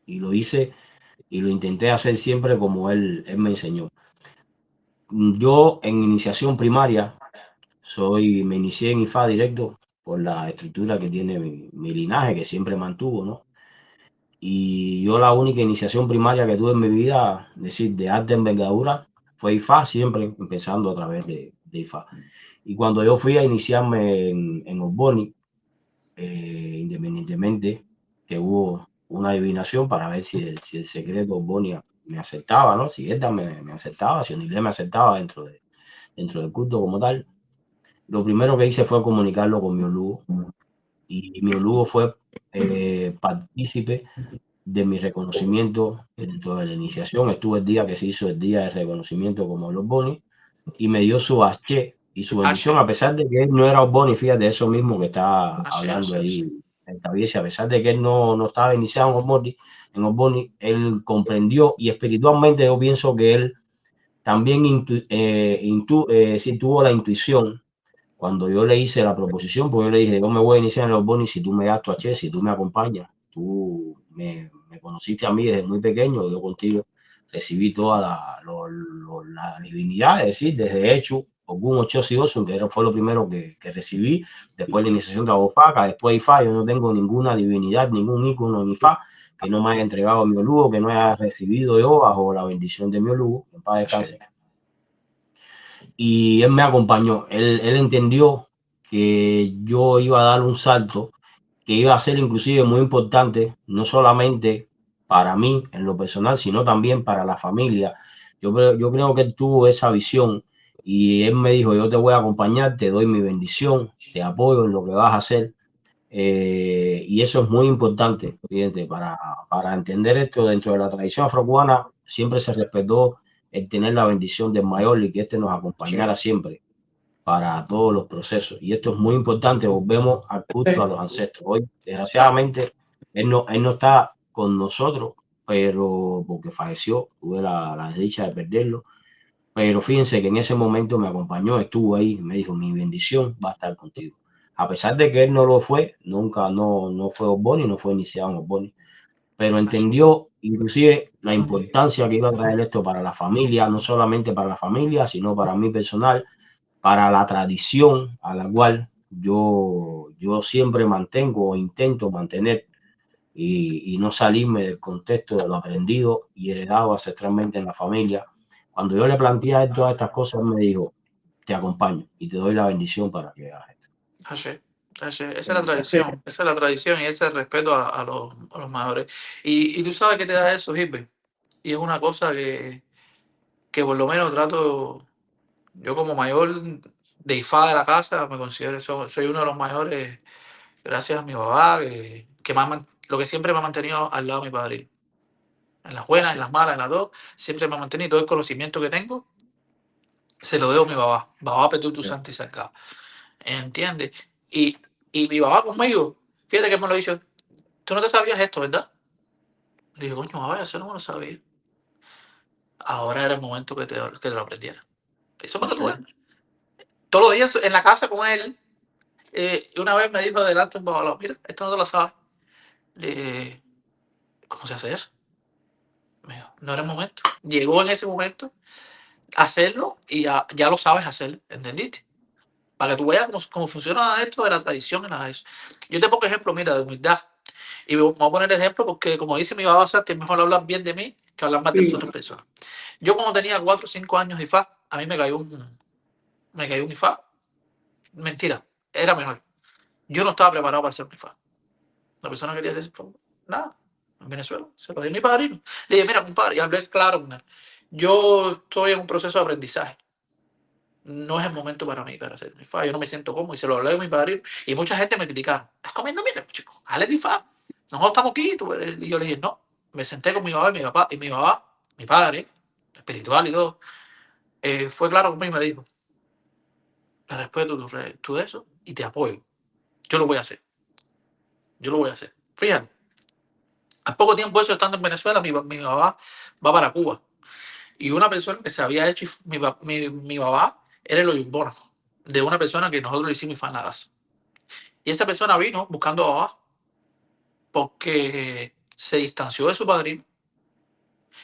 lo hice y lo intenté hacer siempre como él me enseñó. Yo en iniciación primaria me inicié en Ifá directo por la estructura que tiene mi linaje, que siempre mantuvo, ¿no? Y yo la única iniciación primaria que tuve en mi vida, es decir, de alta envergadura, fue Ifá, siempre empezando a través de Ifá. Y cuando yo fui a iniciarme en Oboni, independientemente que hubo una adivinación para ver si el secreto Oboni me aceptaba, ¿no? Si esta me aceptaba, si Onilé me aceptaba dentro del culto como tal. Lo primero que hice fue comunicarlo con mi Olugo, y mi Olugo fue partícipe de mi reconocimiento dentro de la iniciación. Estuve el día que se hizo el día de reconocimiento como los Boni, y me dio su H y su bendición, a pesar de que él no era Boni, fíjate, eso mismo que está hablando ahí en Cabiesi, a pesar de que él no estaba iniciado en Oboni, él comprendió, y espiritualmente yo pienso que él también sí tuvo la intuición. Cuando yo le hice la proposición, pues yo le dije, yo me voy a iniciar en los Boni si tú me das tu H, si tú me acompañas. Tú me conociste a mí desde muy pequeño, yo contigo recibí toda la divinidad, es decir, desde hecho, Ogún, Ochoa y Osun, que fue lo primero que recibí, después la iniciación de Abofaca, después Ifá. Yo no tengo ninguna divinidad, ningún ícono ni Ifá que no me haya entregado mi Olugo, que no haya recibido yo bajo la bendición de mi Olugo, en paz descanse. Y él me acompañó, él entendió que yo iba a dar un salto que iba a ser inclusive muy importante, no solamente para mí en lo personal, sino también para la familia. Yo creo que él tuvo esa visión y él me dijo, yo te voy a acompañar, te doy mi bendición, te apoyo en lo que vas a hacer. Y eso es muy importante, fíjate, para entender esto dentro de la tradición afrocubana, siempre se respetó el tener la bendición del mayor y que este nos acompañara Sí. siempre para todos los procesos. Y esto es muy importante, volvemos al culto a los ancestros. Hoy, Claro. desgraciadamente, él no está con nosotros, pero porque falleció, tuve la desdicha de perderlo. Pero fíjense que en ese momento me acompañó, estuvo ahí, me dijo, mi bendición va a estar contigo. A pesar de que él no lo fue, nunca no fue Ogboni, no fue iniciado en Ogboni, pero entendió inclusive la importancia que iba a traer esto para la familia, no solamente para la familia, sino para mí personal, para la tradición a la cual yo siempre mantengo o intento mantener y no salirme del contexto de lo aprendido y heredado ancestralmente en la familia. Cuando yo le planteé todas estas cosas, él me dijo, te acompaño y te doy la bendición para que hagas esto. Así, así. Esa es la tradición, esa es la tradición y ese es el respeto a los mayores. Y tú sabes que te da eso, Gilbert. Y es una cosa que por lo menos trato, yo como mayor de IFA de la casa, me considero, soy uno de los mayores, gracias a mi papá, que lo que siempre me ha mantenido al lado de mi padre. En las buenas, en las malas, en las dos, siempre me ha mantenido. Todo el conocimiento que tengo se lo debo a mi papá. Papá Petutu Santi Sacá. ¿Entiendes? Y mi papá conmigo, fíjate que me lo dicho, tú no te sabías esto, ¿verdad? Le dije, coño, mamá, eso no me lo sabía. Ahora era el momento que te lo aprendiera. Eso me lo tuve. Todos los días en la casa con él. Y una vez me dijo delante un babalao, mira, esto no te lo sabes. Le dije, ¿cómo se hace eso? Me dijo, no era el momento. Llegó en ese momento a hacerlo y ya lo sabes hacer, ¿entendiste? Para que tú veas cómo funciona esto de la tradición y nada de eso. Yo te pongo ejemplo, mira, de humildad. Y me voy a poner ejemplo porque, como dice mi papá, es mejor hablar bien de mí que hablar mal de las otras personas. Yo cuando tenía 4 o 5 años de IFA, a mí me cayó un IFA. Mentira, era mejor. Yo no estaba preparado para hacer un IFA. La persona quería decir, nada, en Venezuela, se lo di a mi padrino. Le dije, mira, compadre, y hablé claro con él. Yo estoy en un proceso de aprendizaje. No es el momento para mí para hacer mi IFA. Yo no me siento cómodo y se lo hablé a mi padrino. Y mucha gente me criticaron. ¿Estás comiendo mierda, chico? Hale el IFA. Nosotros estamos aquí. Y yo le dije, no. Me senté con mi mamá y mi papá. Y mi papá, mi padre, espiritual y todo, fue claro conmigo y me dijo, la respeto tú de eso y te apoyo. Yo lo voy a hacer. Yo lo voy a hacer. Fíjate. A poco tiempo eso, estando en Venezuela, mi papá va para Cuba. Y una persona que se había hecho, mi papá era el oyumbona de una persona que nosotros le hicimos fanadas. Y esa persona vino buscando a papá porque se distanció de su padrino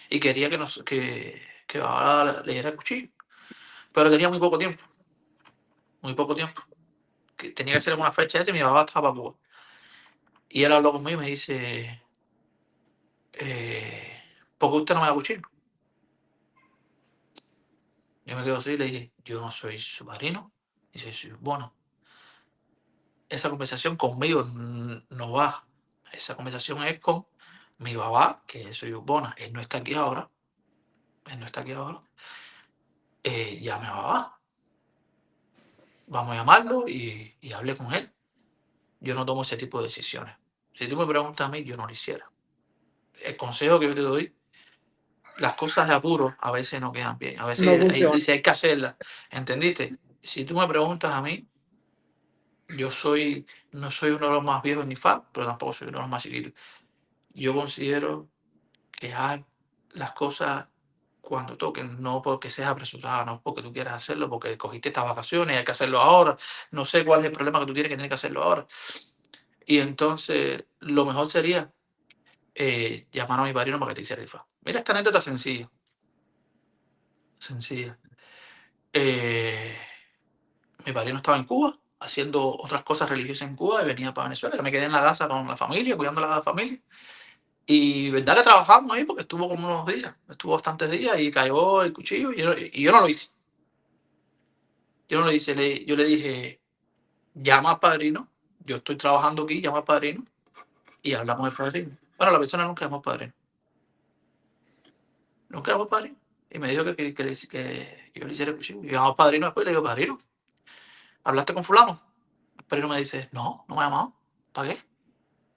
y quería que papá le diera el cuchillo. Pero tenía muy poco tiempo. Muy poco tiempo. Que tenía que ser en una fecha esa y mi papá estaba para Cuba. Y él habló conmigo y me dice, ¿por qué usted no me da cuchillo? Yo me quedo así y le dije, yo no soy su padrino. Y dice, sí, bueno, esa conversación conmigo no va. Esa conversación es con mi papá, que soy Ubona. Él no está aquí ahora. Él no está aquí ahora. Llame a papá. Vamos a llamarlo y hable con él. Yo no tomo ese tipo de decisiones. Si tú me preguntas a mí, yo no lo hiciera. El consejo que yo te doy, las cosas de apuro a veces no quedan bien. A veces hay que hacerlas. ¿Entendiste? Si tú me preguntas a mí, no soy uno de los más viejos ni FAB, pero tampoco soy uno de los más chiquitos. Yo considero que haz las cosas cuando toquen, no porque seas apresurado, no porque tú quieras hacerlo, porque cogiste estas vacaciones, hay que hacerlo ahora. No sé cuál es el problema que tú tienes que hacerlo ahora. Y entonces, lo mejor sería llamar a mi padrino para que te hiciera el FA. Mira, esta anécdota sencilla. Sencilla. Mi padrino estaba en Cuba, haciendo otras cosas religiosas en Cuba y venía para Venezuela. Yo me quedé en la casa con la familia, cuidando a la familia. Y verdad que trabajamos ahí porque estuvo como unos días, estuvo bastantes días y cayó el cuchillo y yo no lo hice. Yo no lo hice, yo le dije, llama al padrino, yo estoy trabajando aquí, llamo al padrino y hablamos del padrino. Bueno, la persona nunca llamó al padrino. Nunca llamó al padrino. Y me dijo que yo le hiciera el cuchillo. Y yo llamo al padrino después y le digo, padrino, ¿hablaste con fulano? El padrino me dice, no, no me ha llamado. ¿Para qué?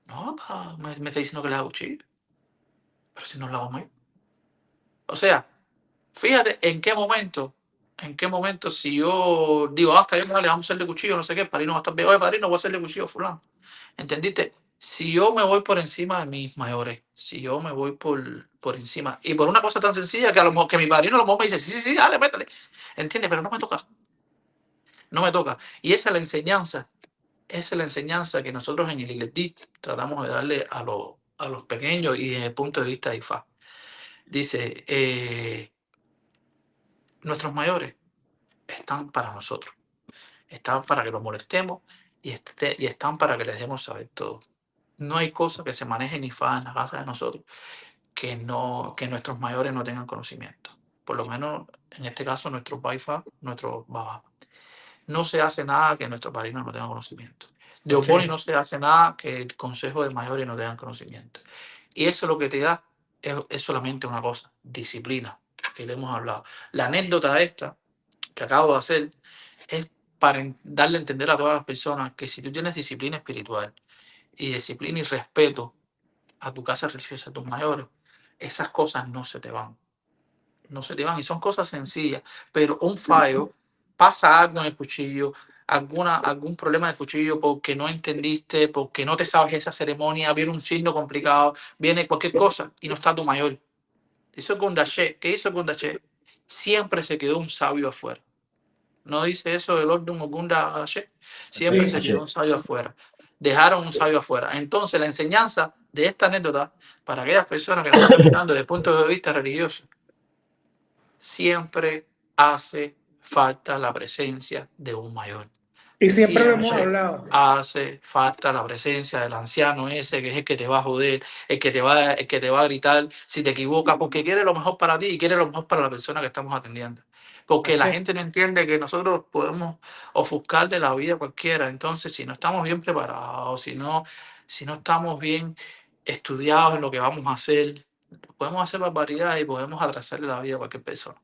No, me está diciendo que le haga cuchillo. Pero si no lo hago mal. O sea, fíjate en qué momento, si yo digo, hasta bien, vale, vamos a hacerle cuchillo, no sé qué, el padrino va a estar bien, oye, padrino, voy a hacerle cuchillo a fulano. ¿Entendiste? Si yo me voy por encima de mis mayores, si yo me voy por encima, y por una cosa tan sencilla que a lo mejor que mi padrino a lo mejor me dice, sí, sí, sí, dale, métele. ¿Entiendes? Pero no me toca. No me toca. Y esa es la enseñanza que nosotros en el ILETI tratamos de darle a los pequeños y desde el punto de vista de IFA. Dice, nuestros mayores están para nosotros, están para que los molestemos y están para que les demos saber todo. No hay cosa que se maneje ni fa en la casa de nosotros que nuestros mayores no tengan conocimiento. Por lo menos en este caso nuestros baifa, nuestros babá. No se hace nada que nuestros padrinos no tengan conocimiento. De Oponi no se hace nada que el consejo de mayores no tengan conocimiento. Y eso lo que te da es solamente una cosa, disciplina, que le hemos hablado. La anécdota esta que acabo de hacer es para darle a entender a todas las personas que si tú tienes disciplina espiritual y disciplina y respeto a tu casa religiosa, a tus mayores, esas cosas no se te van. No se te van y son cosas sencillas, pero un fallo, pasa algo en el cuchillo, algún problema del cuchillo porque no entendiste, porque no te sabes esa ceremonia, viene un signo complicado, viene cualquier cosa y no está tu mayor. Hizo Gondaché. ¿Qué hizo Gondaché? Siempre se quedó un sabio afuera. ¿No dice eso el orden Ogunda Daché? Siempre se quedó un sabio afuera. Dejaron un sabio afuera. Entonces, la enseñanza de esta anécdota, para aquellas personas que nos están mirando desde el punto de vista religioso, siempre hace falta la presencia de un mayor. Y siempre lo hemos hablado. Hace falta la presencia del anciano ese que es el que te va a joder, el que te va a gritar si te equivocas, porque quiere lo mejor para ti y quiere lo mejor para la persona que estamos atendiendo. Porque la gente no entiende que nosotros podemos ofuscar de la vida a cualquiera. Entonces, si no estamos bien preparados, si no estamos bien estudiados en lo que vamos a hacer, podemos hacer barbaridades y podemos atrasarle la vida a cualquier persona.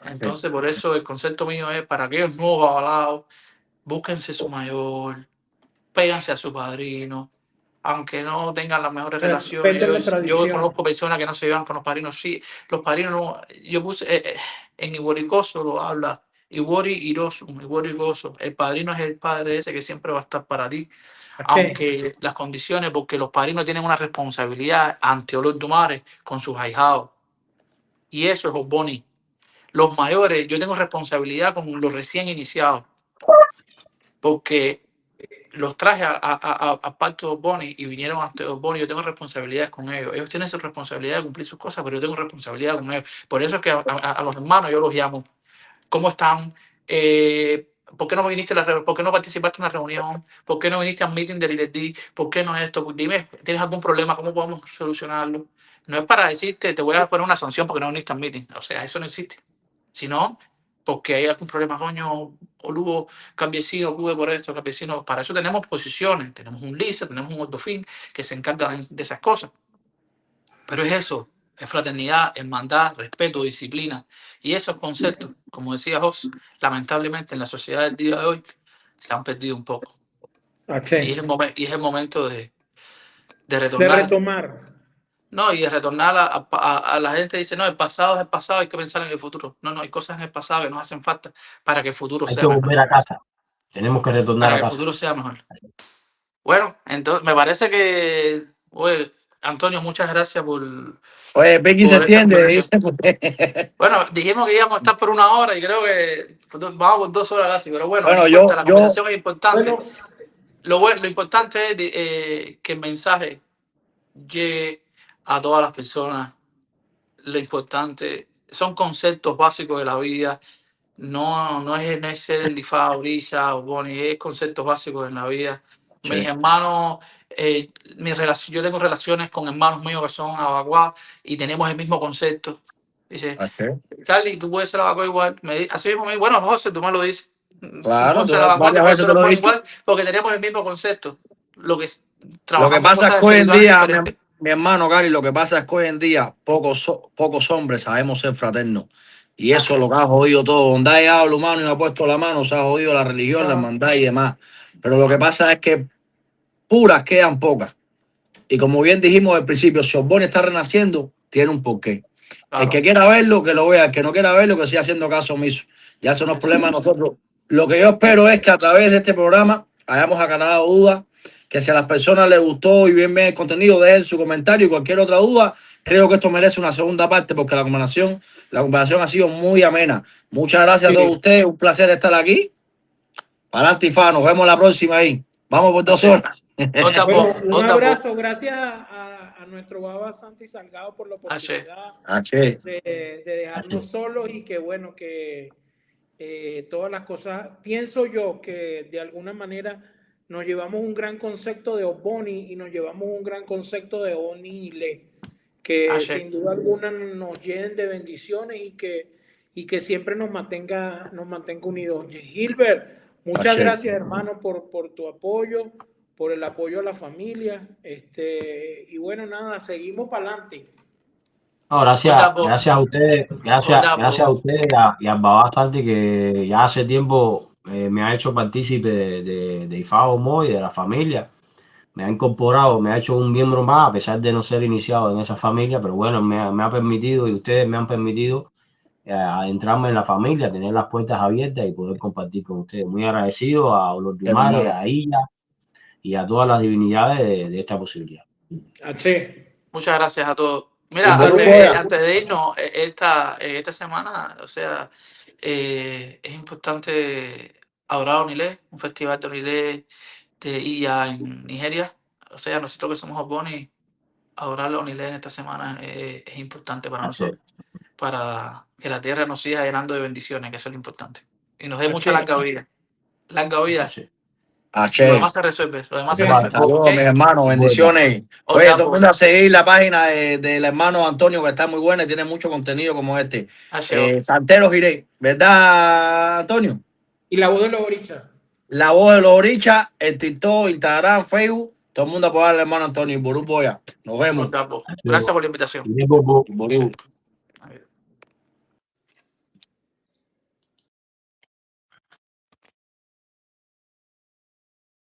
Entonces, por eso el concepto mío es para aquellos nuevos avalados, búsquense su mayor, péganse a su padrino, aunque no tengan las mejores relaciones. Yo conozco personas que no se llevan con los padrinos. Sí, los padrinos no. Yo puse en Iworicoso lo habla. Iwori Irosu, Iwori Gozo. El padrino es el padre ese que siempre va a estar para ti. Aunque las condiciones, porque los padrinos tienen una responsabilidad ante Olodumare con sus ahijados. Y eso es Oboni. Los mayores, yo tengo responsabilidad con los recién iniciados. Porque los traje a Pacto Oboni y vinieron hasta Oboni. Yo tengo responsabilidades con ellos. Ellos tienen su responsabilidad de cumplir sus cosas, pero yo tengo responsabilidad con ellos. Por eso es que a los hermanos yo los llamo. ¿Cómo están? ¿Por qué no viniste ¿Por qué no participaste en la reunión? ¿Por qué no viniste al meeting del IDD? ¿Por qué no esto? Dime, ¿tienes algún problema? ¿Cómo podemos solucionarlo? No es para decirte, te voy a poner una sanción porque no viniste al meeting. O sea, eso no existe. Sino porque hay algún problema, coño, Lugo, campesino, Lugo por esto, campesino. Para eso tenemos posiciones, tenemos un LISA, tenemos un Ordofin que se encarga de esas cosas. Pero es eso, es fraternidad, hermandad, respeto, disciplina. Y esos conceptos, como decía Jos, lamentablemente en la sociedad del día de hoy se han perdido un poco. Y es el momento de retornar. De retomar. No, y de retornar a la gente dice, no, el pasado es el pasado, hay que pensar en el futuro. No, hay cosas en el pasado que nos hacen falta para que el futuro sea mejor. Hay que volver a casa. Tenemos que retornar para a que casa. el futuro sea mejor. Bueno, entonces me parece que, oye, Antonio, muchas gracias por... Oye, Becky se entiende, dice. Bueno, dijimos que íbamos a estar por 1 hora y creo que vamos por 2 horas casi, pero bueno, bueno, la conversación es importante. Bueno, lo importante es que el mensaje llegue a todas las personas. Lo importante son conceptos básicos de la vida. No es ser Lifa, Orisa o Boni, es conceptos básicos en la vida. Sí. Mis hermanos, yo tengo relaciones con hermanos míos que son abaguá y tenemos el mismo concepto. Dice, Carly, tú puedes ser abaguá igual. Así mismo, bueno, José, tú me lo dices. Claro, José la varias Vanguardia, veces te profesor lo he Osborne dicho. igual, porque tenemos el mismo concepto. Lo que Lo que trabajamos pasa es cosas que hoy en espirituales día, diferentes. mi hermano Gary, lo que pasa es que hoy en día pocos hombres sabemos ser fraternos. Y eso es lo que ha jodido todo. Donde ha llegado el humano y ha puesto la mano, se ha jodido la religión, la hermandad y demás. Pero lo que pasa es que puras quedan pocas. Y como bien dijimos al principio, si Osborne está renaciendo, tiene un porqué. El Claro. que quiera verlo, que lo vea. El que no quiera verlo, que siga haciendo caso omiso. Ya eso no es problema de nosotros. Lo que yo espero es que a través de este programa hayamos aclarado dudas, que si a las personas les gustó y bien ven el contenido, dejen su comentario y cualquier otra duda. Creo que esto merece una segunda parte porque la conversación ha sido muy amena. Muchas gracias a todos ustedes. Un placer estar aquí. Para Antifa, nos vemos la próxima ahí. Vamos por 2 horas. Bueno, un abrazo. Gracias a nuestro Baba Santi Salgado por la oportunidad de dejarnos solos y que bueno, que todas las cosas, pienso yo que de alguna manera nos llevamos un gran concepto de Osboni y nos llevamos un gran concepto de Oni y Le, que sin duda alguna nos llenen de bendiciones y que siempre nos mantenga unidos. Gilbert, muchas gracias hermano por tu apoyo, por el apoyo a la familia, y bueno, nada, seguimos para adelante. No, gracias a ustedes, gracias a ustedes y al Baba Santi, que ya hace tiempo me ha hecho partícipe de IFAO Moy, de la familia. Me ha incorporado, me ha hecho un miembro más, a pesar de no ser iniciado en esa familia, pero bueno, me ha permitido y ustedes me han permitido adentrarme en la familia, tener las puertas abiertas y poder compartir con ustedes. Muy agradecido a Olodumare, a Illa y a todas las divinidades de esta posibilidad. Muchas gracias a todos. Mira, antes de irnos, esta semana, o sea, es importante adorar a Onile, un festival de Onile de Iya en Nigeria. O sea, nosotros que somos Osboni, adorar a Onile en esta semana es importante para nosotros, para que la tierra nos siga llenando de bendiciones, que eso es lo importante. Y nos dé mucha larga vida. Larga vida. Lo demás se resuelve. Saludos, mis hermanos, bendiciones. Oye, todo el mundo a seguir la página del hermano Antonio, que está muy buena y tiene mucho contenido como este. Santero Giré, ¿verdad, Antonio? Y la voz de los orichas. La voz de los orichas, en TikTok, Instagram, Facebook. Todo el mundo apoya al hermano Antonio. Ború Boya. Nos vemos. Gracias por la invitación. Ború.